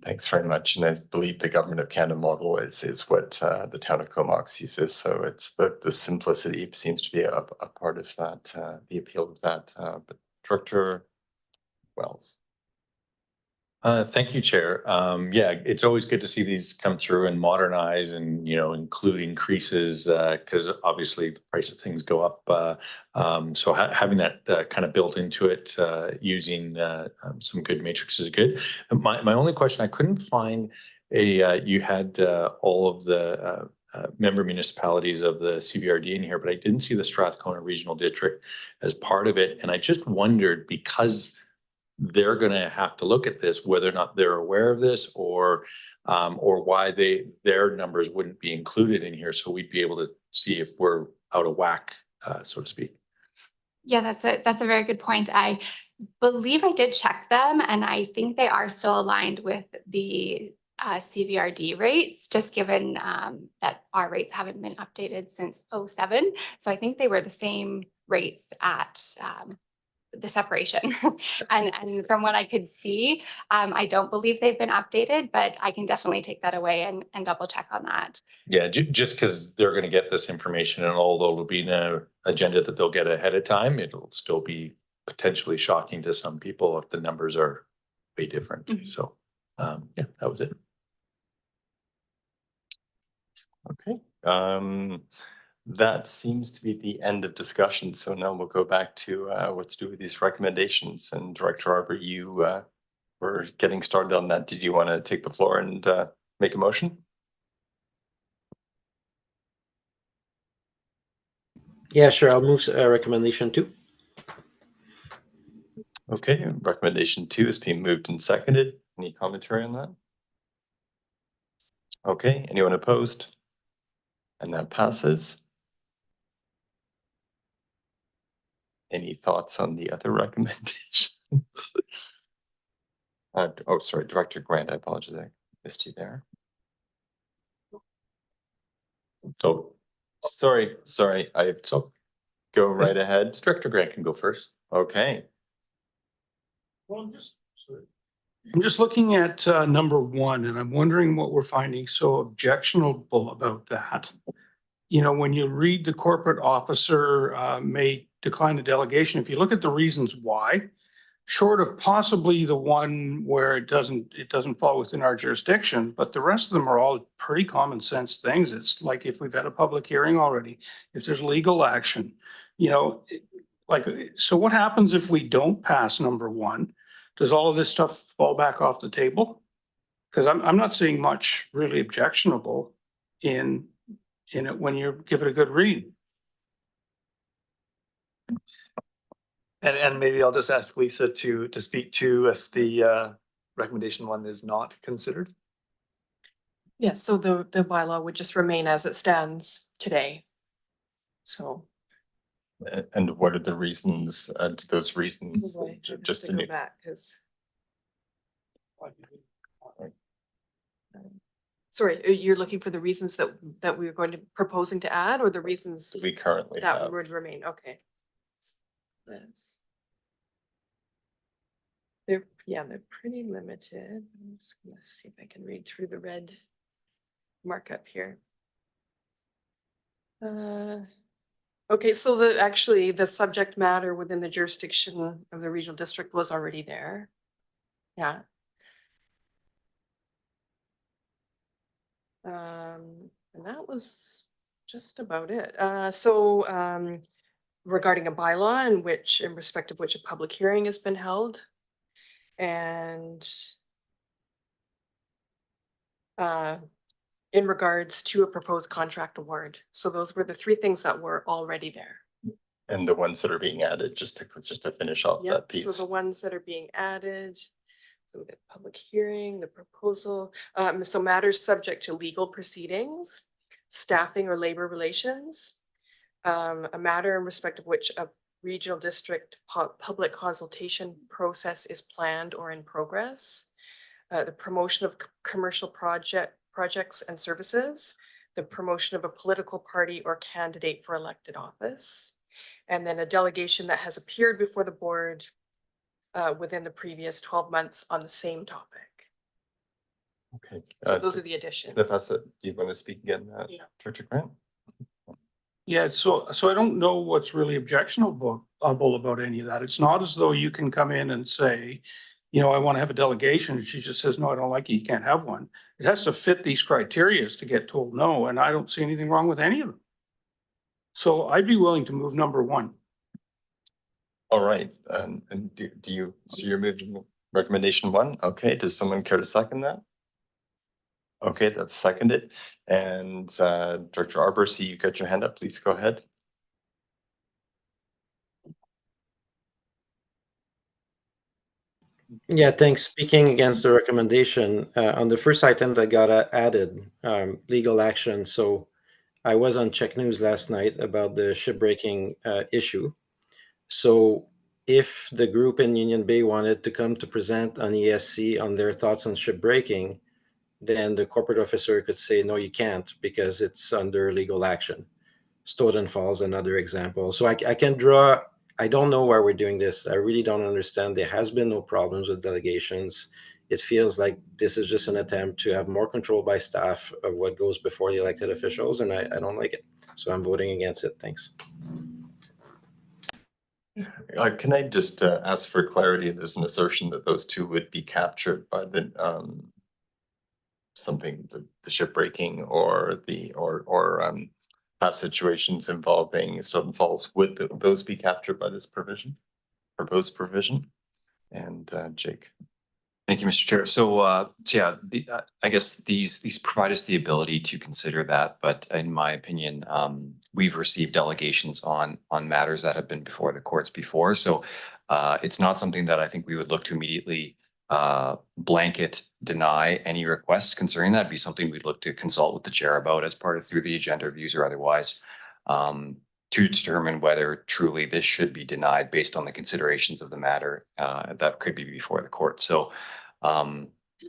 Thanks very much. And I believe the Government of Canada model is what the town of Comox uses. So it's the simplicity seems to be a part of that, the appeal of that. But Director Wells. Thank you, Chair. Yeah, it's always good to see these come through and modernize and, you know, include increases because obviously the price of things go up. So having that kind of built into it using some good matrices is good. My only question, I couldn't find you had all of the member municipalities of the CVRD in here, but I didn't see the Strathcona Regional District as part of it. And I just wondered, because they're going to have to look at this, whether or not they're aware of this or why their numbers wouldn't be included in here. So we'd be able to see if we're out of whack, so to speak. Yeah, that's a very good point. I believe I did check them, and I think they are still aligned with the CVRD rates, just given that our rates haven't been updated since 2007. So I think they were the same rates at the separation. and from what I could see, I don't believe they've been updated, but I can definitely take that away and double check on that. Yeah, just because they're going to get this information, and although it'll be in an agenda that they'll get ahead of time, it'll still be potentially shocking to some people if the numbers are way different. Mm-hmm. So yeah, that was it. Okay. That seems to be the end of discussion. So now we'll go back to what to do with these recommendations. And Director Arbor, you were getting started on that. Did you want to take the floor and make a motion? Yeah, sure. I'll move recommendation 2. Okay, recommendation 2 is being moved and seconded. Any commentary on that? Okay, anyone opposed? And that passes. Any thoughts on the other recommendations? Oh, sorry, Director Grant, I apologize. I missed you there. Oh, sorry. So go right ahead. Director Grant can go first. Okay. Well, I'm just looking at number 1, and I'm wondering what we're finding so objectionable about that. You know, when you read the corporate officer may decline a delegation, if you look at the reasons why, short of possibly the one where it doesn't fall within our jurisdiction, but the rest of them are all pretty common sense things. It's like if we've had a public hearing already, if there's legal action, you know, like, so what happens if we don't pass number 1? Does all of this stuff fall back off the table? Because I'm not seeing much really objectionable in it when you give it a good read. And maybe I'll just ask Lisa to speak to if the recommendation 1 is not considered. Yeah, so the bylaw would just remain as it stands today. So. And what are the reasons? Those reasons, just to go back, because. Sorry, you're looking for the reasons that we were going to proposing to add, or the reasons we currently that have. would remain? Okay. They're pretty limited. I'm just gonna see if I can read through the red markup here. Okay, so the subject matter within the jurisdiction of the regional district was already there. Yeah. And that was just about it. Regarding a bylaw in respect of which a public hearing has been held, and in regards to a proposed contract award. So those were the three things that were already there. And the ones that are being added, just to finish off that Yep, so piece. the ones that are being added, so the public hearing, the proposal, so matters subject to legal proceedings, staffing or labor relations, a matter in respect of which a regional district public consultation process is planned or in progress, the promotion of commercial projects and services, the promotion of a political party or candidate for elected office, and then a delegation that has appeared before the board within the previous 12 months on the same topic. Okay. So those are the additions. Professor, do you want to speak again, Yeah. Director Grant? Yeah, so I don't know what's really objectionable about any of that. It's not as though you can come in and say, you know, I want to have a delegation, and she just says, no, I don't like it, you can't have one. It has to fit these criteria to get told no, and I don't see anything wrong with any of them. So I'd be willing to move number 1. All right, and do you, so you're moving recommendation 1? Okay, does someone care to second that? Okay, that's seconded. And Director Arbor, see you got your hand up, please go ahead. Yeah, thanks. Speaking against the recommendation, on the first item that got added, legal action. So I was on Czech News last night about the shipbreaking issue. So if the group in Union Bay wanted to come to present on ESC on their thoughts on shipbreaking, then the corporate officer could say, no, you can't, because it's under legal action. Stoughton Falls, another example. So I can draw, I don't know why we're doing this. I really don't understand. There has been no problems with delegations. It feels like this is just an attempt to have more control by staff of what goes before the elected officials, and I don't like it. So I'm voting against it. Thanks. Can I just ask for clarity? There's an assertion that those two would be captured by the the shipbreaking or past situations involving Stoughton Falls. Would those be captured by this provision, proposed provision? And Jake. Thank you, Mr. Chair. So yeah, I guess these provide us the ability to consider that, but in my opinion, we've received delegations on matters that have been before the courts before. So it's not something that I think we would look to immediately blanket deny any requests concerning that. It'd be something we'd look to consult with the chair about as part of through the agenda reviews or otherwise, to determine whether truly this should be denied based on the considerations of the matter that could be before the court. So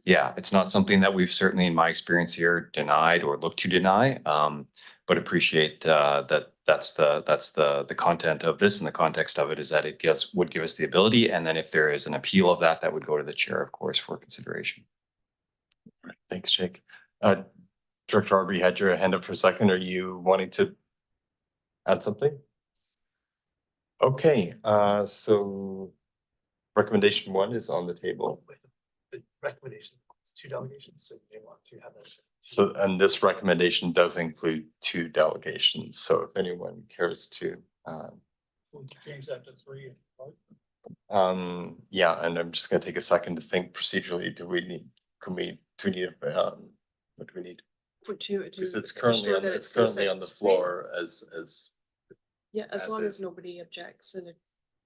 yeah, it's not something that we've certainly, in my experience here, denied or looked to deny, but appreciate that's the content of this, and the context of it is that it would give us the ability, and then if there is an appeal of that, that would go to the chair, of course, for consideration. Thanks, Jake. Director Arbor, you had your hand up for a second. Are you wanting to add something? Okay, so recommendation 1 is on the table. The recommendation is 2 delegations, so they want to have that. So, and this recommendation does include 2 delegations. So if anyone cares to Change that to 3. yeah, and I'm just going to take a second to think procedurally. Do we need what do we need? For 2, Because it's currently on the floor as yeah, as long is. as nobody objects, and if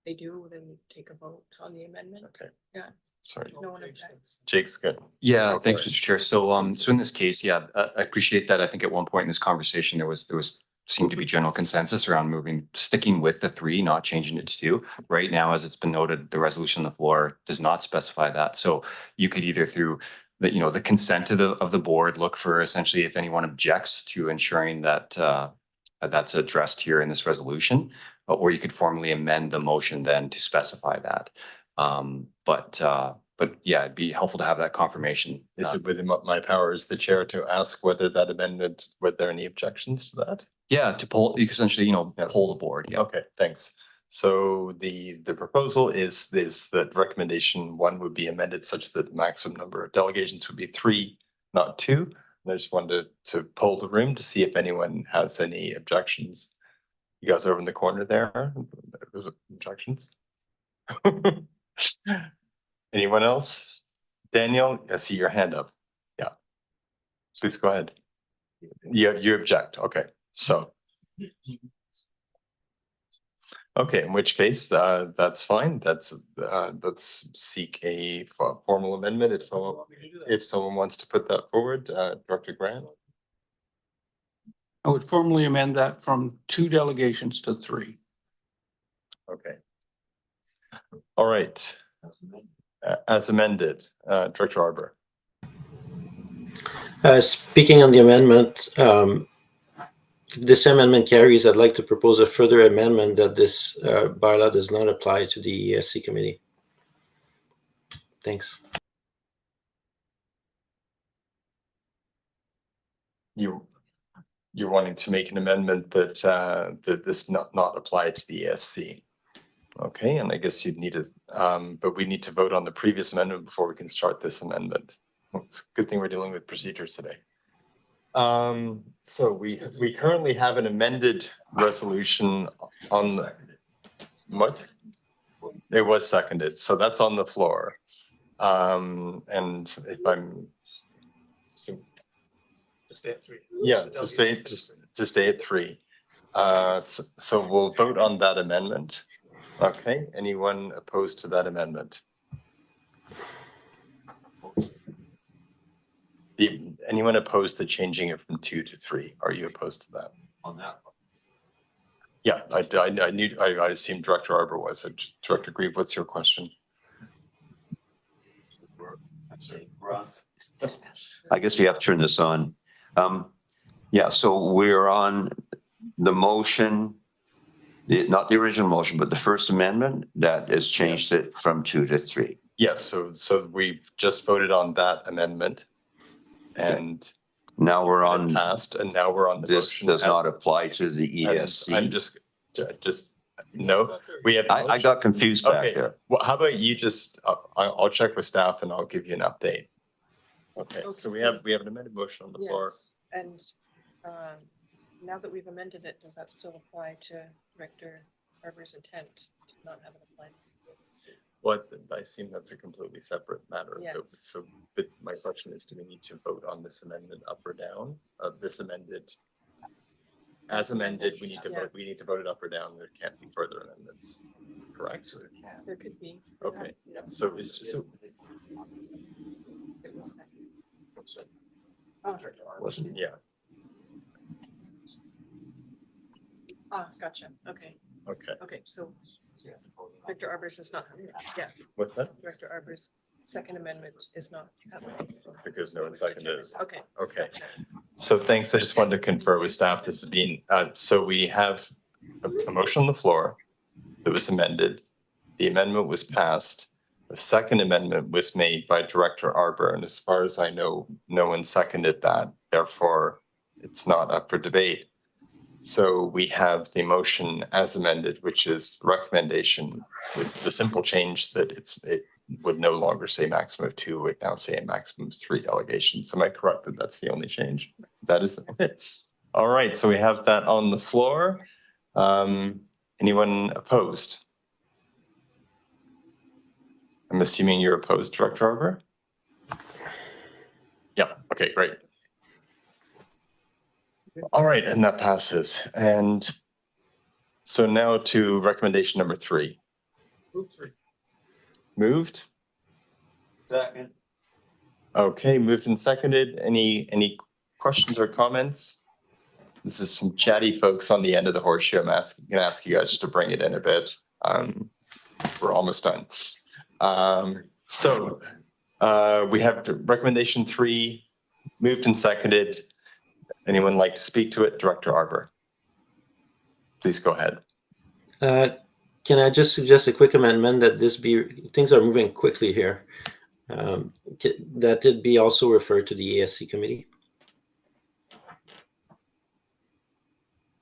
they do, then we take a vote on the amendment. Okay. Yeah. Sorry. No one objects. Jake's good. Yeah, thanks, Mr. Chair. So so in this case, yeah, I appreciate that. I think at one point in this conversation, there seemed to be general consensus around sticking with the 3, not changing it to 2. Right now, as it's been noted, the resolution on the floor does not specify that. So you could either through the consent of the board look for essentially if anyone objects to ensuring that that's addressed here in this resolution, or you could formally amend the motion then to specify that. But yeah, it'd be helpful to have that confirmation. Is it within my power as the chair to ask whether that amendment, were there any objections to that? Yeah, to poll, essentially, poll the board. Yeah. Okay, thanks. So the proposal is that recommendation 1 would be amended such that the maximum number of delegations would be 3, not 2. And I just wanted to poll the room to see if anyone has any objections. You guys over in the corner there, was it objections? Anyone else? Daniel, I see your hand up. Yeah. Please go ahead. You object. Okay, so. Okay, in which case, that's fine. Let's seek a formal amendment if someone wants to put that forward, Director Grant. I would formally amend that from 2 delegations to 3. Okay. All right. As amended, Director Arbor. Speaking on the amendment, if this amendment carries, I'd like to propose a further amendment that this bylaw does not apply to the ESC committee. Thanks. You're wanting to make an amendment that that this not apply to the ESC. Okay, and I guess you'd need but we need to vote on the previous amendment before we can start this amendment. It's a good thing we're dealing with procedures today. So we currently have an amended resolution on the what? It was seconded, so that's on the floor. And if I'm To stay at 3. yeah, to stay at 3. So we'll vote on that amendment. Okay, anyone opposed to that amendment? Anyone opposed to changing it from 2 to 3? Are you opposed to that? On that one? Yeah, I assume Director Arbor was. Director Grieve, what's your question? I guess we have to turn this on. Yeah, so we're on the motion, not the original motion, but the first amendment that has changed it from 2 to 3. Yes, so we've just voted on that amendment. And now we're on passed, and now we're on the this motion. does not apply to the ESC. I'm just no. We have. I got confused back there. Well, how about you just? I'll check with staff and I'll give you an update. Okay. So we have an amended motion on the floor. And now that we've amended it, does that still apply to Director Arbor's intent to not have it applied? What I assume that's a completely separate matter. Yes. So, but my question is, do we need to vote on this amendment up or down? This amended, as amended, we need to vote. We need to vote it up or down. There can't be further amendments. Correct? There could be. Okay. So it's just so. It was second. Wasn't Yeah. Gotcha. Okay. Okay. Okay, so Director Arbor's is not, yeah. What's that? Director Arbor's second amendment is not happening. Because no one seconded it. Okay. Okay. So thanks. I just wanted to confer with staff. This has been, so we have a motion on the floor that was amended. The amendment was passed. The second amendment was made by Director Arbor. And as far as I know, no one seconded that. Therefore, it's not up for debate. So we have the motion as amended, which is the recommendation with the simple change that it would no longer say maximum of 2, it would now say a maximum of 3 delegations. Am I correct that that's the only change? That is okay. All right, so we have that on the floor. Anyone opposed? I'm assuming you're opposed, Director Arbor? Yeah, okay, great. All right, and that passes. And so now to recommendation number 3. Moved? Second. Okay, moved and seconded. Any questions or comments? This is some chatty folks on the end of the horseshoe. I'm gonna ask you guys just to bring it in a bit. We're almost done. So we have recommendation 3, moved and seconded. Anyone like to speak to it? Director Arbor. Please go ahead. Can I just suggest a quick amendment that things are moving quickly here. That it be also referred to the ESC committee.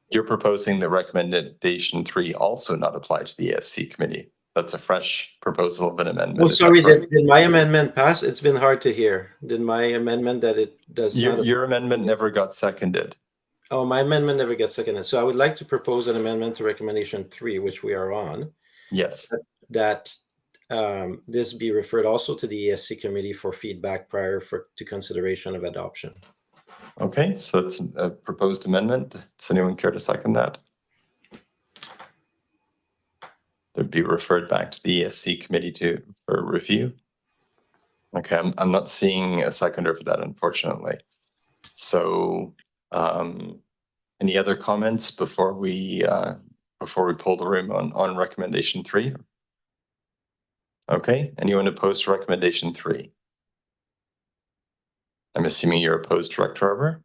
You're proposing that recommendation 3 also not apply to the ESC committee. That's a fresh proposal of an amendment. Oh, sorry, did my amendment pass? It's been hard to hear. Did my amendment that it does not? Your amendment never got seconded. Oh, my amendment never gets seconded. So I would like to propose an amendment to recommendation 3, which we are on. Yes. That this be referred also to the ESC committee for feedback prior to consideration of adoption. Okay, so it's a proposed amendment. Does anyone care to second that? To be referred back to the ESC committee for review. Okay, I'm not seeing a seconder for that, unfortunately. So, any other comments before we pull the room on recommendation 3? Okay, anyone opposed to recommendation 3? I'm assuming you're opposed, Director Arbor?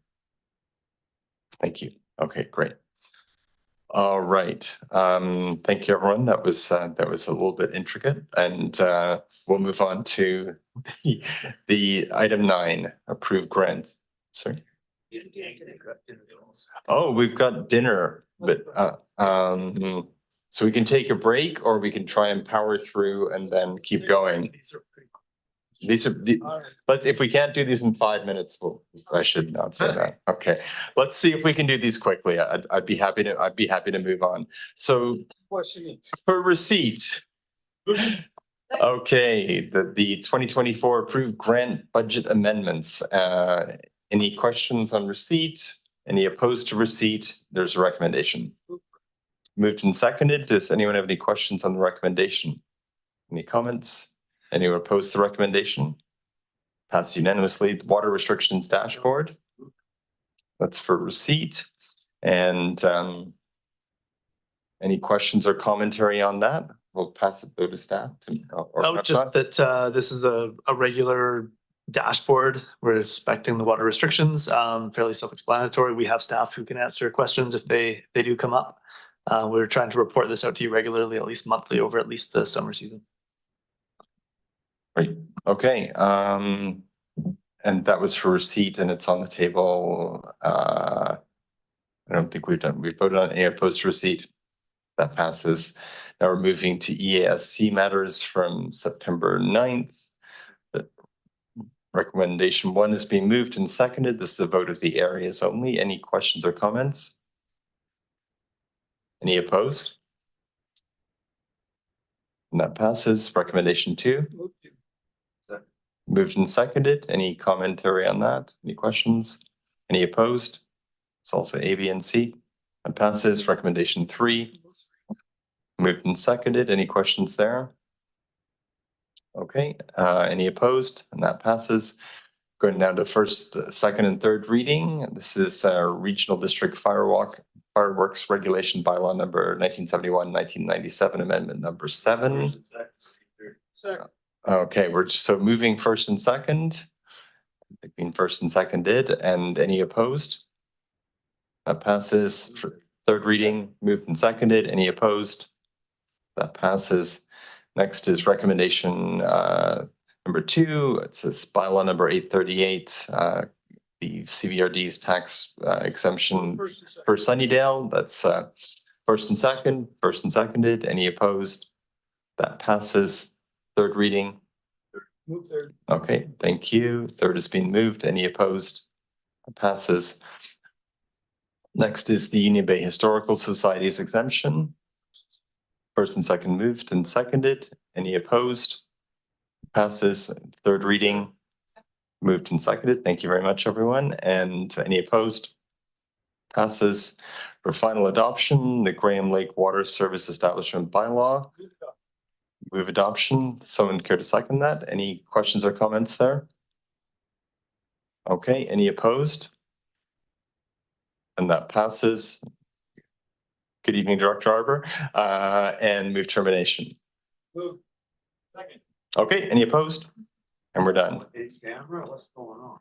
Thank you. Okay, great. All right. Thank you, everyone. That was a little bit intricate, and we'll move on to the item 9, approved grants. Sorry. Oh, we've got dinner, but so we can take a break, or we can try and power through and then keep going. But if we can't do these in 5 minutes, well, I should not say that. Okay, let's see if we can do these quickly. I'd be happy to move on. So for receipt. Okay, the 2024 approved grant budget amendments. Any questions on receipt? Any opposed to receipt? There's a recommendation. Moved and seconded. Does anyone have any questions on the recommendation? Any comments? Anyone opposed to the recommendation? Passed unanimously. The water restrictions dashboard. That's for receipt. And any questions or commentary on that? We'll pass it though to staff. Just that this is a regular dashboard. We're respecting the water restrictions, fairly self-explanatory. We have staff who can answer questions if they do come up. We're trying to report this out to you regularly, at least monthly, over at least the summer season. Great. Okay. And that was for receipt, and it's on the table. I don't think we've voted on any opposed to receipt. That passes. Now we're moving to EASC matters from September 9th. The recommendation 1 is being moved and seconded. This is a vote of the areas only. Any questions or comments? Any opposed? And that passes. Recommendation 2. Moved and seconded. Any commentary on that? Any questions? Any opposed? It's also A, B, and C. That passes. Recommendation 3. Moved and seconded. Any questions there? Okay. Any opposed? And that passes. Going down to first, second, and third reading. This is Regional District Fireworks Regulation Bylaw number 1971-1997, amendment number 7. Okay, we're just so moving first and second. Being first and seconded, and any opposed? That passes. For third reading, moved and seconded. Any opposed? That passes. Next is recommendation number 2. It says bylaw number 838, the CVRD's tax exemption for Sunnydale. That's first and seconded. Any opposed? That passes. Third reading. Move third. Okay, thank you. Third is being moved. Any opposed? That passes. Next is the Union Bay Historical Society's exemption. First and second moved and seconded. Any opposed? Passes. Third reading. Moved and seconded. Thank you very much, everyone. And any opposed? Passes. For final adoption, the Graham Lake Water Service Establishment Bylaw. Move adoption. Someone care to second that? Any questions or comments there? Okay, any opposed? And that passes. Good evening, Director Arbor. And move termination. Move. Second. Okay, any opposed? And we're done. Camera, what's going on?